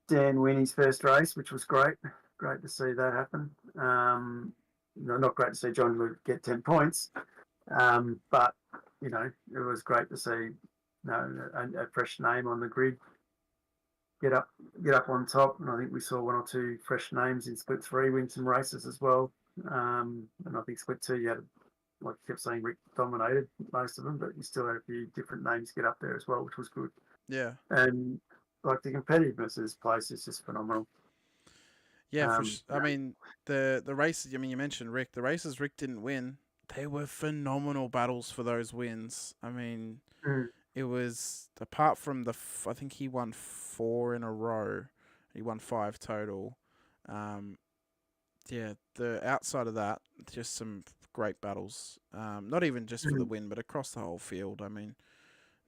Dan win his first race, which was great. Great to see that happen. Not great to see John get 10 points, but it was great to see a fresh name on the grid get up on top. And I think we saw one or two fresh names in Split 3 win some races as well. And I think Split 2, you had, like you kept saying, Rick dominated most of them, but you still had a few different names get up there as well, which was good. Yeah. And like the competitiveness of this place is just phenomenal. Yeah, I mean, the races, I mean, you mentioned Rick. The races Rick didn't win, they were phenomenal battles for those wins. I mean, it was, apart from I think he won 4 in a row. He won 5 total. Yeah, the outside of that, just some great battles. Not even just for the win, but across the whole field. I mean,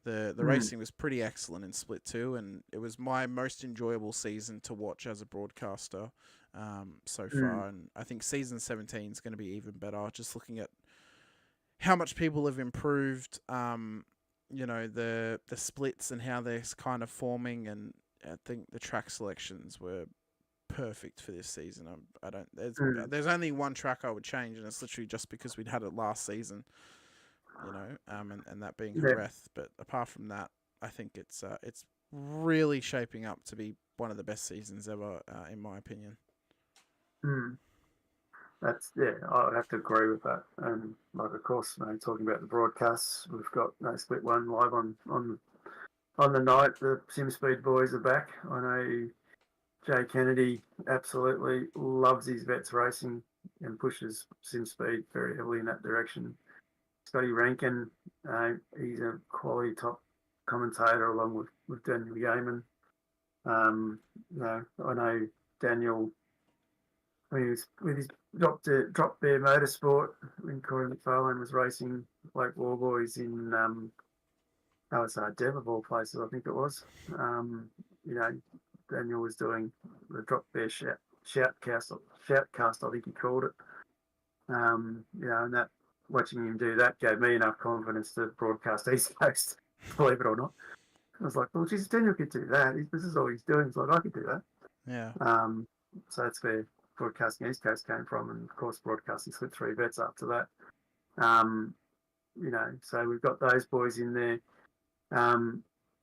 the racing was pretty excellent in Split 2, and it was my most enjoyable season to watch as a broadcaster so far. And I think season 17 is going to be even better. Just looking at how much people have improved, the splits and how they're kind of forming, and I think the track selections were perfect for this season. There's only one track I would change, and it's literally just because we'd had it last season, and that being Jerez. But apart from that, I think it's really shaping up to be one of the best seasons ever, in my opinion. I would have to agree with that. And like, of course, talking about the broadcasts, we've got Split 1 live on the night. The SimSpeed boys are back. I know Jay Kennedy absolutely loves his vets racing and pushes SimSpeed very heavily in that direction. Scotty Rankin, he's a quality top commentator along with Daniel Yeaman. I know Daniel, when he was with his Drop Bear Motorsport, when Corey McFarlane was racing Blake Warboys in Dev of all places, I think it was. Daniel was doing the Drop Bear shoutcast, I think he called it. And that, watching him do that gave me enough confidence to broadcast East Coast, believe it or not. I was like, well, Jesus, Daniel could do that. This is all he's doing. It's like, I could do that. Yeah. So that's where broadcasting East Coast came from, and of course broadcasting Split 3 vets after that. So we've got those boys in there.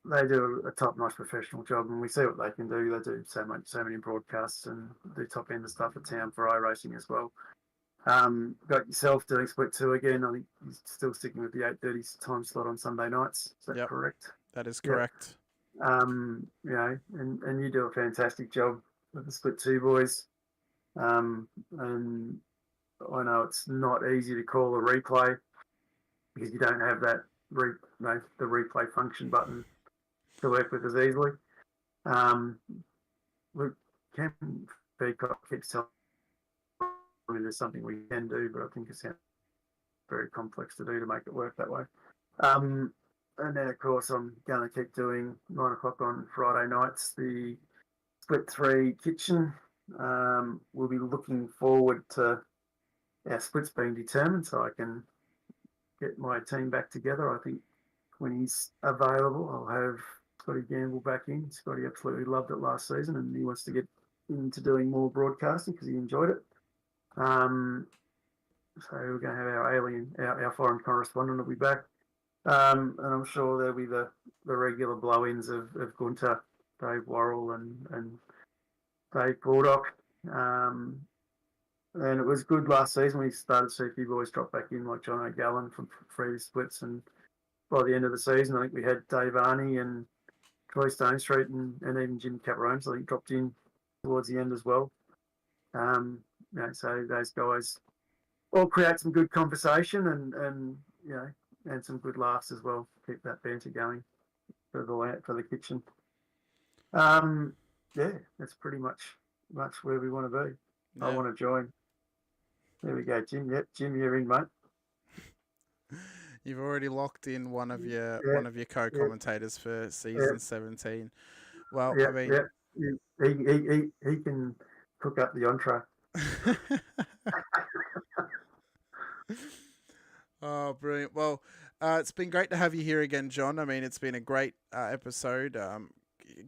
They do a top-notch professional job, and we see what they can do. They do so many broadcasts and do top end of stuff at town for iRacing as well. Got yourself doing Split 2 again. I think you're still sticking with the 8:30 time slot on Sunday nights. Is that correct? That is correct. And you do a fantastic job with the Split 2 boys. And I know it's not easy to call a replay because you don't have that the replay function button to work with as easily. Luke Peacock keeps telling me there's something we can do, but I think it's very complex to do to make it work that way. And then, of course, I'm going to keep doing 9 o'clock on Friday nights, the Split 3 kitchen. We'll be looking forward to our splits being determined so I can get my team back together. I think when he's available, I'll have Scotty Gamble back in. Scotty absolutely loved it last season, and he wants to get into doing more broadcasting because he enjoyed it. So we're going to have our foreign correspondent will be back. And I'm sure there'll be the regular blow-ins of Gunter, Dave Worrell, and Dave Baldock. And it was good last season. We started to see a few boys drop back in, like John O'Gallen from previous splits. And by the end of the season, I think we had Dave Arney and Troy Stonestreet and even Jim Caparone, I think, dropped in towards the end as well. So those guys all create some good conversation and some good laughs as well. Keep that banter going for the kitchen. That's pretty much where we want to be. Yeah. I want to join. There we go, Jim. Yep, Jim, you're in, mate. You've already locked in one of your co-commentators for season 17. Well, I mean, he can cook up the entree. Oh, brilliant! Well, it's been great to have you here again, John. I mean, it's been a great episode.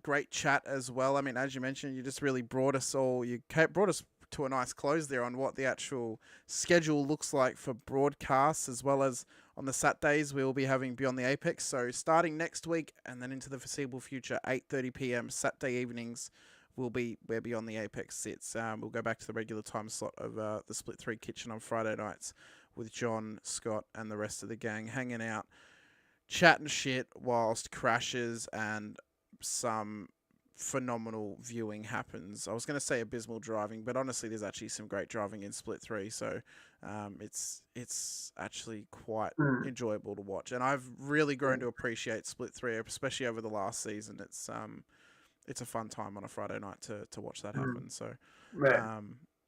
Great chat as well. I mean, as you mentioned, you just really brought us to a nice close there on what the actual schedule looks like for broadcasts, as well as on the Saturdays we'll be having Beyond the Apex. So starting next week and then into the foreseeable future, 8:30 p.m. Saturday evenings will be where Beyond the Apex sits. We'll go back to the regular time slot of the Split 3 Kitchen on Friday nights with John, Scott, and the rest of the gang hanging out, chatting shit whilst crashes and some phenomenal viewing happens. I was going to say abysmal driving, but honestly, there's actually some great driving in Split 3, so it's actually quite enjoyable to watch. And I've really grown to appreciate Split 3, especially over the last season. It's a fun time on a Friday night to watch that happen. So,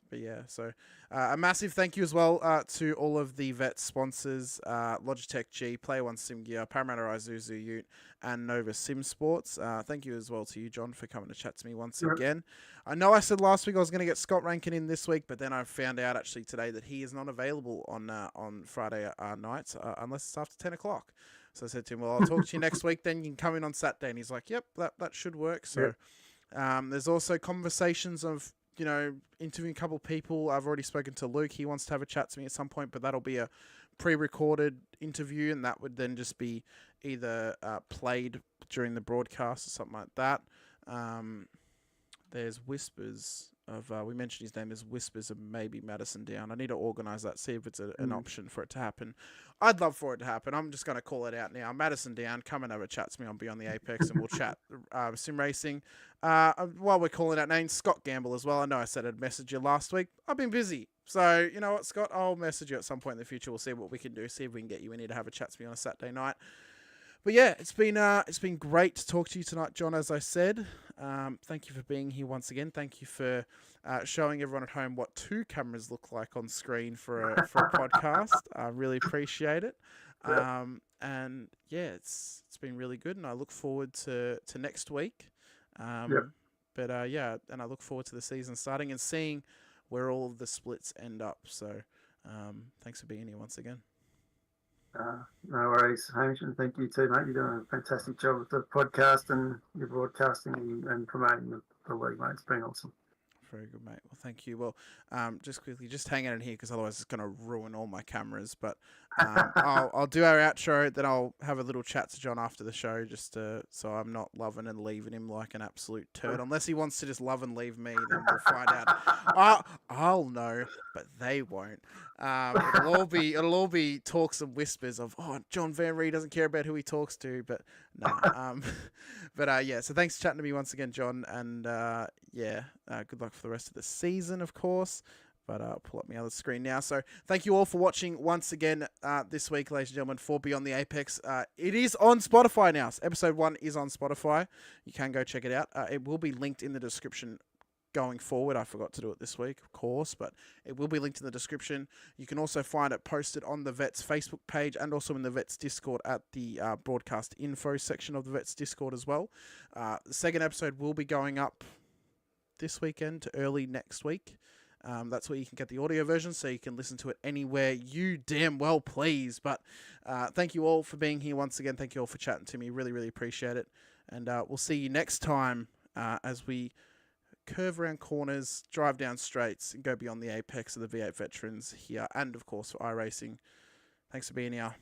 but yeah, so a massive thank you as well to all of the vet sponsors, Logitech G, Player One Sim Gear, Parramatta Isuzu Ute, and Nova Sim Sports. Thank you as well to you, John, for coming to chat to me once again. I know I said last week I was going to get Scott Rankin in this week, but then I found out actually today that he is not available on Friday nights unless it's after 10 o'clock. So I said to him, well, I'll talk to you next week, then you can come in on Saturday. And he's like, yep, that should work. So there's also conversations of, interviewing a couple of people. I've already spoken to Luke. He wants to have a chat to me at some point, but that'll be a pre-recorded interview, and that would then just be either played during the broadcast or something like that. There's whispers of, we mentioned his name, there's whispers of maybe Madison Down. I need to organise that, see if it's an option for it to happen. I'd love for it to happen. I'm just going to call it out now. Madison Down, come and have a chat to me on Beyond the Apex, and we'll chat sim racing. While we're calling out names, Scott Gamble as well. I know I said I'd message you last week. I've been busy. So, you know what, Scott? I'll message you at some point in the future. We'll see what we can do, see if we can get you in here to have a chat to me on a Saturday night. But yeah, it's been great to talk to you tonight, John, as I said. Thank you for being here once again. Thank you for showing everyone at home what 2 cameras look like on screen for a podcast. I really appreciate it. And yeah, it's been really good, and I look forward to next week. But and I look forward to the season starting and seeing where all of the splits end up. So thanks for being here once again. No worries, Hamish, and thank you too, mate. You're doing a fantastic job with the podcast and your broadcasting and promoting the league, mate. It's been awesome. Very good, mate. Well, thank you. Well, just quickly, just hang out in here because otherwise it's going to ruin all my cameras. But I'll do our outro, then I'll have a little chat to John after the show, just so I'm not loving and leaving him like an absolute turd. Unless he wants to just love and leave me, then we'll find out. I'll know, but they won't. It'll all be talks and whispers of, oh, Jon Van Ree doesn't care about who he talks to, but no. So thanks for chatting to me once again, John, and good luck for the rest of the season, of course. But I'll pull up my other screen now. So thank you all for watching once again this week, ladies and gentlemen, for Beyond the Apex. It is on Spotify now. Episode 1 is on Spotify. You can go check it out. It will be linked in the description going forward. I forgot to do it this week, of course, but it will be linked in the description. You can also find it posted on the Vets Facebook page and also in the Vets Discord at the broadcast info section of the Vets Discord as well. The second episode will be going up this weekend to early next week. That's where you can get the audio version, so you can listen to it anywhere you damn well please. But thank you all for being here once again. Thank you all for chatting to me. Really, really appreciate it. And we'll see you next time as we curve around corners, drive down straights, and go beyond the apex of the V8 veterans here, and of course for iRacing. Thanks for being here.